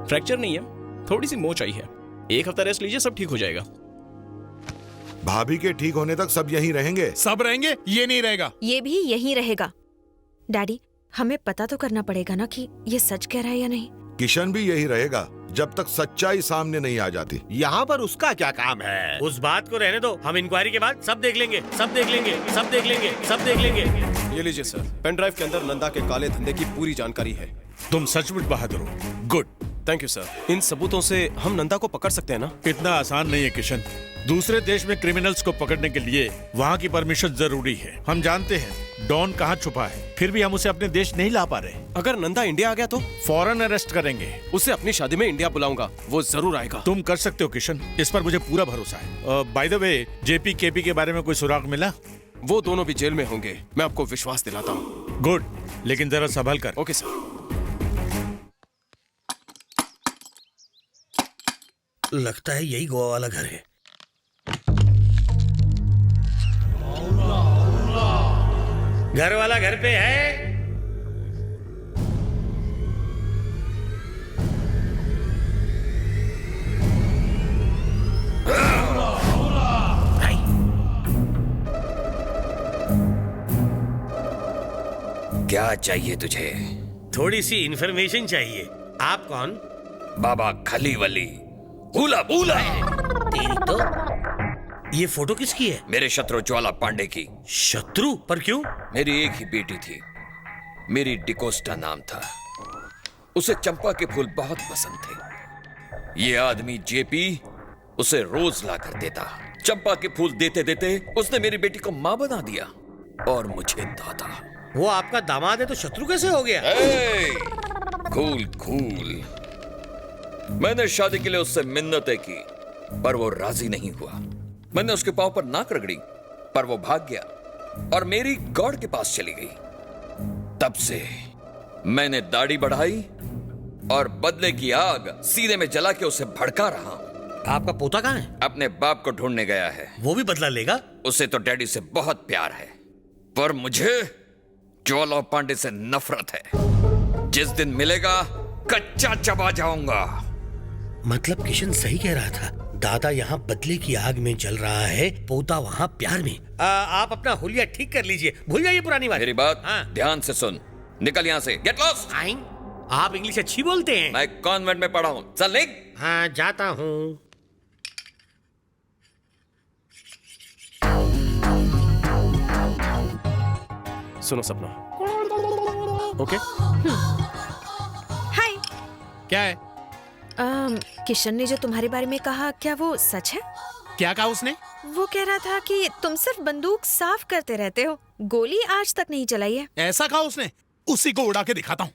फ्रैक्चर नहीं है, थोड़ी सी मोच आई है। 1 हफ्ता रेस्ट लीजिए, सब ठीक हो जाएगा। भाभी के ठीक होने तक सब यहीं रहेंगे। सब रहेंगे? ये नहीं रहेगा। ये भी यहीं रहेगा। डैडी, हमें पता तो करना पड़ेगा ना कि ये सच कह रहा है या नहीं। किशन भी यही रहेगा जब तक सच्चाई सामने नहीं आ जाती। यहाँ पर उसका क्या काम है? उस बात को रहने दो, हम इंक्वायरी के बाद सब देख लेंगे, सब देख लेंगे, सब देख लेंगे, सब देख लेंगे। ये लीजिए सर, पेन ड्राइव के अंदर नंदा के काले धंधे की पूरी जानकारी है। तुम सचमुच बहादुर हो। गुड। Thank you sir. इन सबूतों से हम नंदा को पकड़ सकते हैं ना? इतना आसान नहीं है किशन। दूसरे देश में क्रिमिनल्स को पकड़ने के लिए वहाँ की परमिशन जरूरी है। हम जानते हैं डॉन कहाँ छुपा है, फिर भी हम उसे अपने देश नहीं ला पा रहे। अगर नंदा इंडिया आ गया तो? फौरन अरेस्ट करेंगे। उसे अपनी शादी में इंडिया बुलाऊंगा, वो जरूर आएगा। तुम कर सकते हो किशन, इस पर मुझे पूरा भरोसा है। By the way, JP KP के बारे में कोई सुराग मिला? वो दोनों भी जेल में होंगे, मैं आपको विश्वास दिलाता हूँ। गुड, लेकिन जरा संभल कर। Okay sir. लगता है यही गोवा वाला घर है। घर वाला घर पे है? क्या चाहिए तुझे? थोड़ी सी इंफॉर्मेशन चाहिए। आप कौन? बाबा खली वली भूला भूला। तेरी तो ये फोटो किसकी है? मेरे शत्रु ज्वाला पांडे की। शत्रु? पर क्यों? मेरी एक ही बेटी थी, मेरी डिकोस्टा नाम था। उसे चंपा के फूल बहुत पसंद थे। ये आदमी जेपी उसे रोज ला कर देता। चंपा के फूल देते देते उसने मेरी बेटी को मां बना दिया और मुझे दादा। वो आपका दामाद है तो शत्रु कैसे हो गया? Cool cool. मैंने शादी के लिए उससे मिन्नतें की पर वो राजी नहीं हुआ। मैंने उसके पांव पर नाक रगड़ी पर वो भाग गया और मेरी गॉड के पास चली गई। तब से मैंने दाढ़ी बढ़ाई और बदले की आग सीने में जला के उसे भड़का रहा हूं। आपका पोता कहाँ है? अपने बाप को ढूंढने गया है। वो भी बदला लेगा? उसे तो डैडी से बहुत प्यार है पर मुझे ज्वाला पांडे से नफरत है। जिस दिन मिलेगा कच्चा चबा जाऊंगा। मतलब किशन सही कह रहा था, दादा यहाँ बदले की आग में जल रहा है, पोता वहाँ प्यार में। आप अपना हुलिया ठीक कर लीजिए, भूल जाइए पुरानी बात। मेरी बात ध्यान से सुन। निकल यहाँ से, गेट लॉस्ट। आप इंग्लिश अच्छी बोलते हैं। मैं कॉन्वेंट में पढ़ा हूँ, चल निक। हाँ जाता हूँ। सुनो सपना। ओके? हाय। क्या है? किशन ने जो तुम्हारे बारे में कहा, क्या वो सच है? क्या कहा उसने? वो कह रहा था कि तुम सिर्फ बंदूक साफ करते रहते हो, गोली आज तक नहीं चलाई है। ऐसा कहा उसने? उसी को उड़ा के दिखाता हूँ।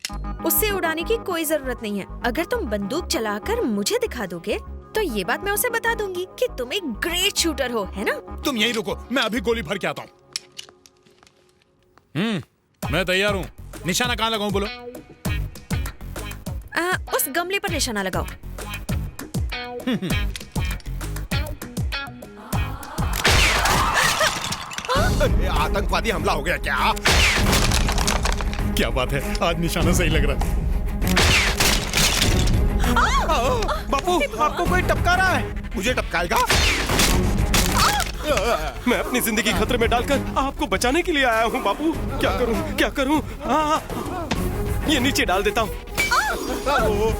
उससे उड़ाने की कोई जरूरत नहीं है। अगर तुम बंदूक चलाकर मुझे दिखा दोगे तो ये बात मैं उसे बता दूंगी कि तुम एक ग्रेट शूटर हो, है ना? तुम यहीं रुको, मैं अभी गोली भर के आता हूँ। मैं तैयार हूँ। निशाना कहाँ लगाऊं बोलो? उस गमले पर निशाना लगाओ। आतंकवादी हमला हो गया क्या? क्या बात है, आज निशाना सही लग रहा है। बापू, आपको कोई टपका रहा है। मुझे टपकाएगा? मैं अपनी जिंदगी खतरे में डालकर आपको बचाने के लिए आया हूँ बापू। क्या करूँ क्या करूँ? ये नीचे डाल देता हूँ।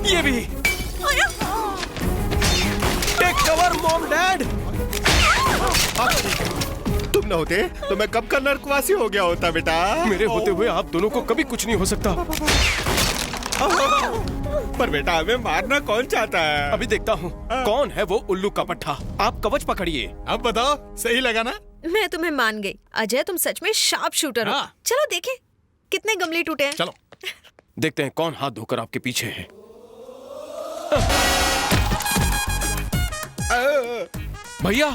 ये भी। Take cover mom dad. तुम न होते तो मैं कब का नर्कवासी हो गया होता बेटा। मेरे होते हुए आप दोनों को कभी कुछ नहीं हो सकता। पर बेटा हमें मारना कौन चाहता है? अभी देखता हूँ कौन है वो उल्लू का पट्टा। आप कवच पकड़िए। अब बताओ, सही लगा ना? मैं तुम्हें मान गई। अजय, तुम सच में शार्प शूटर हो। चलो देखें कितने गमले टूटे हैं। चलो देखते हैं कौन हाथ धोकर आपके पीछे है। भैया,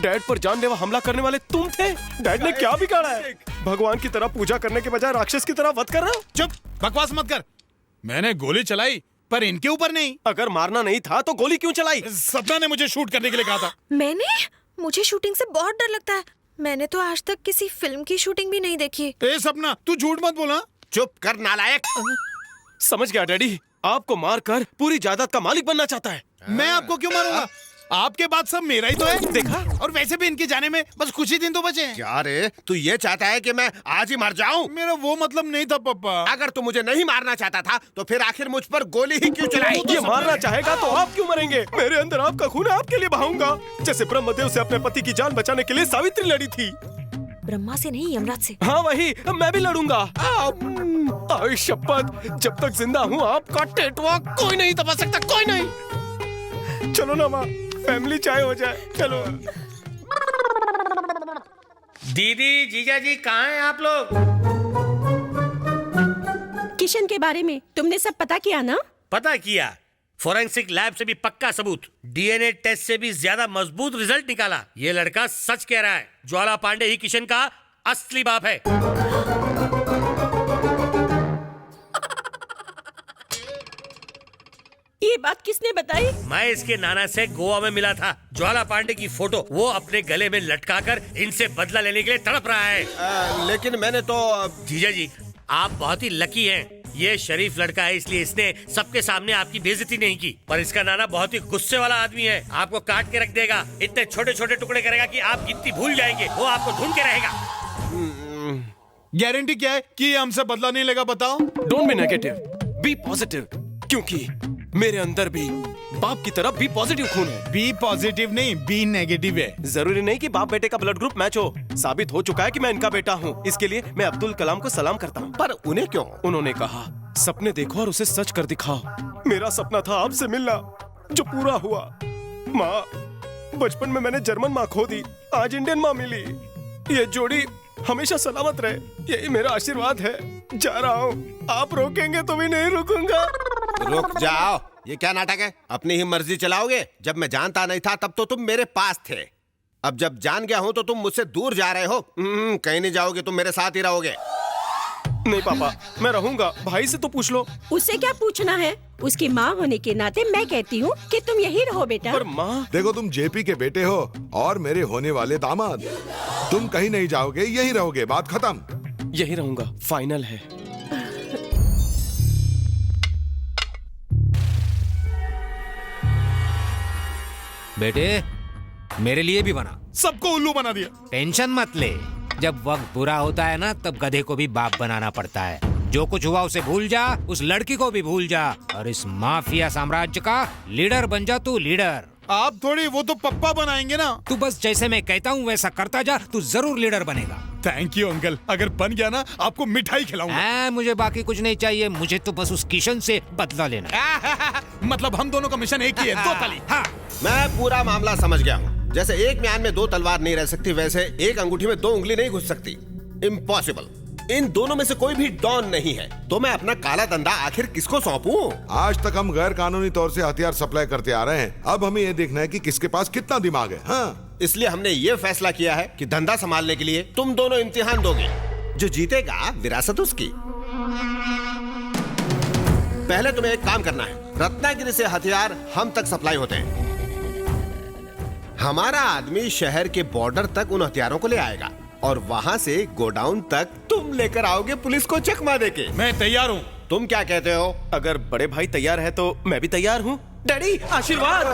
डैड पर जानलेवा हमला करने वाले तुम थे। डैड ने क्या बिगाड़ा है? भगवान की तरह पूजा करने के बजाय राक्षस की तरह वध कर रहे हो। चुप, बकवास मत कर। मैंने गोली चलाई पर इनके ऊपर नहीं। अगर मारना नहीं था तो गोली क्यों चलाई? सपना ने मुझे शूट करने के लिए कहा था। मुझे शूटिंग से बहुत डर लगता है। मैंने तो आज तक किसी फिल्म की शूटिंग भी नहीं देखी। ए सपना, तू झूठ मत बोला। चुप कर नालायक। समझ गया डैडी, आपको मारकर पूरी जायदाद का मालिक बनना चाहता है। मैं आपको क्यों मारूंगा? आपके बाद सब मेरा ही तो है। देखा? और वैसे भी इनके जाने में बस कुछ ही दिन तो बचे हैं। क्या रे, तू ये चाहता है कि मैं आज ही मर जाऊं? मेरा वो मतलब नहीं था पापा। अगर तू मुझे नहीं मारना चाहता था तो फिर आखिर मुझ पर गोली ही क्यों चलाई? ये मारना चाहेगा तो आप क्यों मरेंगे? मेरे अंदर आपका खून है, आपके लिए बहाऊंगा। जैसे ब्रह्मदेव से अपने पति की जान बचाने के लिए सावित्री लड़ी थी। ब्रह्मा से नहीं, यमराज से। हाँ वही, मैं भी लड़ूंगा। आई शपथ, जब तक जिंदा हूँ आपका टेटुआ कोई नहीं दबा सकता, कोई नहीं। चलो ना माँ, फैमिली चाय हो जाए, चलो। दीदी, जीजा जी, कहाँ हैं आप लोग? किशन के बारे में तुमने सब पता किया ना? पता किया, फोरेंसिक लैब से भी पक्का सबूत, डीएनए टेस्ट से भी ज्यादा मजबूत रिजल्ट निकाला। ये लड़का सच कह रहा है, ज्वाला पांडे ही किशन का असली बाप है। ये बात किसने बताई? मैं इसके नाना से गोवा में मिला था। ज्वाला पांडे की फोटो वो अपने गले में लटकाकर इनसे बदला लेने के लिए तड़प रहा है। लेकिन मैंने तो जीजा जी, आप बहुत ही लकी हैं। ये शरीफ लड़का है, इसलिए इसने सबके सामने आपकी बेइज्जती नहीं की। पर इसका नाना बहुत ही गुस्से वाला आदमी है, आपको काट के रख देगा, इतने छोटे छोटे टुकड़े करेगा कि आप गिनती भूल जाएंगे। वो आपको ढूंढ के रहेगा। गारंटी क्या है कि ये हमसे बदला नहीं लेगा? बताओ। Don't be negative, be positive, क्योंकि मेरे अंदर भी बाप की तरफ बी पॉजिटिव खून है। बी पॉजिटिव नहीं, बी नेगेटिव है। जरूरी नहीं कि बाप बेटे का ब्लड ग्रुप मैच हो। साबित हो चुका है कि मैं इनका बेटा हूँ। इसके लिए मैं अब्दुल कलाम को सलाम करता हूँ। पर उन्हें क्यों? उन्होंने कहा, सपने देखो और उसे सच कर दिखाओ। मेरा सपना था आपसे मिलना, जो पूरा हुआ। माँ, बचपन में मैंने जर्मन माँ खो दी, आज इंडियन माँ मिली। ये जोड़ी हमेशा सलामत रहे, यही मेरा आशीर्वाद है। जा रहा हूँ, आप रोकेंगे तो भी नहीं रुकूंगा। रुक जाओ, ये क्या नाटक है? अपनी ही मर्जी चलाओगे? जब मैं जानता नहीं था तब तो तुम मेरे पास थे, अब जब जान गया हूँ तो तुम मुझसे दूर जा रहे हो। कहीं नहीं जाओगे, तुम मेरे साथ ही रहोगे। नहीं पापा, मैं रहूंगा। भाई से तो पूछ लो। उससे क्या पूछना है? उसकी माँ होने के नाते मैं कहती हूँ कि तुम यही रहो बेटा। पर माँ, देखो, तुम जेपी के बेटे हो और मेरे होने वाले दामाद। तुम कहीं नहीं जाओगे, यही रहोगे, बात खत्म। यही रहूंगा, फाइनल है। बेटे, मेरे लिए भी बना। सबको उल्लू बना दिया। टेंशन मत ले, जब वक्त बुरा होता है ना, तब गधे को भी बाप बनाना पड़ता है। जो कुछ हुआ उसे भूल जा, उस लड़की को भी भूल जा और इस माफिया साम्राज्य का लीडर बन जा। तू लीडर। आप थोड़ी, वो तो पप्पा बनाएंगे ना। तू बस जैसे मैं कहता हूँ वैसा करता जा, तू जरूर लीडर बनेगा। थैंक यू अंकल, अगर बन गया ना आपको मिठाई खिलाऊंगा। मुझे बाकी कुछ नहीं चाहिए, मुझे तो बस उस किशन से बदला लेना। मतलब हम दोनों का मिशन एक ही है, दो ताली। हाँ। मैं पूरा मामला समझ गया हूँ। जैसे एक म्यान में दो तलवार नहीं रह सकती, वैसे एक अंगूठी में दो उंगली नहीं घुस सकती। इम्पॉसिबल। इन दोनों में से कोई भी डॉन नहीं है, तो मैं अपना काला धंधा आखिर किसको सौंपूं? आज तक हम गैर कानूनी तौर से हथियार सप्लाई करते आ रहे हैं, अब हमें ये देखना है कि किसके पास कितना दिमाग है। हाँ, इसलिए हमने ये फैसला किया है कि धंधा संभालने के लिए तुम दोनों इम्तिहान दोगे। जो जीतेगा विरासत उसकी। पहले तुम्हें एक काम करना है, रत्नागिरी से हथियार हम तक सप्लाई होते हैं। हमारा आदमी शहर के बॉर्डर तक उन हथियारों को ले आएगा और वहां से गोडाउन तक तुम लेकर आओगे पुलिस को चकमा देके। मैं तैयार हूँ। तुम क्या कहते हो? अगर बड़े भाई तैयार है तो मैं भी तैयार हूँ। डैडी आशीर्वाद।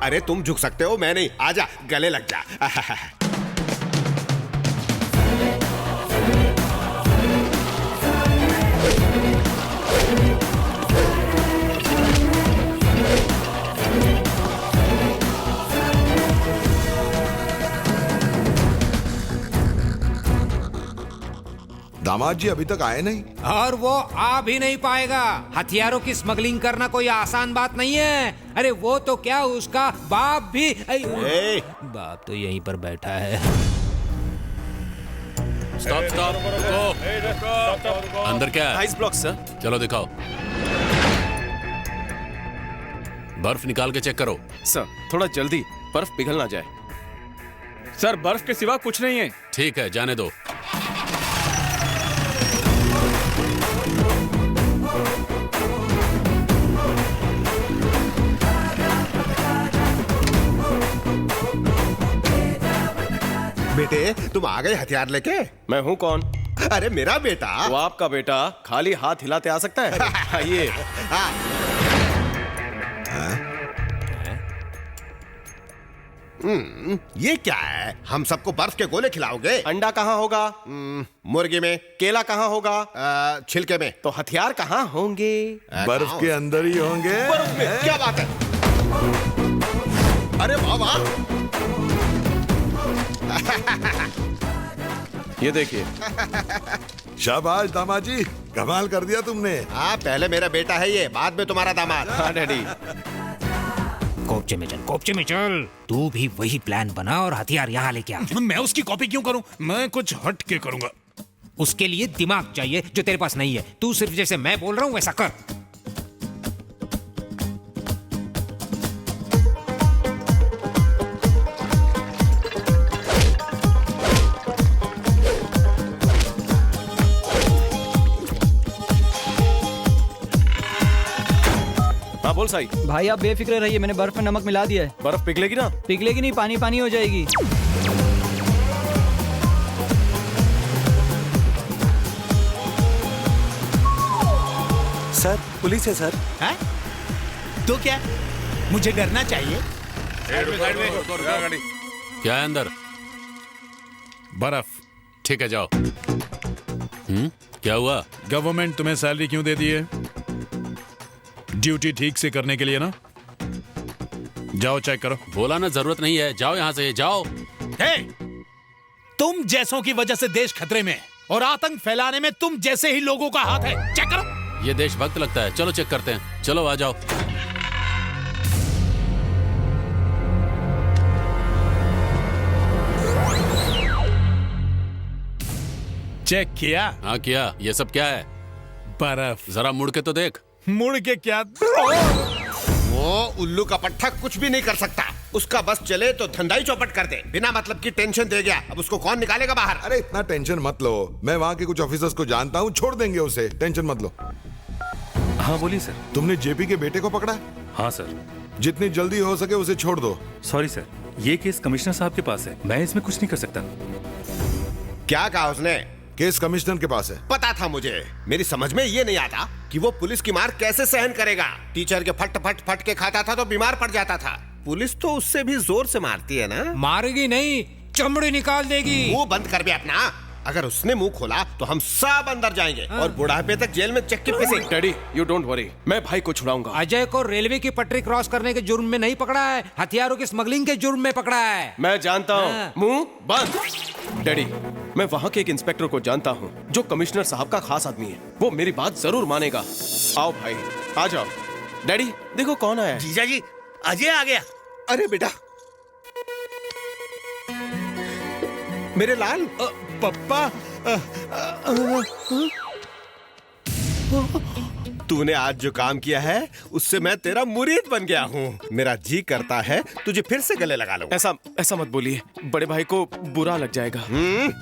अरे तुम झुक सकते हो, मैं नहीं। आजा, गले लग जा। दामाद जी अभी तक आए नहीं, और वो आ भी नहीं पाएगा। हथियारों की स्मगलिंग करना कोई आसान बात नहीं है। अरे वो तो क्या, उसका बाप भी। बाप तो यहीं पर बैठा है। स्टॉप स्टॉप, रुको। अंदर क्या है? Ice block sir. चलो दिखाओ। बर्फ निकाल के चेक करो। सर थोड़ा जल्दी, बर्फ पिघल ना जाए। सर बर्फ के सिवा कुछ नहीं है। ठीक है, जाने दो। बेटे, तुम आ गए हथियार लेके? मैं हूँ कौन? अरे मेरा बेटा। वो आपका बेटा खाली हाथ हिलाते आ सकता है? आइए। ये क्या है? हम सबको बर्फ के गोले खिलाओगे? अंडा कहाँ होगा? मुर्गी में। केला कहाँ होगा? छिलके में। तो हथियार कहाँ होंगे? बर्फ के अंदर ही होंगे। बर्फ में? क्या बात है? अरे वाह वाह। ये देखिए। शाबाश दामाजी, कमाल कर दिया तुमने। हाँ, पहले मेरा बेटा है ये, बाद में तुम्हारा दामाद। हाँ डैडी। कोपचे में चल। तू भी वही प्लान बना और हथियार यहाँ लेके आ। मैं उसकी कॉपी क्यों करूं? मैं कुछ हट के करूंगा। उसके लिए दिमाग चाहिए जो तेरे पास नहीं है। तू सिर्फ जैसे मैं बोल रहा हूँ वैसा कर। हाँ बोल साई। भाई आप बेफिक्र रहिए, मैंने बर्फ में नमक मिला दिया है। बर्फ पिघलेगी ना? पिघलेगी नहीं, पानी पानी हो जाएगी। सर, पुलिस है सर। हैं? तो क्या मुझे डरना चाहिए? क्या है अंदर? बर्फ। ठीक है जाओ। क्या हुआ? गवर्नमेंट तुम्हें सैलरी क्यों देती है? ड्यूटी ठीक से करने के लिए ना? जाओ चेक करो। बोला ना जरूरत नहीं है, जाओ यहाँ से, जाओ। हे! तुम जैसों की वजह से देश खतरे में है और आतंक फैलाने में तुम जैसे ही लोगों का हाथ है। चेक करो। ये देशभक्त लगता है। चलो चेक करते हैं। चलो आ जाओ। चेक किया? हाँ किया। ये सब क्या है? बर्फ। जरा मुड़ के तो देख। मुड़ के क्या? वो उल्लू का पट्टा कुछ भी नहीं कर सकता। उसका बस चले तो धंधाई चौपट कर दे। बिना मतलब की टेंशन दे गया। अब उसको कौन निकालेगा बाहर? अरे इतना टेंशन मत लो, मैं वहाँ के कुछ ऑफिसर्स को जानता हूँ, छोड़ देंगे उसे। टेंशन मत लो। हाँ बोलिए सर। तुमने जेपी के बेटे को पकड़ा? हाँ सर। जितनी जल्दी हो सके उसे छोड़ दो। सॉरी सर, ये केस कमिश्नर साहब के पास है, मैं इसमें कुछ नहीं कर सकता। क्या कहा उसने? केस कमिश्नर के पास है। पता था मुझे। मेरी समझ में ये नहीं आता कि वो पुलिस की मार कैसे सहन करेगा। टीचर के फट के खाता था तो बीमार पड़ जाता था। पुलिस तो उससे भी जोर से मारती है ना? मारेगी नहीं, चमड़ी निकाल देगी। मुंह बंद कर भी अपना। अगर उसने मुंह खोला तो हम सब अंदर जाएंगे और बुढ़ापे तक जेल में चक्की पिसेंगे। डैडी यू डोंट वरी, मैं भाई को छुड़ाऊंगा। अजय को रेलवे की पटरी क्रॉस करने के जुर्म में नहीं पकड़ा है, हथियारों की स्मगलिंग के जुर्म में पकड़ा है। मैं जानता हूँ। मुंह बंद। डैडी, मैं वहाँ के एक इंस्पेक्टर को जानता हूँ जो कमिश्नर साहब का खास आदमी है। वो मेरी बात जरूर मानेगा। आओ भाई, आ जाओ। डैडी देखो कौन आया है। जीजा जी, अजय आ गया। अरे बेटा, मेरे लाल। पप्पा, तूने आज जो काम किया है उससे मैं तेरा मुरीद बन गया हूँ। मेरा जी करता है तुझे फिर से गले लगा लूं। ऐसा मत बोलिए, बड़े भाई को बुरा लग जाएगा।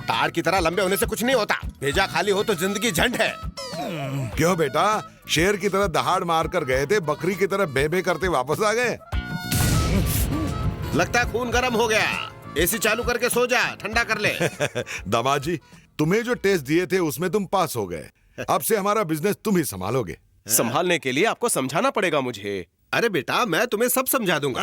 तार की तरह लंबे होने से कुछ नहीं होता। भेजा खाली हो तो जिंदगी झंड है। क्यों बेटा, शेर की तरह दहाड़ मार कर गए थे, बकरी की तरह बे बे करते वापस आ गए? लगता है खून गर्म हो गया। एसी चालू करके सो जा, ठंडा कर ले। दामाजी, तुम्हें जो टेस्ट दिए थे उसमें तुम पास हो गए। अब से हमारा बिजनेस तुम ही संभालोगे। संभालने के लिए आपको समझाना पड़ेगा मुझे। अरे बेटा, मैं तुम्हें सब समझा दूंगा।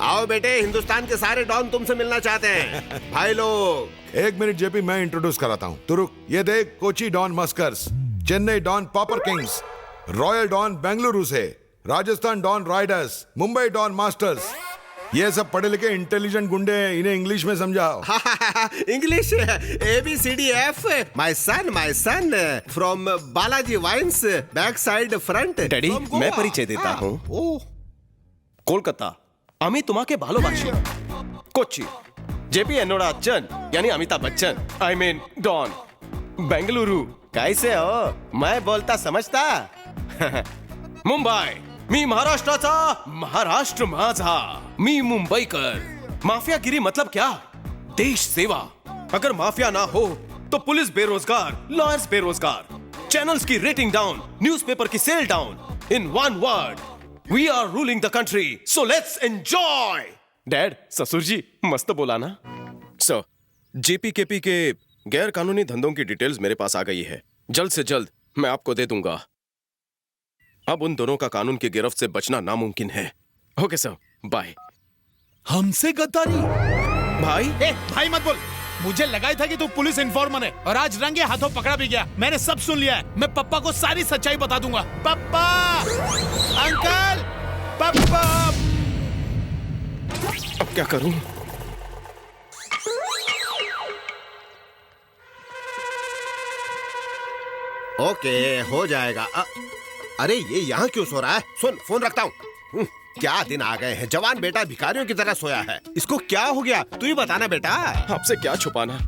आओ बेटे, हिंदुस्तान के सारे डॉन तुमसे मिलना चाहते हैं। भाई लोग। एक मिनट जेपी, मैं इंट्रोड्यूस कराता हूँ। तो रुक, ये देख, कोची डॉन मस्कर्स, Chennai don popper kings, royal don Bengaluru से, Rajasthan don riders, Mumbai don masters. ये सब पढ़े लिखे इंटेलिजेंट गुंडे हैं, इन्हें इंग्लिश में समझाओ। English ABCDF। My son from Balaji wines, back side front. Daddy मैं परिचय देता हूँ। कोलकाता अमितुमा के भालोबाशी। कोच्चि JP एनोरा अच्चन यानी अमिताभ बच्चन, आई मीन डॉन। बेंगलुरु कैसे हो? मैं बोलता समझता। मुंबई, मी महाराष्ट्राचा, महाराष्ट्र माझा, मी मुंबईकर। माफियागिरी मतलब क्या? देश सेवा। अगर माफिया ना हो तो पुलिस बेरोजगार, लॉयर्स बेरोजगार, चैनल्स की रेटिंग डाउन, न्यूज़पेपर की sale down. In one word, we are ruling the country, so let's enjoy. Dad, ससुर जी मस्त बोला ना? सर, JPKP के गैर कानूनी धंधों की डिटेल्स मेरे पास आ गई है। जल्द से जल्द मैं आपको दे दूंगा। अब उन दोनों का कानून की गिरफ्त से बचना नामुमकिन है। Okay sir, bye. हमसे गद्दारी? भाई भाई मत बोल। मुझे लगा था कि तू पुलिस इन्फॉर्मर है और आज रंगे हाथों पकड़ा भी गया। मैंने सब सुन लिया है। मैं पप्पा को सारी सच्चाई बता दूंगा। पप्पा, अंकल, पापा। अब क्या करूं? ओके, हो जाएगा। अरे ये यहाँ क्यों सो रहा है? सुन, फोन रखता हूँ। क्या दिन आ गए हैं, जवान बेटा भिखारियों की तरह सोया है। इसको क्या हो गया, तू ही बताना बेटा। आपसे क्या छुपाना,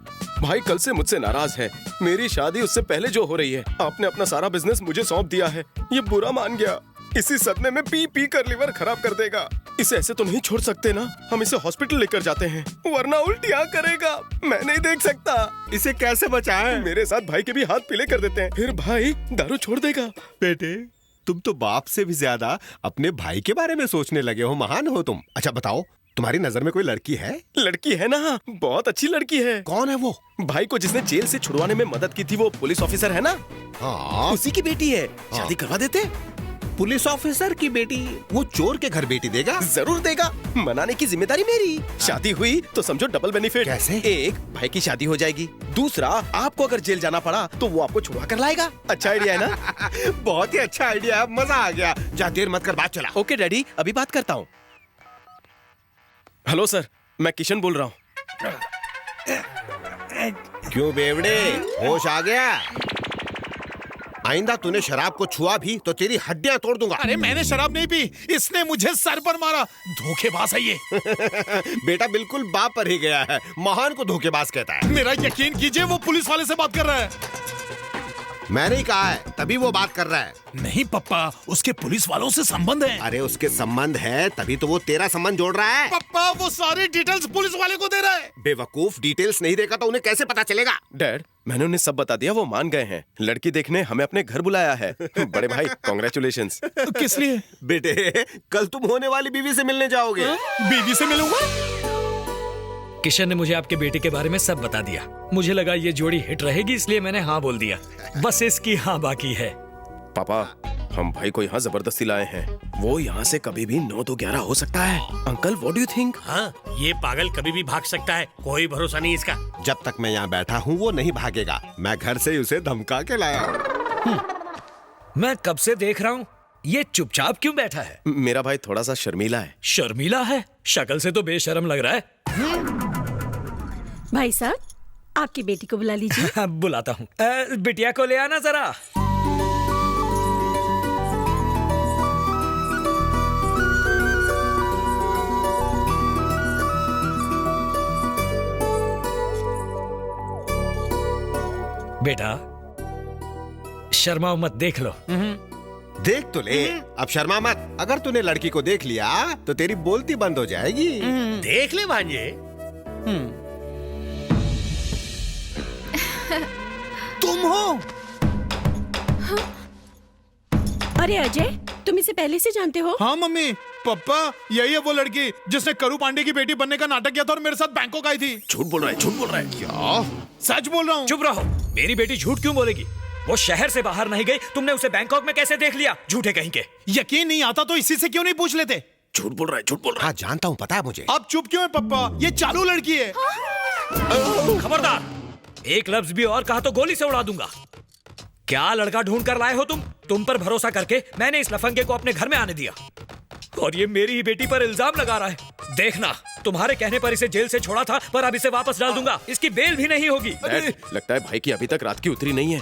भाई कल से मुझसे नाराज है। मेरी शादी उससे पहले जो हो रही है, आपने अपना सारा बिजनेस मुझे सौंप दिया है। ये बुरा मान गया, इसी सदमे में पी पी कर लिवर खराब कर देगा। इसे ऐसे तो नहीं छोड़ सकते ना, हम इसे हॉस्पिटल लेकर जाते हैं, वरना उल्टियाँ करेगा। मैं नहीं देख सकता। इसे कैसे बचाएं? मेरे साथ भाई के भी हाथ पीले कर देते हैं, फिर भाई दारू छोड़ देगा। बेटे, तुम तो बाप से भी ज्यादा अपने भाई के बारे में सोचने लगे हो। महान हो तुम। अच्छा बताओ, तुम्हारी नजर में कोई लड़की है? लड़की है ना, बहुत अच्छी लड़की है। कौन है वो? भाई को जिसने जेल से छुड़वाने में मदद की थी, वो पुलिस ऑफिसर है ना। हाँ, उसी की बेटी है। शादी करवा देते। पुलिस ऑफिसर की बेटी? वो चोर के घर बेटी देगा? जरूर देगा, मनाने की जिम्मेदारी मेरी। शादी हुई तो समझो डबल बेनिफिट। कैसे? एक, भाई की शादी हो जाएगी। दूसरा, आपको अगर जेल जाना पड़ा तो वो आपको छुड़वा कर लाएगा। अच्छा आइडिया है ना? बहुत ही अच्छा आइडिया, मजा आ गया। जा, देर मत कर, बात चला। ओके डैडी, अभी बात करता हूँ। हेलो सर, मैं किशन बोल रहा हूँ। क्यों बेवड़े, होश आ गया? आइंदा तूने शराब को छुआ भी तो तेरी हड्डियां तोड़ दूंगा। अरे मैंने शराब नहीं पी, इसने मुझे सर पर मारा। धोखेबाज है ये। बेटा बिल्कुल बाप पर ही गया है, महान को धोखेबाज कहता है। मेरा यकीन कीजिए, वो पुलिस वाले से बात कर रहा है। मैंने ही कहा है, तभी वो बात कर रहा है। नहीं पप्पा, उसके पुलिस वालों से संबंध है। अरे उसके संबंध है, तभी तो वो तेरा संबंध जोड़ रहा है। पप्पा, वो सारी डिटेल्स पुलिस वाले को दे रहा है। बेवकूफ, डिटेल्स नहीं देगा तो उन्हें कैसे पता चलेगा? डैड, मैंने उन्हें सब बता दिया, वो मान गए हैं। लड़की देखने हमें अपने घर बुलाया है। बड़े भाई, कांग्रेचुलेशंस। किस लिए? बेटे, कल तुम होने वाली बीवी से मिलने जाओगे। बीवी से मिलूंगा? किशन ने मुझे आपके बेटे के बारे में सब बता दिया। मुझे लगा ये जोड़ी हिट रहेगी, इसलिए मैंने हाँ बोल दिया। बस इसकी हाँ बाकी है। पापा, हम भाई को यहाँ जबरदस्ती लाए हैं। वो यहाँ से कभी भी 9 तो 11 हो सकता है। Uncle, what do you think? हाँ, ये पागल कभी भी भाग सकता है, कोई भरोसा नहीं इसका। जब तक मैं यहाँ बैठा हूँ वो नहीं भागेगा। मैं घर से उसे धमका के लाया हूँ। मैं कब से देख रहा हूँ, ये चुपचाप क्यों बैठा है? मेरा भाई थोड़ा सा शर्मीला है। शर्मीला है? शक्ल से तो बेशर्म लग रहा है। भाई साहब, आपकी बेटी को बुला लीजिए। बुलाता हूँ। बिटिया को ले आना जरा। बेटा, शर्मा मत, देख लो। देख तो ले, अब शर्मा मत। अगर तूने लड़की को देख लिया तो तेरी बोलती बंद हो जाएगी। देख ले भांजे। तुम हो? अरे अजय, तुम इसे पहले से जानते हो? हाँ मम्मी, पापा, यही है वो लड़की जिसने करू पांडे की बेटी बनने का नाटक किया था और मेरे साथ बैंकॉक आई थी। झूठ बोल रहा है, झूठ बोल रहा है। क्या? सच बोल रहा हूँ। चुप रहो, मेरी बेटी झूठ क्यों बोलेगी? वो शहर से बाहर नहीं गई, तुमने उसे बैंकॉक में कैसे देख लिया? झूठे कहीं के। यकीन नहीं आता तो इसी से क्यों नहीं पूछ लेते? झूठ बोल रहा है, झूठ बोल रहा है। हाँ जानता हूँ, पता है मुझे। आप चुप क्यों है पप्पा? ये चालू लड़की है। खबरदार, एक लफ्ज भी और कहा तो गोली से उड़ा दूंगा। क्या लड़का ढूंढ कर लाए हो तुम पर भरोसा करके मैंने इस लफंगे को अपने घर में आने दिया, और ये मेरी ही बेटी पर इल्जाम लगा रहा है। देखना, तुम्हारे कहने पर इसे जेल से छोड़ा था, पर अब इसे वापस डाल दूंगा। इसकी बेल भी नहीं होगी। लगता है भाई की अभी तक रात की उतरी नहीं है।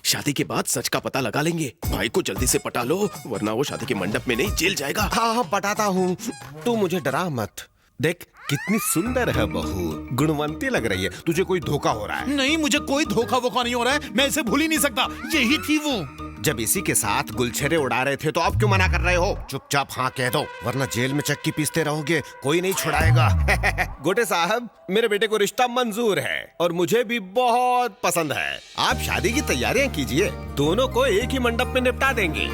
शादी के बाद सच का पता लगा लेंगे। भाई को जल्दी से पटा लो, वरना वो शादी के मंडप में नहीं, जेल जाएगा। हाँ, पटाता हूँ, तू मुझे डरा मत। देख कितनी सुंदर है बहू, गुणवंती लग रही है। तुझे कोई धोखा हो रहा है? नहीं, मुझे कोई धोखा वोखा नहीं हो रहा है। मैं इसे भूल ही नहीं सकता। यही थी वो। जब इसी के साथ गुलछरे उड़ा रहे थे तो अब क्यों मना कर रहे हो? चुपचाप हाँ कह दो, वरना जेल में चक्की पीसते रहोगे, कोई नहीं छुड़ाएगा। गोटे साहब, मेरे बेटे को रिश्ता मंजूर है और मुझे भी बहुत पसंद है। आप शादी की तैयारियां कीजिए, दोनों को एक ही मंडप में निपटा देंगे।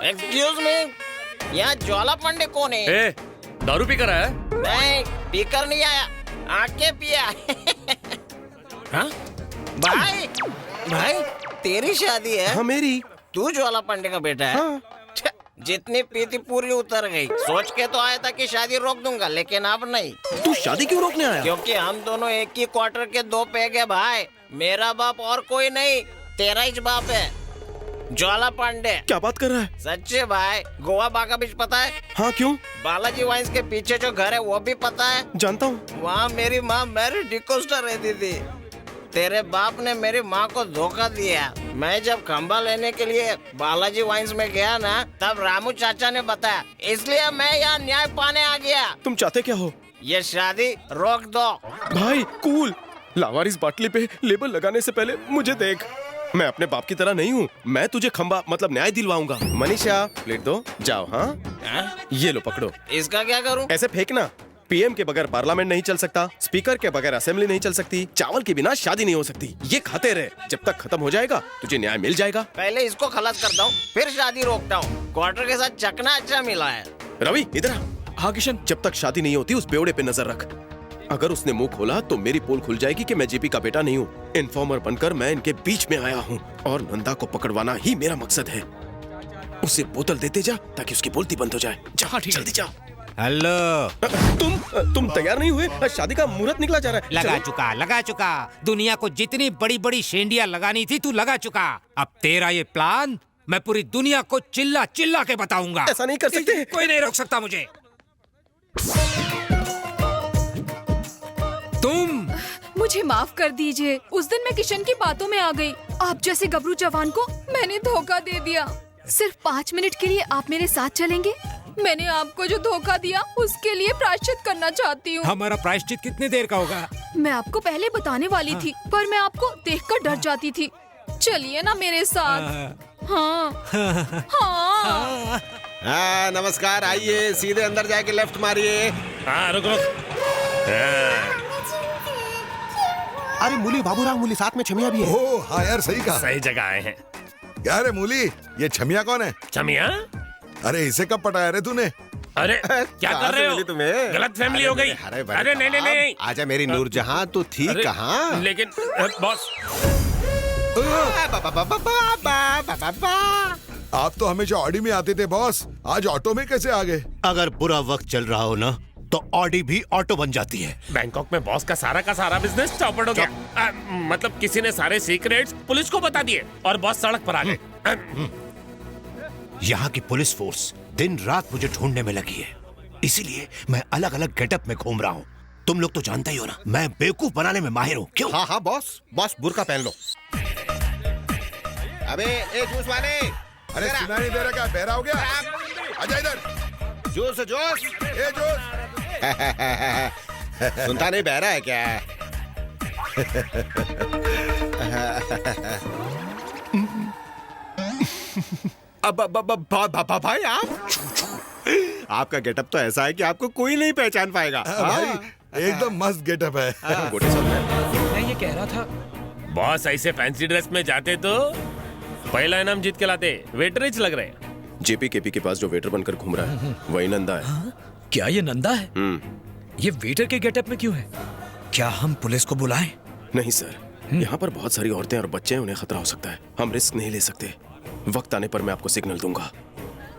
एक्सक्यूज मी, यहाँ ज्वाला पांडे कौन है? ए, दारू पी कर आया? नहीं, पीकर नहीं आया, आके पिया। हाँ? भाई, तेरी शादी है? हाँ मेरी। तू ज्वाला पांडे का बेटा है? हाँ। जितनी पी थी पूरी उतर गई। सोच के तो आया था कि शादी रोक दूंगा, लेकिन अब नहीं। तू शादी क्यों रोकने आया? क्योंकि हम दोनों एक ही क्वार्टर के दो पैग है भाई। मेरा बाप और कोई नहीं, तेरा ही बाप है, ज्वाला पांडे। क्या बात कर रहा है? सच्चे भाई। गोवा बागा बीच पता है? हाँ, क्यों? बालाजी वाइन्स के पीछे जो घर है वो भी पता है? जानता हूँ। वहाँ मेरी माँ मैरी डिकोस्टा रहती थी। तेरे बाप ने मेरी माँ को धोखा दिया। मैं जब खंबा लेने के लिए बालाजी वाइन्स में गया ना, तब रामू चाचा ने बताया, इसलिए मैं यहाँ न्याय पाने आ गया। तुम चाहते क्या हो? ये शादी रोक दो। भाई कूल, लावारिस बाटली पे लेबल लगाने से पहले मुझे देख। मैं अपने बाप की तरह नहीं हूँ। मैं तुझे खंबा मतलब न्याय दिलवाऊंगा। मनीषा, प्लेट दो, जाओ। हाँ, ये लो पकड़ो। इसका क्या करूँ? ऐसे फेंकना। पीएम के बगैर पार्लियामेंट नहीं चल सकता, स्पीकर के बगैर असेंबली नहीं चल सकती, चावल के बिना शादी नहीं हो सकती। ये खाते रहे, जब तक खत्म हो जाएगा तुझे न्याय मिल जाएगा। पहले इसको खलास करता हूँ, फिर शादी रोकता हूँ। क्वार्टर के साथ चकना अच्छा मिला है। रवि इधर आ। हाँ किशन, जब तक शादी नहीं होती उस बेवड़े पे नजर रख। अगर उसने मुंह खोला तो मेरी पोल खुल जाएगी कि मैं जेपी का बेटा नहीं हूँ। इन्फॉर्मर बनकर मैं इनके बीच में आया हूँ और नंदा को पकड़वाना ही मेरा मकसद है। उसे बोतल देते जा ताकि उसकी बोलती बंद हो जाए। जा, जल्दी जा। हेलो, तुम तैयार नहीं हुए? शादी का मुहूर्त निकला जा रहा है। लगा चुका। दुनिया को जितनी बड़ी बड़ी शेंडियां लगानी थी तू लगा चुका। अब तेरा ये प्लान मैं पूरी दुनिया को चिल्ला चिल्ला के बताऊंगा। ऐसा नहीं कर सकते। कोई नहीं रोक सकता मुझे। तुम मुझे माफ कर दीजिए। उस दिन मैं किशन की बातों में आ गई। आप जैसे गबरू जवान को मैंने धोखा दे दिया। सिर्फ 5 मिनट के लिए आप मेरे साथ चलेंगे? मैंने आपको जो धोखा दिया उसके लिए प्रायश्चित करना चाहती हूँ। हमारा प्रायश्चित कितनी देर का होगा? मैं आपको पहले बताने वाली थी, पर मैं आपको देखकर डर जाती थी। चलिए ना मेरे साथ। हाँ। हाँ, नमस्कार। आइए, सीधे अंदर जाके लेफ्ट मारिए। हाँ, रुक। अरे मूली, बाबूराव मूली, साथ में छमिया भी है। ओह हाँ यार, सही कहा। सही जगह आए हैं। यार है मूली, ये छमिया कौन है? छमिया? अरे इसे कब पटाया रे तूने? अरे क्या कर रहे हो? तुम्हें गलत फैमिली हो गई। अरे नहीं। आजा मेरी नूरजहां, तू थी कहाँ? लेकिन बॉस, आप तो हमेशा ऑडी में आते थे बॉस, आज ऑटो में कैसे आ गए? अगर बुरा वक्त चल रहा हो ना तो ऑडी भी ऑटो बन जाती है। बैंकॉक में बॉस का सारा बिजनेस चौपट हो गया। मतलब किसी ने सारे सीक्रेट्स पुलिस को बता दिए और बॉस सड़क पर आ गए। यहाँ की पुलिस फोर्स दिन रात मुझे ढूंढने में लगी है, इसीलिए मैं अलग अलग गेटअप में घूम रहा हूँ। तुम लोग तो जानते ही हो ना, मैं बेवकूफ बनाने में माहिर हूँ। क्यों? हाँ हाँ बॉस, बुर्का पहन लो। अबे ए जूस वाले, अरे सुना नहीं दे रहा क्या? बहरा हो गया? आजा इधर। जूस। ए जूस। सुनता नहीं, बहरा है क्या? अब भाई आपका गेटअप तो ऐसा है कि आपको कोई नहीं पहचान पाएगा। भाई एकदम मस्त गेटअप है। मैं ये कह रहा था, बॉस ऐसे फैंसी ड्रेस में जाते तो पहला इनाम जीत के लाते। वेटरेज लग रहे हैं। जेपी केपी के पास जो वेटर बनकर घूम रहा है वही नंदा है। क्या ये नंदा है? ये वेटर के गेटअप में क्यों है? क्या हम पुलिस को बुलाएं? नहीं सर, यहाँ पर बहुत सारी औरतें और बच्चे हैं, उन्हें खतरा हो सकता है। हम रिस्क नहीं ले सकते। वक्त आने पर मैं आपको सिग्नल दूंगा।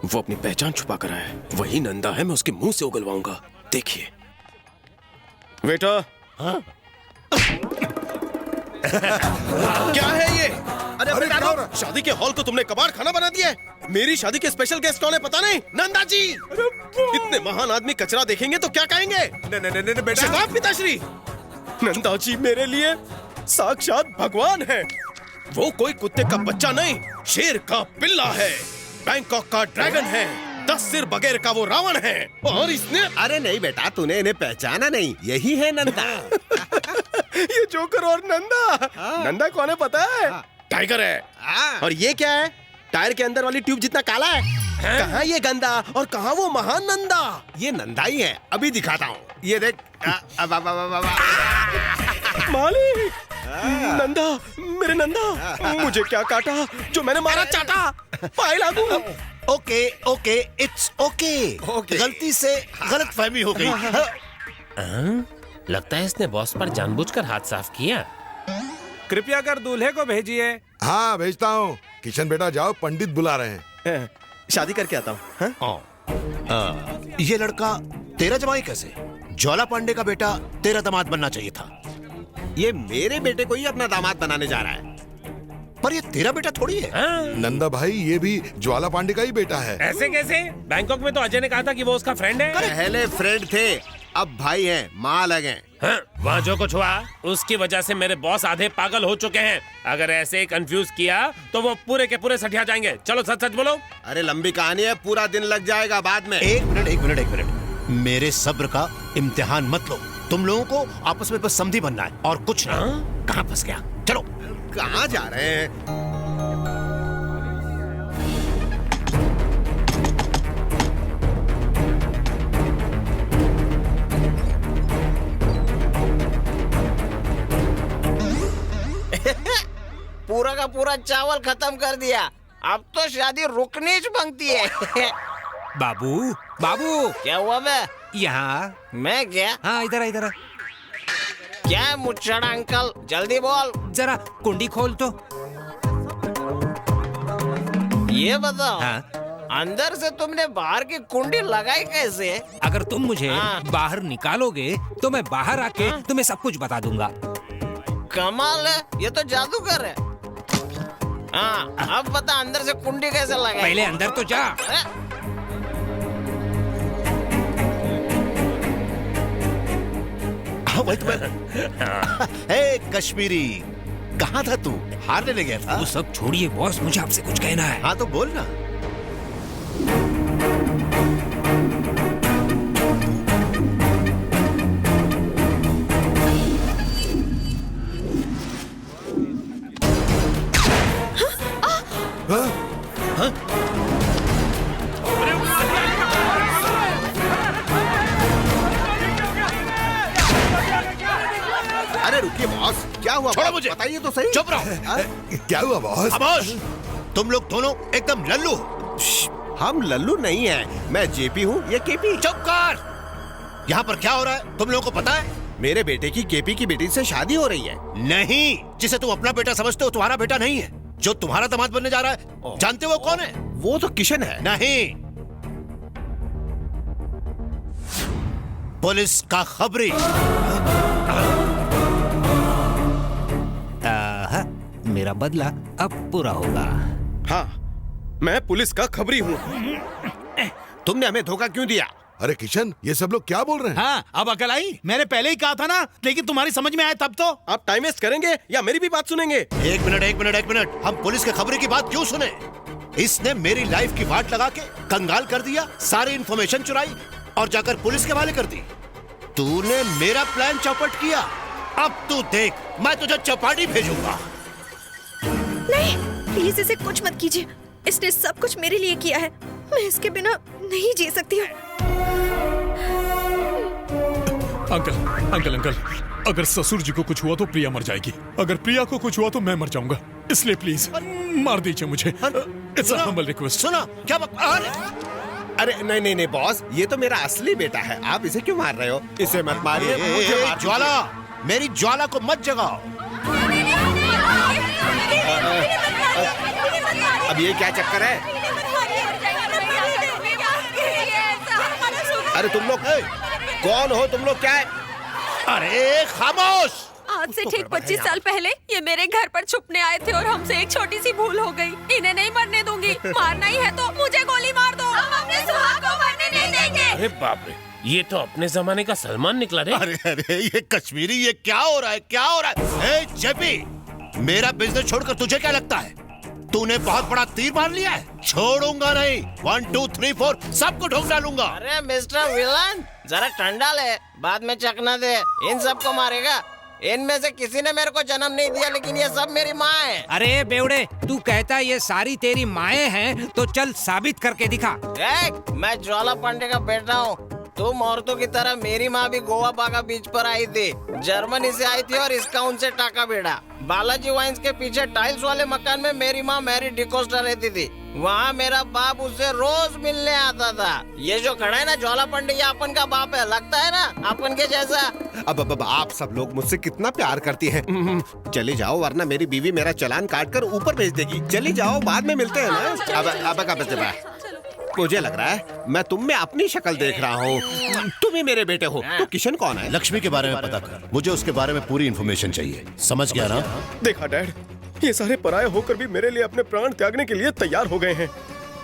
वो अपनी पहचान छुपा कर आया है, वही नंदा है। मैं उसके मुंह से उगलवाऊंगा, देखिए। वेटर। हाँ? क्या है ये? अरे शादी के हॉल को तुमने कबाड़ खाना बना दिया है। मेरी शादी के स्पेशल गेस्ट कौन है पता नहीं? नंदा जी। इतने महान आदमी कचरा देखेंगे तो क्या कहेंगे? नहीं बेटा, पिताश्री। नंदा जी मेरे लिए साक्षात भगवान है। वो कोई कुत्ते का बच्चा नहीं, शेर का पिल्ला है, बैंकॉक का ड्रैगन है, 10 सिर बगैर का वो रावण है। और इसने, अरे नहीं बेटा, तूने इन्हें पहचाना नहीं, यही है नंदा। ये जोकर और नंदा। नंदा कौन है पता है? टाइगर है। और ये क्या है? टायर के अंदर वाली ट्यूब जितना काला है। कहाँ ये गंदा और कहाँ वो महान नंदा? ये नंदा ही है, अभी दिखाता हूँ। ये देख। मालिक, नंदा, मेरे नंदा, मुझे क्या काटा जो मैंने मारा चाटा? पाए लागू। Okay, it's okay. गलती से गलत फहमी हो गई। लगता है इसने बॉस पर जानबूझकर हाथ साफ किया। कृपया कर दूल्हे को भेजिए। हाँ भेजता हूँ। किशन बेटा जाओ, पंडित बुला रहे हैं। शादी करके आता हूँ। ये लड़का तेरा जमाई कैसे? ज्वाला पांडे का बेटा तेरा दामाद बनना चाहिए था। ये मेरे बेटे को ही अपना दामाद बनाने जा रहा है। पर ये तेरा बेटा थोड़ी है। नंदा भाई, ये भी ज्वाला पांडे का ही बेटा है। ऐसे कैसे? बैंकॉक में तो अजय ने कहा था कि वो उसका फ्रेंड है। पहले फ्रेंड थे, अब भाई हैं, माँ लगे। हाँ, वहाँ जो कुछ हुआ उसकी वजह से मेरे बॉस आधे पागल हो चुके हैं। अगर ऐसे कंफ्यूज किया तो वो पूरे के पूरे सठिया जाएंगे। चलो सच सच बोलो। अरे लंबी कहानी है, पूरा दिन लग जाएगा बाद में। एक मिनट। मेरे सब्र का इम्तिहान मत लो। तुम लोगों को आपस में बस समधी बनना है और कुछ ना। कहाँ फंस गया? चलो। कहाँ जा रहे हैं? पूरा का पूरा चावल खत्म कर दिया। अब तो शादी रुकनी च बनती है। बाबू क्या हुआ बे? यहाँ। मैं क्या? हाँ, इधर। क्या है मुच्छड़ा अंकल, जल्दी बोल। जरा कुंडी खोल तो। ये बताओ, हाँ? अंदर से तुमने बाहर की कुंडी लगाई कैसे? अगर तुम मुझे बाहर निकालोगे तो मैं बाहर आके तुम्हें सब कुछ बता दूंगा। कमाल है, ये तो जादूगर है। हाँ, अब बता अंदर से कुंडी कैसे लगाई? पहले अंदर तो जा। कश्मीरी, कहाँ था तू? हार लेने गया था? वो सब छोड़िए बॉस, मुझे आपसे कुछ कहना है। हाँ तो बोल ना। अरे रुकिए बॉस, क्या हुआ? छोड़ो मुझे, बताइए तो सही। चुप रहो। क्या हुआ बॉस? खामोश! तुम लोग दोनों एकदम लल्लू। हम लल्लू नहीं हैं, मैं जेपी हूँ, ये केपी। चुप कर! यहाँ पर क्या हो रहा है तुम लोगों को पता है? मेरे बेटे की केपी की बेटी से शादी हो रही है। नहीं, जिसे तुम अपना बेटा समझते हो तुम्हारा बेटा नहीं है। जो तुम्हारा दामाद बनने जा रहा है, जानते हो कौन है? वो तो किशन है। नहीं, पुलिस का खबरी। मेरा बदला अब पूरा होगा। हाँ, मैं पुलिस का खबरी हूँ। तुमने हमें धोखा क्यों दिया? अरे किशन, ये सब लोग क्या बोल रहे हैं? हाँ, अब अकल आई। मैंने पहले ही कहा था ना, लेकिन तुम्हारी समझ में आया तब तो। आप टाइम वेस्ट करेंगे या मेरी भी बात सुनेंगे? एक मिनट। हम पुलिस के खबरी की बात क्यों सुने? इसने मेरी लाइफ की वाट लगा के कंगाल कर दिया, सारी इंफॉर्मेशन चुराई और जाकर पुलिस के हवाले कर दी। तूने मेरा प्लान चौपट किया। अब तू देख, मैं तुझे चौपाटी भेजूंगा। नहीं, प्लीज इसे कुछ मत कीजिए। इसने सब कुछ मेरे लिए किया है। मैं इसके बिना नहीं जी सकती हूँ। अंकल, अगर ससुर जी को कुछ हुआ तो प्रिया मर जाएगी। अगर प्रिया को कुछ हुआ तो मैं मर जाऊंगा। इसलिए प्लीज मार दीजिए मुझे। It's a humble request. सुना क्या? अरे नहीं बॉस, ये तो मेरा असली बेटा है। आप इसे क्यों मार रहे हो? इसे मत मारिए। ज्वाला, मेरी ज्वाला को मत जगाओ। अब ये क्या चक्कर है? अरे तुम लोग कौन हो? तुम लोग क्या है? अरे खामोश! आज से ठीक 25 साल पहले ये मेरे घर पर छुपने आए थे और हमसे एक छोटी सी भूल हो गई। इन्हें नहीं मरने दूंगी। मारना ही है तो मुझे गोली मार दो। हम अपने सुहाग को मरने नहीं देंगे। अरे बाप रे, ये तो अपने जमाने का सलमान निकला रे। अरे ये कश्मीरी, ये क्या हो रहा है? क्या हो रहा है? जेपी, मेरा बिजनेस छोड़कर तुझे क्या लगता है? तूने बहुत बड़ा तीर मार लिया है। छोड़ूंगा नहीं। 1 2 3 4 सबको ठोक डालूंगा। अरे मिस्टर विलन, जरा ठंडा ले, बाद में चखना दे। इन सबको मारेगा? इनमें से किसी ने मेरे को जन्म नहीं दिया, लेकिन ये सब मेरी माँ है। अरे बेवड़े, तू कहता ये सारी तेरी माएं हैं तो चल साबित करके दिखा। मैं ज्वाला पांडे का बेटा हूँ। तुम औरतों की तरह मेरी माँ भी गोवा बागा बीच पर आई थी। जर्मनी से आई थी और इसका उनसे टाका भिड़ा। बालाजी वाइन्स के पीछे टाइल्स वाले मकान में मेरी माँ मैरी डिकोस्टा रहती थी। वहाँ मेरा बाप उससे रोज मिलने आता था। ये जो खड़ा है ना ज्वाला पांडे, ये अपन का बाप है। लगता है ना अपन के जैसा। अब आप सब लोग मुझसे कितना प्यार करती हैं। चली जाओ, वरना मेरी बीवी मेरा चालान काट कर ऊपर भेज देगी। चली जाओ, बाद में मिलते हैं ना। अब मुझे लग रहा है मैं तुम में अपनी शक्ल देख रहा हूँ। तुम ही मेरे बेटे हो। तो किशन कौन है? लक्ष्मी के बारे में पता कर, मुझे उसके बारे में पूरी इन्फॉर्मेशन चाहिए। समझ गया ना? देखा डैड, ये सारे पराये होकर भी मेरे लिए अपने प्राण त्यागने के लिए तैयार हो गए हैं।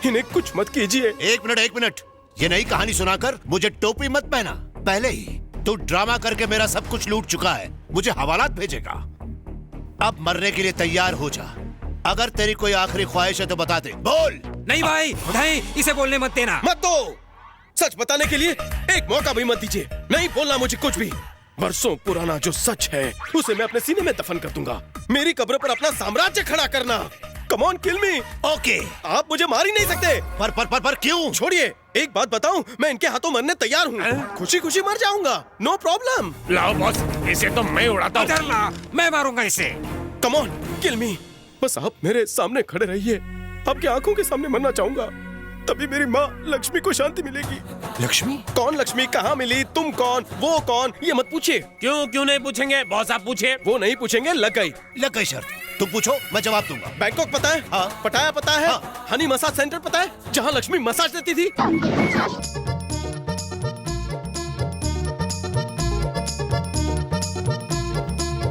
इन्हें कुछ मत कीजिए। एक मिनट, ये नई कहानी सुनाकर मुझे टोपी मत पहना। पहले ही तू ड्रामा करके मेरा सब कुछ लूट चुका है, मुझे हवालात भेजेगा। अब मरने के लिए तैयार हो जा। अगर तेरी कोई आखिरी ख्वाहिश है तो बता दे। बोल। नहीं भाई, नहीं, इसे बोलने मत देना। मत दो। सच बताने के लिए एक मौका भी मत दीजिए। नहीं बोलना मुझे कुछ भी। बरसों पुराना जो सच है उसे मैं अपने सीने में दफन कर दूंगा। मेरी कब्र पर अपना साम्राज्य खड़ा करना। Come on kill me. Okay. आप मुझे मार ही नहीं सकते। पर क्यों? छोड़िए, एक बात बताऊं, मैं इनके हाथों मरने तैयार हूँ। खुशी खुशी मर जाऊंगा, नो प्रॉब्लम। लाओ बॉस, इसे तो मैं उड़ाता हूँ। मैं मारूंगा इसे। कम ऑन किल मी। बस आप मेरे सामने खड़े रहिए। आपकी आंखों के सामने मरना चाहूंगा, तभी मेरी माँ लक्ष्मी को शांति मिलेगी। लक्ष्मी? कौन लक्ष्मी? कहाँ मिली? तुम कौन? वो कौन? ये मत पूछिए। क्यों नहीं पूछेंगे बॉस? आप पूछे। वो नहीं पूछेंगे। लग गई शर्त। तुम पूछो, मैं जवाब दूंगा। बैंकॉक पता है? हाँ। पटाया पता है? हाँ। हनी मसाज सेंटर पता है, जहाँ लक्ष्मी मसाज देती थी?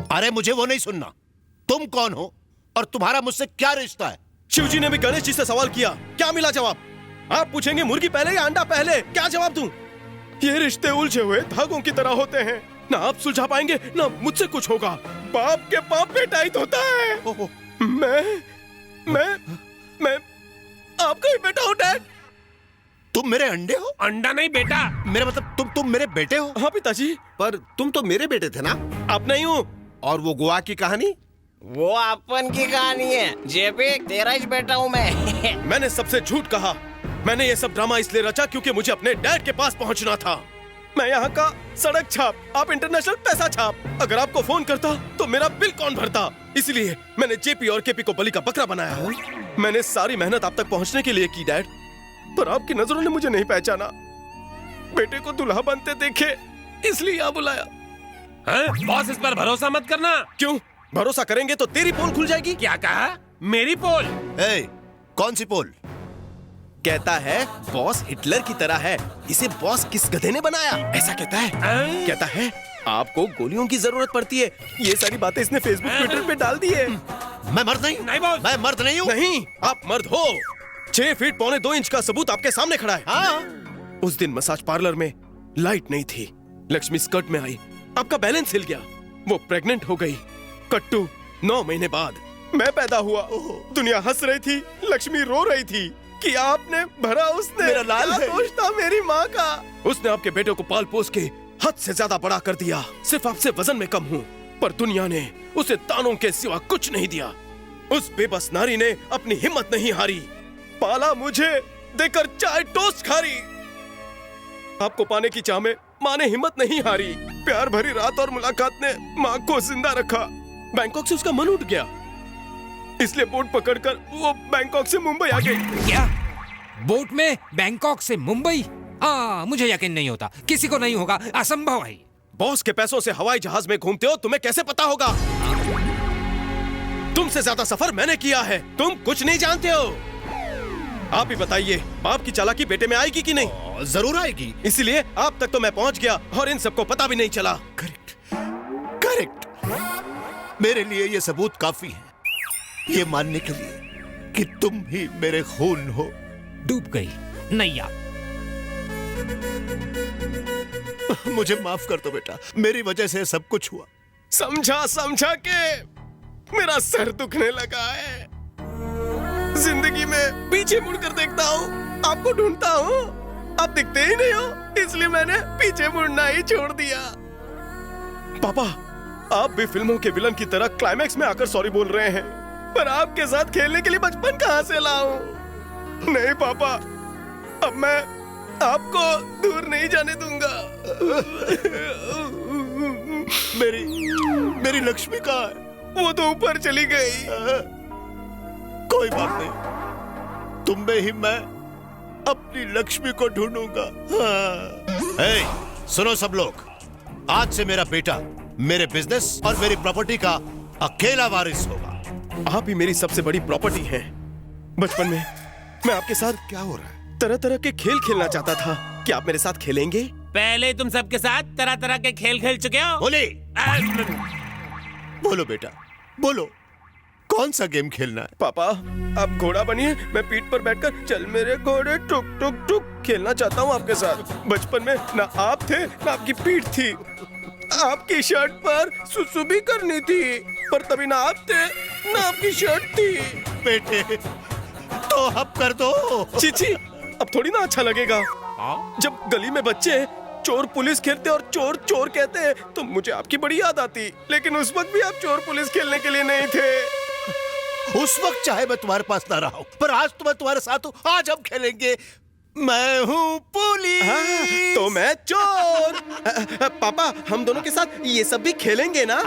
अरे मुझे वो नहीं सुनना। तुम कौन हो और तुम्हारा मुझसे क्या रिश्ता है? शिवजी ने भी गणेश जी से सवाल किया, क्या मिला जवाब? आप पूछेंगे मुर्गी पहले या अंडा पहले? क्या जवाब दूं? ये रिश्ते उलझे हुए धागों की तरह होते हैं, ना आप सुलझा पाएंगे ना मुझसे कुछ होगा। बाप के बाप बेटा ही होता है। मैं आपका ही बेटा हूँ डैड। तुम मेरे अंडे हो? अंडा नहीं बेटा। मेरा मतलब तुम मेरे बेटे हो? हाँ पिताजी। पर तुम तो मेरे बेटे थे ना? अब नहीं हूँ। और वो गोवा की कहानी? वो अपन की कहानी है। जेपी, तेरा ही बेटा हूँ मैं। मैंने सबसे झूठ कहा। मैंने ये सब ड्रामा इसलिए रचा क्योंकि मुझे अपने डैड के पास पहुंचना था। मैं यहाँ का सड़क छाप, आप इंटरनेशनल पैसा छाप। अगर आपको फोन करता तो मेरा बिल कौन भरता? इसलिए मैंने जेपी और केपी को बलि का बकरा बनाया। मैंने सारी मेहनत आप तक पहुंचने के लिए की डैड, पर आपकी नजरों ने मुझे नहीं पहचाना। बेटे को दुल्हा बनते देखे इसलिए यहाँ बुलाया। बॉस, इस पर भरोसा मत करना। क्यों? भरोसा करेंगे तो तेरी पोल खुल जाएगी। क्या कहा? मेरी पोल? कौन सी पोल? कहता है बॉस हिटलर की तरह है, इसे बॉस किस गधे ने बनाया, ऐसा कहता है। कहता है आपको गोलियों की जरूरत पड़ती है। ये सारी बातें इसने फेसबुक ट्विटर पे डाल दी है। मैं मर्द नहीं बॉस। मैं मर्द नहीं हूँ। नहीं, आप मर्द हो। 6 फीट पौने 2 इंच का सबूत आपके सामने खड़ा है। हाँ। उस दिन मसाज पार्लर में लाइट नहीं थी, लक्ष्मी स्कर्ट में आई, आपका बैलेंस हिल गया, वो प्रेग्नेंट हो गई। कट्टू 9 महीने बाद मैं पैदा हुआ। दुनिया हंस रही थी, लक्ष्मी रो रही थी कि आपने भरा उसने। मेरा लाल है। दोष था मेरी माँ का। उसने आपके बेटे को पाल पोस के हद से ज्यादा बड़ा कर दिया। सिर्फ आपसे वजन में कम हूँ, पर दुनिया ने उसे तानों के सिवा कुछ नहीं दिया। उस बेबस नारी ने अपनी हिम्मत नहीं हारी, पाला मुझे देकर चाय टोस्ट खारी। आपको पाने की चाह में माँ ने हिम्मत नहीं हारी। प्यार भरी रात और मुलाकात ने माँ को जिंदा रखा। बैंकॉक से उसका मन उठ गया, इसलिए बोट पकड़कर वो बैंकॉक से मुंबई आ गई। क्या? बोट में बैंकॉक से मुंबई? मुझे यकीन नहीं होता, किसी को नहीं होगा, असंभव है। बॉस के पैसों से हवाई जहाज में घूमते हो, तुम्हें कैसे पता होगा? तुमसे ज्यादा सफर मैंने किया है, तुम कुछ नहीं जानते हो। आप ही बताइए, बाप की चालाकी बेटे में आएगी कि नहीं? जरूर आएगी। इसलिए आप तक तो मैं पहुंच गया और इन सबको पता भी नहीं चला। करेक्ट। मेरे लिए ये सबूत काफी है, ये मानने के लिए कि तुम ही मेरे खून हो। डूब गई नैया। मुझे माफ कर दो बेटा, मेरी वजह से सब कुछ हुआ। समझा के मेरा सर दुखने लगा है। जिंदगी में पीछे मुड़कर देखता हूँ, आपको ढूंढता हूँ, आप दिखते ही नहीं हो, इसलिए मैंने पीछे मुड़ना ही छोड़ दिया। पापा, आप भी फिल्मों के विलन की तरह क्लाइमैक्स में आकर सॉरी बोल रहे हैं, पर आपके साथ खेलने के लिए बचपन कहाँ से लाऊं? नहीं पापा, अब मैं आपको दूर नहीं जाने दूंगा। मेरी लक्ष्मी कहाँ है? वो तो ऊपर चली गई। कोई बात नहीं, तुम में ही मैं अपनी लक्ष्मी को ढूंढूंगा। सुनो सब लोग, आज से मेरा बेटा मेरे बिजनेस और मेरी प्रॉपर्टी का अकेला वारिस होगा। आप ही मेरी सबसे बड़ी प्रॉपर्टी हैं। बचपन में मैं आपके साथ क्या हो रहा है? तरह तरह के खेल खेलना चाहता था। क्या आप मेरे साथ खेलेंगे? पहले तुम सबके साथ तरह तरह के खेल खेल चुके हो। बोले बोलो बेटा, बोलो कौन सा गेम खेलना है? पापा, आप घोड़ा बनिए, मैं पीठ पर बैठकर चल मेरे घोड़े टुक टुक टुक खेलना चाहता हूँ आपके साथ। बचपन में ना आप थे ना आपकी पीठ थी। आपकी शर्ट पर सुसु भी करनी थी, पर तभी ना आप थे ना आपकी शर्ट थी। बेटे तो अब कर दो। चीची, अब थोड़ी ना अच्छा लगेगा। जब गली में बच्चे चोर पुलिस खेलते और चोर चोर कहते हैं तो मुझे आपकी बड़ी याद आती। लेकिन उस वक्त भी आप चोर पुलिस खेलने के लिए नहीं थे। उस वक्त चाहे मैं तुम्हारे पास ना रहा हूं, पर आज तो मैं तुम्हारे साथ हूं। आज हम खेलेंगे मैं हूं पुलिस तो मैं चोर। पापा, हम दोनों के साथ ये सब भी खेलेंगे ना?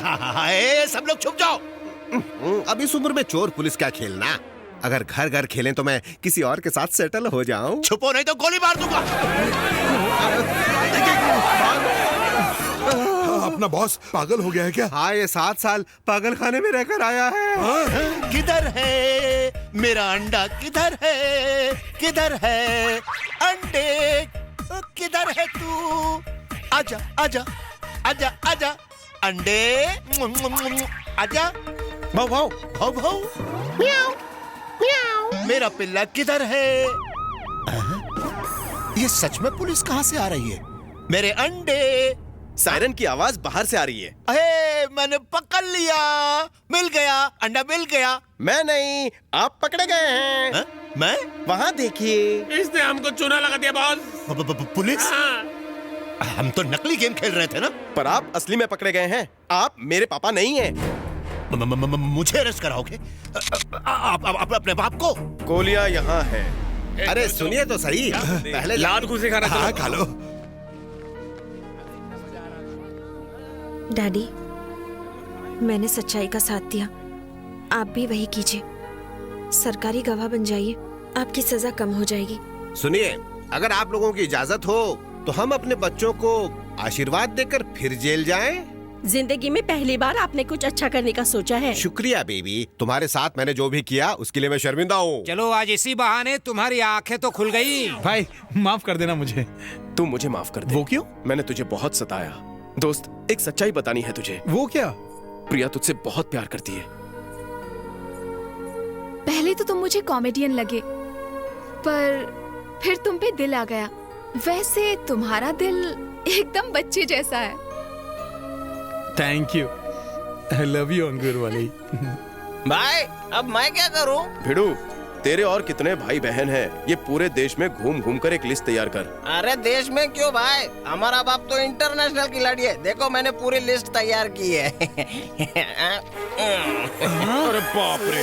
सब लोग छुप जाओ। अब इस उम्र में चोर पुलिस क्या खेलना? अगर घर घर खेलें तो मैं किसी और के साथ सेटल हो जाऊं। छुपो नहीं तो गोली मार दूंगा। अपना बॉस पागल हो गया है क्या? हाँ, ये 7 साल पागल खाने में रहकर आया है। किधर है मेरा अंडा? किधर है? किधर है अंडे? किधर है तू? आजा आजा आजा आजा अंडे, आजा। भाव भाव भाव भाव, म्याऊ म्याऊ। मेरा पिल्ला किधर है? ये सच में पुलिस कहाँ से आ रही है? मेरे अंडे। सायरन की आवाज बाहर से आ रही है। अरे मैंने पकड़ लिया, मिल गया, अंडा मिल गया। मैं नहीं, आप पकड़े गए हैं। हा? मैं? वहाँ देखिए। इसने हमको चूना लगा दिया बॉस। पुलिस? हम तो नकली गेम खेल रहे थे ना। पर आप असली में पकड़े गए हैं। आप मेरे पापा नहीं हैं। मुझे अरेस्ट कराओगे? आप अपने बाप को? गोलियां यहाँ है। अरे सुनिए तो सही, पहले लात घुसे खाना। हाँ, खा लो। डैडी, मैंने सच्चाई का साथ दिया, आप भी वही कीजिए। सरकारी गवाह बन जाइए, आपकी सजा कम हो जाएगी। सुनिए, अगर आप लोगों की इजाजत हो तो हम अपने बच्चों को आशीर्वाद देकर फिर जेल जाएं। जिंदगी में पहली बार आपने कुछ अच्छा करने का सोचा है। शुक्रिया बेबी, तुम्हारे साथ मैंने जो भी किया उसके लिए मैं शर्मिंदा हूँ। चलो आज इसी बहाने तुम्हारी आंखें तो खुल गई। भाई माफ कर देना मुझे। तू मुझे माफ कर दे। वो क्यों? मैंने तुझे बहुत सताया। दोस्त, एक सच्चाई बतानी है तुझे। वो क्या? प्रिया तुझसे बहुत प्यार करती है। पहले तो तुम मुझे कॉमेडियन लगे, पर फिर तुम पे दिल आ गया। वैसे तुम्हारा दिल एकदम बच्चे जैसा है। Thank you. I love you Ankur वाली। भाई, अब मैं क्या करूं? भिड़ू, तेरे और कितने भाई बहन हैं? ये पूरे देश में घूम घूम कर एक लिस्ट तैयार कर। अरे देश में क्यों भाई, हमारा बाप तो इंटरनेशनल खिलाड़ी है। देखो मैंने पूरी लिस्ट तैयार की है। अरे बाप रे।